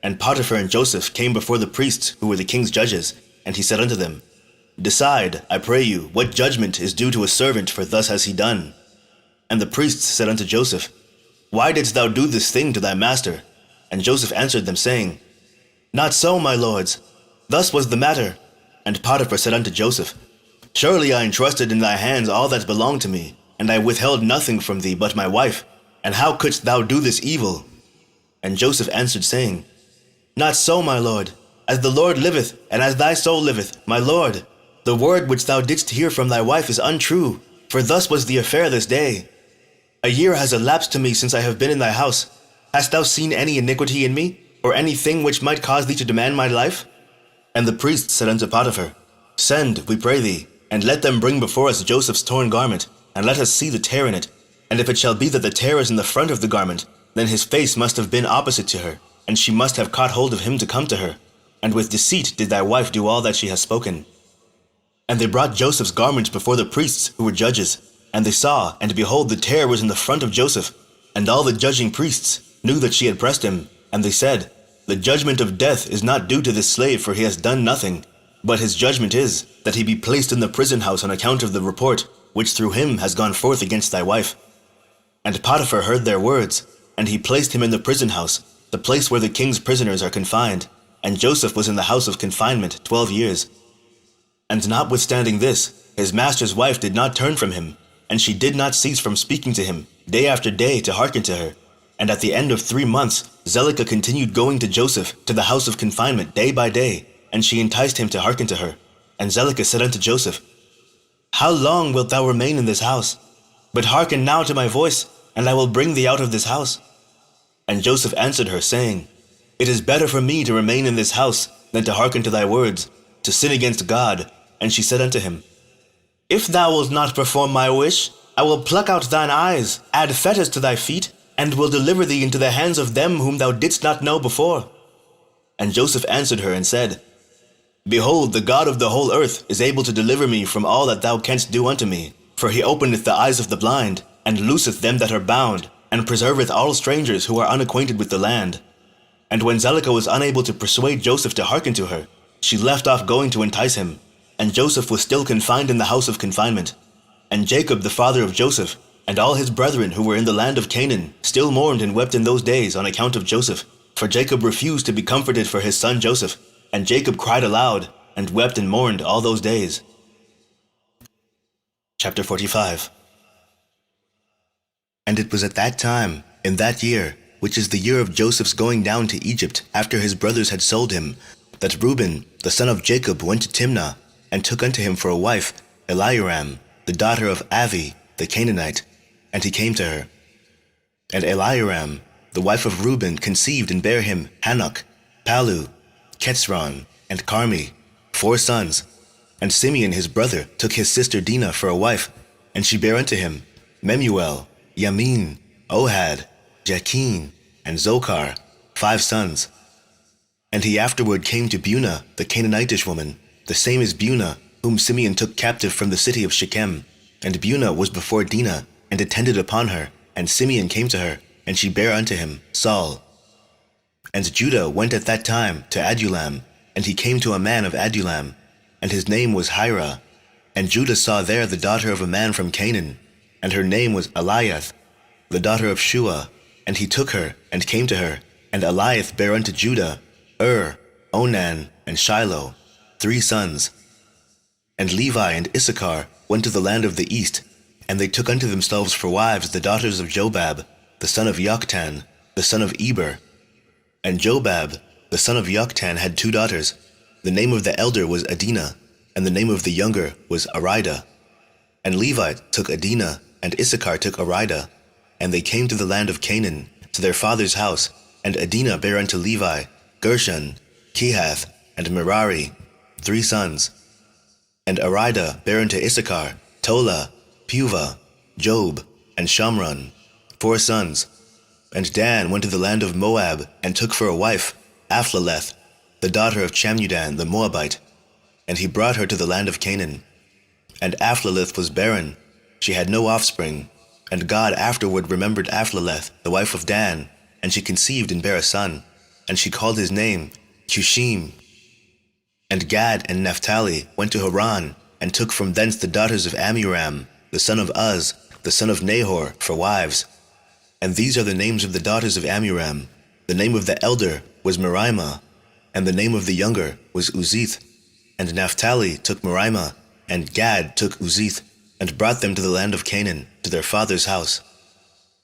And Potiphar and Joseph came before the priests, who were the king's judges, And he said unto them, Decide, I pray you, what judgment is due to a servant, for thus has he done. And the priests said unto Joseph, Why didst thou do this thing to thy master? And Joseph answered them, saying, Not so, my lords. Thus was the matter. And Potiphar said unto Joseph, Surely I entrusted in thy hands all that belonged to me, and I withheld nothing from thee but my wife. And how couldst thou do this evil? And Joseph answered, saying, Not so, my lord. As the Lord liveth, and as thy soul liveth, my lord, the word which thou didst hear from thy wife is untrue, for thus was the affair this day. A year has elapsed to me since I have been in thy house. Hast thou seen any iniquity in me, or anything which might cause thee to demand my life? And the priest said unto Potiphar, Send, we pray thee, and let them bring before us Joseph's torn garment, and let us see the tear in it. And if it shall be that the tear is in the front of the garment, then his face must have been opposite to her, and she must have caught hold of him to come to her. And with deceit did thy wife do all that she has spoken. And they brought Joseph's garments before the priests who were judges. And they saw, and behold, the tear was in the front of Joseph. And all the judging priests knew that she had pressed him. And they said, The judgment of death is not due to this slave, for he has done nothing. But his judgment is, that he be placed in the prison house on account of the report, which through him has gone forth against thy wife. And Potiphar heard their words, and he placed him in the prison house, the place where the king's prisoners are confined. And Joseph was in the house of confinement 12 years. And notwithstanding this, his master's wife did not turn from him, and she did not cease from speaking to him, day after day, to hearken to her. And at the end of 3 months, Zelicah continued going to Joseph to the house of confinement day by day, and she enticed him to hearken to her. And Zelicah said unto Joseph, How long wilt thou remain in this house? But hearken now to my voice, and I will bring thee out of this house. And Joseph answered her, saying, It is better for me to remain in this house than to hearken to thy words, to sin against God. And she said unto him, If thou wilt not perform my wish, I will pluck out thine eyes, add fetters to thy feet, and will deliver thee into the hands of them whom thou didst not know before. And Joseph answered her and said, Behold, the God of the whole earth is able to deliver me from all that thou canst do unto me. For he openeth the eyes of the blind, and looseth them that are bound, and preserveth all strangers who are unacquainted with the land. And when Zelicah was unable to persuade Joseph to hearken to her, she left off going to entice him, and Joseph was still confined in the house of confinement. And Jacob the father of Joseph, and all his brethren who were in the land of Canaan, still mourned and wept in those days on account of Joseph. For Jacob refused to be comforted for his son Joseph, and Jacob cried aloud, and wept and mourned all those days. Chapter 45. And it was at that time, in that year, which is the year of Joseph's going down to Egypt after his brothers had sold him, that Reuben, the son of Jacob, went to Timnah, and took unto him for a wife Eliaram, the daughter of Avi, the Canaanite, and he came to her. And Eliaram, the wife of Reuben, conceived and bare him Hanok, Palu, Ketzron, and Carmi, 4 sons. And Simeon his brother took his sister Dinah for a wife, and she bare unto him Memuel, Yamin, Ohad, Jachin, and Zochar, 5 sons. And he afterward came to Bunah, the Canaanitish woman, the same as Bunah, whom Simeon took captive from the city of Shechem. And Bunah was before Dinah, and attended upon her, and Simeon came to her, and she bare unto him Saul. And Judah went at that time to Adullam, and he came to a man of Adullam, and his name was Hira. And Judah saw there the daughter of a man from Canaan, and her name was Eliath, the daughter of Shua. And he took her, and came to her, and Eliath bare unto Judah Onan, and Shiloh, 3 sons. And Levi and Issachar went to the land of the east, and they took unto themselves for wives the daughters of Jobab, the son of Yoktan, the son of Eber. And Jobab, the son of Yoktan, had 2 daughters. The name of the elder was Adinah, and the name of the younger was Aridah. And Levi took Adinah, and Issachar took Aridah. And they came to the land of Canaan, to their father's house. And Adinah bare unto Levi Gershon, Kehath, and Merari, 3 sons. And Aridah bare unto Issachar Tola, Puvah, Job, and Shamron, 4 sons. And Dan went to the land of Moab, and took for a wife Aphlaleth, the daughter of Chamudan the Moabite. And he brought her to the land of Canaan. And Aphlaleth was barren, she had no offspring. And God afterward remembered Aphlaleth, the wife of Dan, and she conceived and bare a son. And she called his name Cushim. And Gad and Naphtali went to Haran, and took from thence the daughters of Amram, the son of Uz, the son of Nahor, for wives. And these are the names of the daughters of Amram. The name of the elder was Merimah, and the name of the younger was Uzith. And Naphtali took Merimah, and Gad took Uzith, and brought them to the land of Canaan, to their father's house.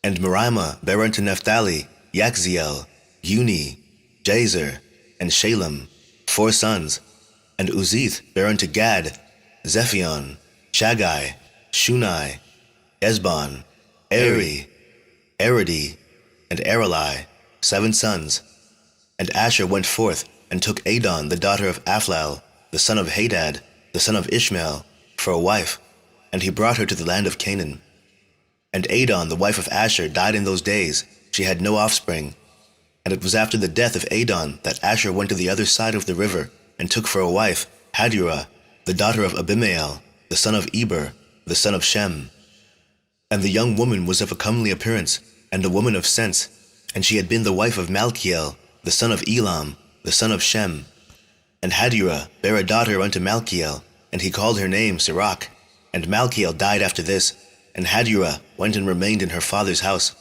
And Merimah bare unto Naphtali Yakziel, Uni, Jazer, and Shalem, 4 sons. And Uzith bare unto Gad Zephion, Shagai, Shunai, Esbon, Eri, Aradi, and Arali, 7 sons. And Asher went forth, and took Adon the daughter of Aphlal, the son of Hadad, the son of Ishmael, for a wife, and he brought her to the land of Canaan. And Adon the wife of Asher died in those days. She had no offspring. And it was after the death of Adon that Asher went to the other side of the river, and took for a wife Hadurah, the daughter of Abimael, the son of Eber, the son of Shem. And the young woman was of a comely appearance, and a woman of sense, and she had been the wife of Malchiel, the son of Elam, the son of Shem. And Hadurah bare a daughter unto Malchiel, and he called her name Sirach. And Malchiel died after this, and Hadurah went and remained in her father's house.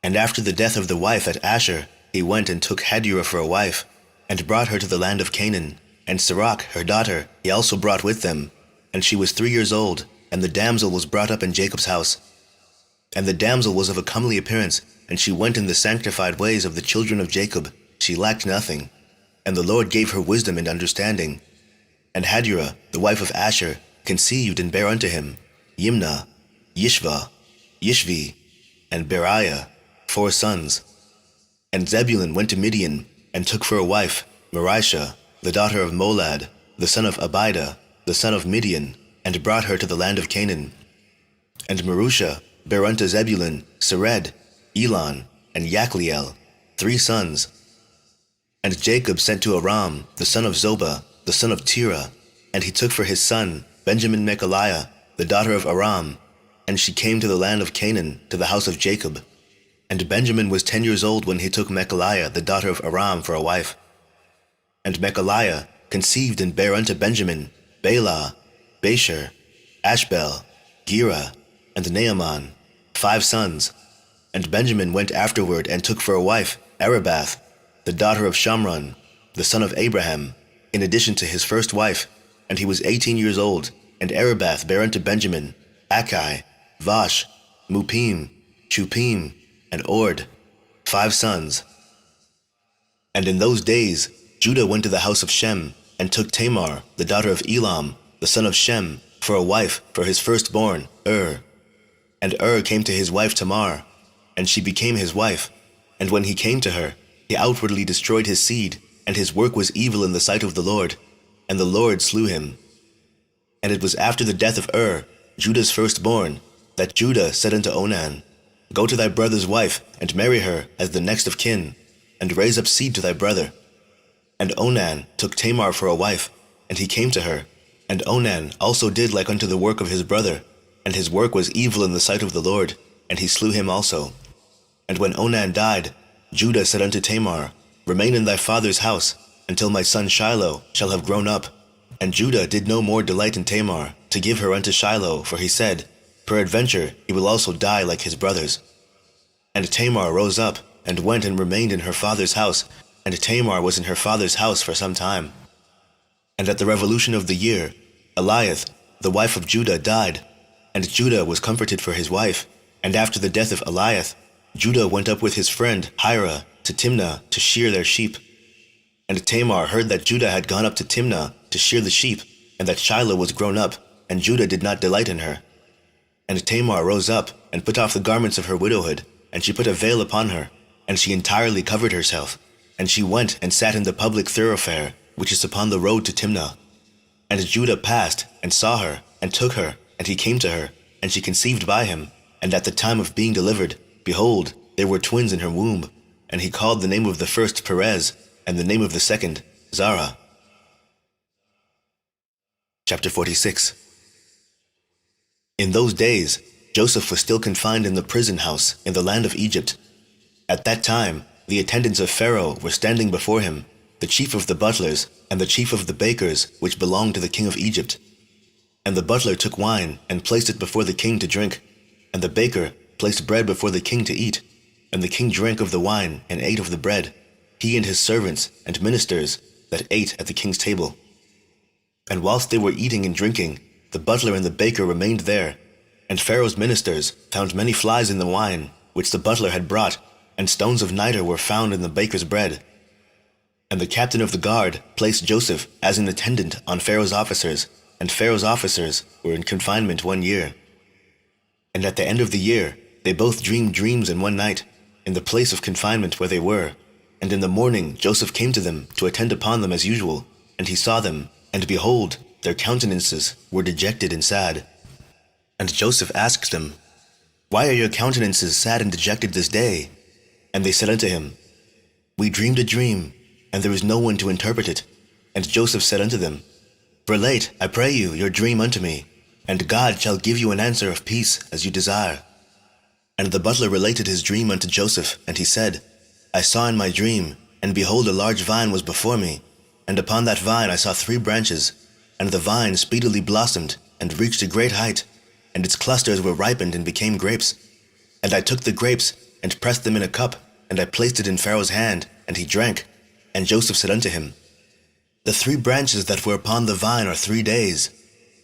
And after the death of the wife at Asher, he went and took Hadurah for a wife, and brought her to the land of Canaan. And Sirach, her daughter, he also brought with them. And she was 3 years old, and the damsel was brought up in Jacob's house. And the damsel was of a comely appearance, and she went in the sanctified ways of the children of Jacob. She lacked nothing. And the Lord gave her wisdom and understanding. And Hadurah, the wife of Asher, conceived and bare unto him Yimnah, Yishva, Yishvi, and Beriah, 4 sons. And Zebulun went to Midian, and took for a wife Marisha, the daughter of Molad, the son of Abida, the son of Midian, and brought her to the land of Canaan. And Marusha bare unto Zebulun Sered, Elon, and Yakliel, 3 sons. And Jacob sent to Aram, the son of Zobah, the son of Terah, and he took for his son Benjamin Mechaliah, the daughter of Aram, and she came to the land of Canaan, to the house of Jacob. And Benjamin was 10 years old when he took Mechaliah, the daughter of Aram, for a wife. And Mechaliah conceived and bare unto Benjamin Bela, Basher, Ashbel, Gera, and Naaman, 5 sons. And Benjamin went afterward and took for a wife Arabath, the daughter of Shamron, the son of Abraham, in addition to his first wife, and he was 18 years old. And Arabath bare unto Benjamin Akai, Vash, Mupim, Chupim, and Ord, 5 sons. And in those days Judah went to the house of Shem, and took Tamar, the daughter of Elam, the son of Shem, for a wife for his firstborn, And came to his wife Tamar, and she became his wife. And when he came to her, he outwardly destroyed his seed, and his work was evil in the sight of the Lord, and the Lord slew him. And it was after the death of Judah's firstborn, that Judah said unto Onan, Go to thy brother's wife, and marry her as the next of kin, and raise up seed to thy brother. And Onan took Tamar for a wife, and he came to her. And Onan also did like unto the work of his brother, and his work was evil in the sight of the Lord, and he slew him also. And when Onan died, Judah said unto Tamar, Remain in thy father's house, until my son Shiloh shall have grown up. And Judah did no more delight in Tamar, to give her unto Shiloh, for he said, Peradventure he will also die like his brothers. And Tamar rose up, and went and remained in her father's house, and Tamar was in her father's house for some time. And at the revolution of the year, Eliath, the wife of Judah, died, and Judah was comforted for his wife. And after the death of Eliath, Judah went up with his friend Hira to Timnah to shear their sheep. And Tamar heard that Judah had gone up to Timnah to shear the sheep, and that Shiloh was grown up, and Judah did not delight in her. And Tamar rose up, and put off the garments of her widowhood, and she put a veil upon her, and she entirely covered herself. And she went and sat in the public thoroughfare, which is upon the road to Timnah. And Judah passed, and saw her, and took her, and he came to her, and she conceived by him. And at the time of being delivered, behold, there were twins in her womb. And he called the name of the first Perez, and the name of the second Zara. Chapter 46. In those days, Joseph was still confined in the prison house in the land of Egypt. At that time, the attendants of Pharaoh were standing before him, the chief of the butlers, and the chief of the bakers, which belonged to the king of Egypt. And the butler took wine, and placed it before the king to drink, and the baker placed bread before the king to eat. And the king drank of the wine, and ate of the bread, he and his servants and ministers that ate at the king's table. And whilst they were eating and drinking, the butler and the baker remained there. And Pharaoh's ministers found many flies in the wine, which the butler had brought, and stones of nitre were found in the baker's bread. And the captain of the guard placed Joseph as an attendant on Pharaoh's officers, and Pharaoh's officers were in confinement 1 year. And at the end of the year, they both dreamed dreams in one night, in the place of confinement where they were. And in the morning Joseph came to them to attend upon them as usual, and he saw them, and behold, their countenances were dejected and sad. And Joseph asked them, Why are your countenances sad and dejected this day? And they said unto him, We dreamed a dream, and there is no one to interpret it. And Joseph said unto them, Relate, I pray you, your dream unto me, and God shall give you an answer of peace as you desire. And the butler related his dream unto Joseph, and he said, I saw in my dream, and behold, a large vine was before me, and upon that vine I saw 3 branches, and the vine speedily blossomed, and reached a great height, and its clusters were ripened and became grapes. And I took the grapes, and pressed them in a cup, and I placed it in Pharaoh's hand, and he drank. And Joseph said unto him, The 3 branches that were upon the vine are 3 days.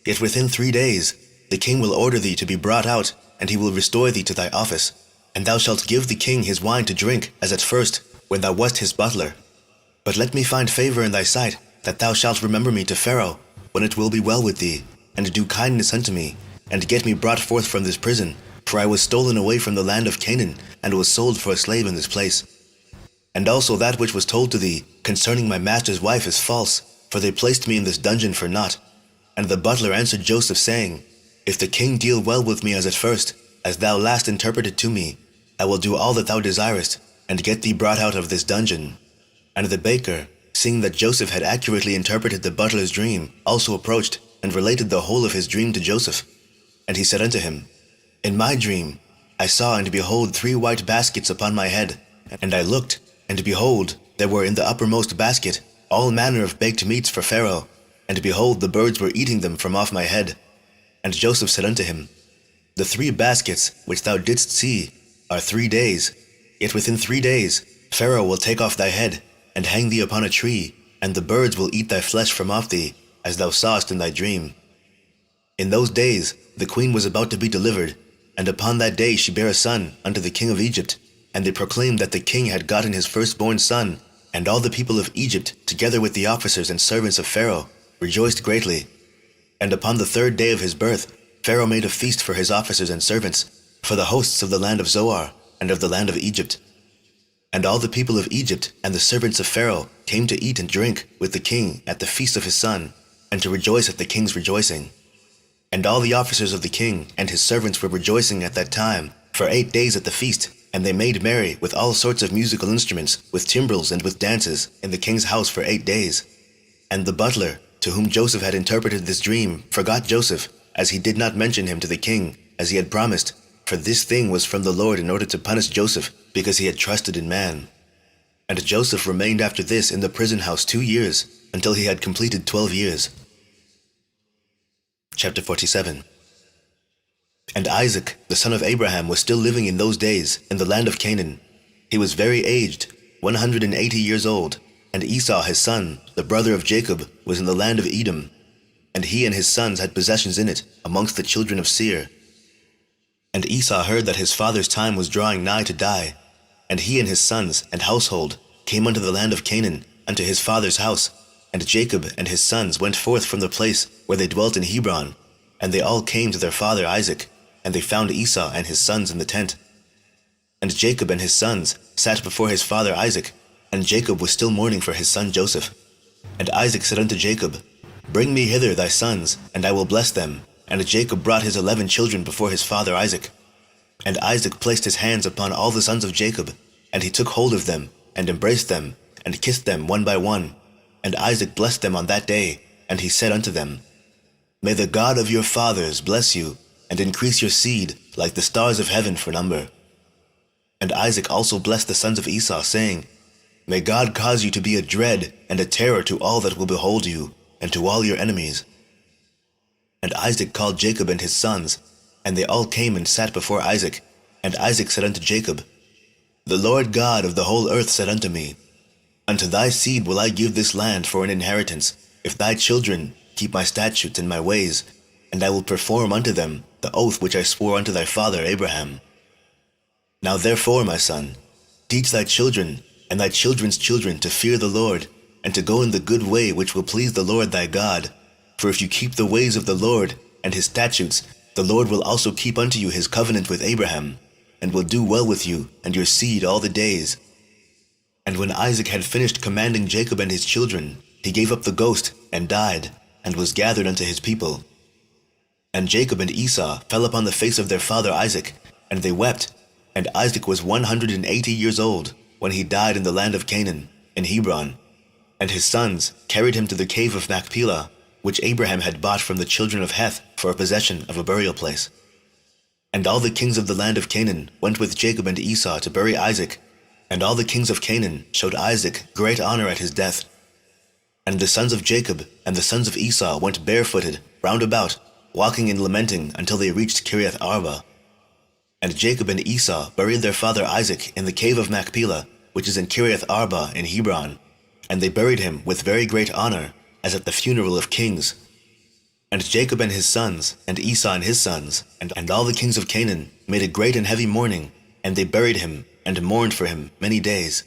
Yet within 3 days the king will order thee to be brought out, and he will restore thee to thy office. And thou shalt give the king his wine to drink, as at first, when thou wast his butler. But let me find favor in thy sight, that thou shalt remember me to Pharaoh, when it will be well with thee, and do kindness unto me, and get me brought forth from this prison, for I was stolen away from the land of Canaan, and was sold for a slave in this place. And also that which was told to thee concerning my master's wife is false, for they placed me in this dungeon for naught. And the butler answered Joseph, saying, If the king deal well with me as at first, as thou last interpreted to me, I will do all that thou desirest, and get thee brought out of this dungeon. And the baker, seeing that Joseph had accurately interpreted the butler's dream, also approached, and related the whole of his dream to Joseph. And he said unto him, In my dream I saw, and behold, 3 white baskets upon my head. And I looked, and behold, there were in the uppermost basket all manner of baked meats for Pharaoh, and behold, the birds were eating them from off my head. And Joseph said unto him, The 3 baskets which thou didst see are 3 days, yet within 3 days Pharaoh will take off thy head, and hang thee upon a tree, and the birds will eat thy flesh from off thee, as thou sawest in thy dream. In those days the queen was about to be delivered, and upon that day she bare a son unto the king of Egypt, and they proclaimed that the king had gotten his firstborn son, and all the people of Egypt, together with the officers and servants of Pharaoh, rejoiced greatly. And upon the 3rd day of his birth Pharaoh made a feast for his officers and servants, for the hosts of the land of Zoar, and of the land of Egypt. And all the people of Egypt and the servants of Pharaoh came to eat and drink with the king at the feast of his son, and to rejoice at the king's rejoicing. And all the officers of the king and his servants were rejoicing at that time for 8 days at the feast, and they made merry with all sorts of musical instruments, with timbrels and with dances, in the king's house for 8 days. And the butler, to whom Joseph had interpreted this dream, forgot Joseph, as he did not mention him to the king, as he had promised, for this thing was from the Lord in order to punish Joseph, because he had trusted in man. And Joseph remained after this in the prison house 2 years, until he had completed 12 years. Chapter 47. And Isaac, the son of Abraham, was still living in those days in the land of Canaan. He was very aged, 180 years old, and Esau his son, the brother of Jacob, was in the land of Edom, and he and his sons had possessions in it, amongst the children of Seir. And Esau heard that his father's time was drawing nigh to die, and he and his sons and household came unto the land of Canaan, unto his father's house. And Jacob and his sons went forth from the place where they dwelt in Hebron, and they all came to their father Isaac, and they found Esau and his sons in the tent. And Jacob and his sons sat before his father Isaac, and Jacob was still mourning for his son Joseph. And Isaac said unto Jacob, Bring me hither thy sons, and I will bless them. And Jacob brought his 11 children before his father Isaac. And Isaac placed his hands upon all the sons of Jacob, and he took hold of them, and embraced them, and kissed them one by one. And Isaac blessed them on that day, and he said unto them, May the God of your fathers bless you, and increase your seed like the stars of heaven for number. And Isaac also blessed the sons of Esau, saying, May God cause you to be a dread and a terror to all that will behold you, and to all your enemies. And Isaac called Jacob and his sons, and they all came and sat before Isaac. And Isaac said unto Jacob, The Lord God of the whole earth said unto me, Unto thy seed will I give this land for an inheritance, if thy children keep my statutes and my ways, and I will perform unto them the oath which I swore unto thy father Abraham. Now therefore, my son, teach thy children and thy children's children to fear the Lord, and to go in the good way which will please the Lord thy God. For if you keep the ways of the Lord and his statutes, the Lord will also keep unto you his covenant with Abraham, and will do well with you and your seed all the days. And when Isaac had finished commanding Jacob and his children, he gave up the ghost and died, and was gathered unto his people. And Jacob and Esau fell upon the face of their father Isaac, and they wept. And Isaac was 180 years old when he died in the land of Canaan, in Hebron. And his sons carried him to the cave of Machpelah, which Abraham had bought from the children of Heth for a possession of a burial place. And all the kings of the land of Canaan went with Jacob and Esau to bury Isaac, and all the kings of Canaan showed Isaac great honor at his death. And the sons of Jacob and the sons of Esau went barefooted round about, walking and lamenting until they reached Kiriath Arba. And Jacob and Esau buried their father Isaac in the cave of Machpelah, which is in Kiriath Arba in Hebron, and they buried him with very great honor, as at the funeral of kings. And Jacob and his sons, and Esau and his sons, and all the kings of Canaan made a great and heavy mourning, and they buried him, and mourned for him many days.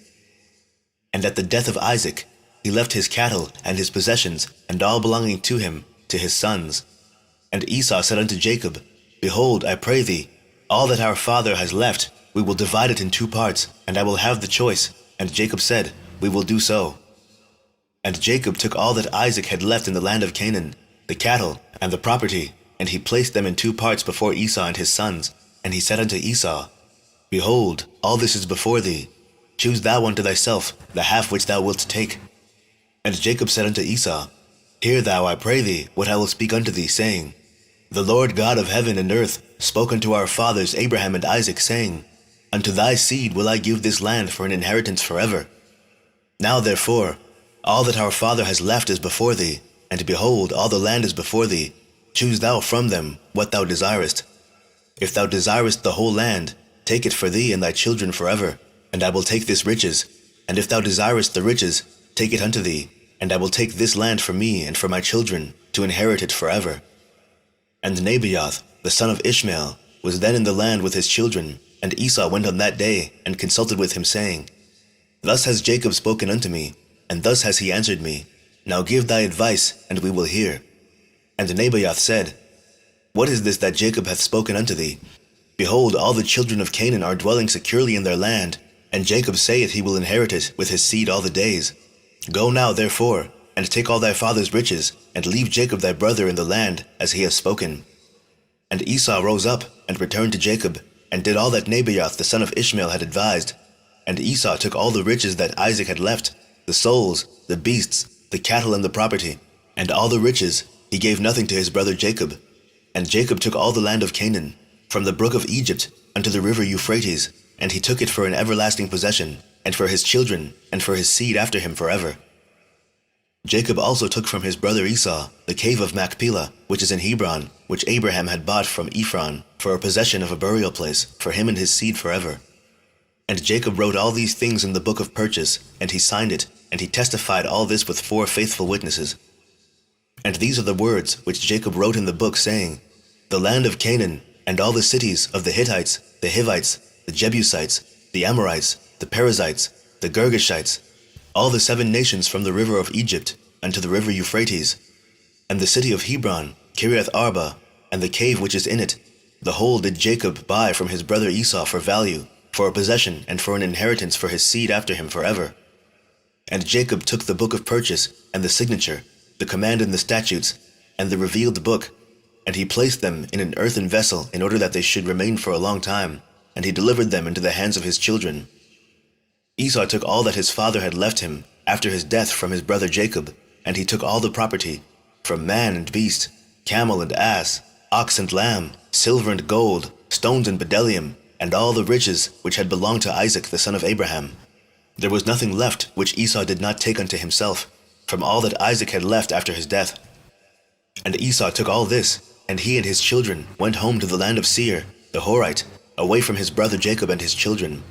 And at the death of Isaac, he left his cattle and his possessions, and all belonging to him, to his sons. And Esau said unto Jacob, Behold, I pray thee, all that our father has left, we will divide it in 2 parts, and I will have the choice. And Jacob said, We will do so. And Jacob took all that Isaac had left in the land of Canaan, the cattle and the property, and he placed them in 2 parts before Esau and his sons. And he said unto Esau, Behold, all this is before thee. Choose thou unto thyself the half which thou wilt take. And Jacob said unto Esau, Hear thou, I pray thee, what I will speak unto thee, saying, The Lord God of heaven and earth spoke unto our fathers Abraham and Isaac, saying, Unto thy seed will I give this land for an inheritance forever. Now therefore, all that our father has left is before thee, and behold, all the land is before thee. Choose thou from them what thou desirest. If thou desirest the whole land, take it for thee and thy children forever, and I will take this riches. And if thou desirest the riches, take it unto thee, and I will take this land for me and for my children, to inherit it forever. And Nebaioth, the son of Ishmael, was then in the land with his children, and Esau went on that day, and consulted with him, saying, Thus has Jacob spoken unto me, and thus has he answered me. Now give thy advice, and we will hear. And Nebaioth said, What is this that Jacob hath spoken unto thee? Behold, all the children of Canaan are dwelling securely in their land, and Jacob saith he will inherit it with his seed all the days. Go now, therefore, and take all thy father's riches, and leave Jacob thy brother in the land, as he has spoken. And Esau rose up, and returned to Jacob, and did all that Nebaioth the son of Ishmael had advised. And Esau took all the riches that Isaac had left, the souls, the beasts, the cattle and the property, and all the riches. He gave nothing to his brother Jacob. And Jacob took all the land of Canaan, from the brook of Egypt unto the river Euphrates, and he took it for an everlasting possession, and for his children, and for his seed after him forever. Jacob also took from his brother Esau the cave of Machpelah, which is in Hebron, which Abraham had bought from Ephron, for a possession of a burial place, for him and his seed forever. And Jacob wrote all these things in the book of purchase, and he signed it, and he testified all this with 4 faithful witnesses. And these are the words which Jacob wrote in the book, saying, The land of Canaan, and all the cities of the Hittites, the Hivites, the Jebusites, the Amorites, the Perizzites, the Girgashites, all the 7 nations from the river of Egypt unto the river Euphrates, and the city of Hebron, Kiriath Arba, and the cave which is in it, the whole did Jacob buy from his brother Esau for value, for a possession and for an inheritance for his seed after him forever. And Jacob took the book of purchase, and the signature, the command and the statutes, and the revealed book, and he placed them in an earthen vessel in order that they should remain for a long time, and he delivered them into the hands of his children. Esau took all that his father had left him after his death from his brother Jacob, and he took all the property, from man and beast, camel and ass, ox and lamb, silver and gold, stones and bdellium, and all the riches which had belonged to Isaac the son of Abraham. There was nothing left which Esau did not take unto himself, from all that Isaac had left after his death. And Esau took all this, and he and his children went home to the land of Seir, the Horite, away from his brother Jacob and his children.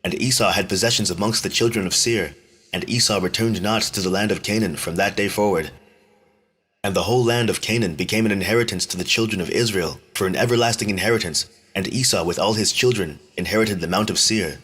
And Esau had possessions amongst the children of Seir, and Esau returned not to the land of Canaan from that day forward. And the whole land of Canaan became an inheritance to the children of Israel for an everlasting inheritance, and Esau with all his children inherited the mount of Seir.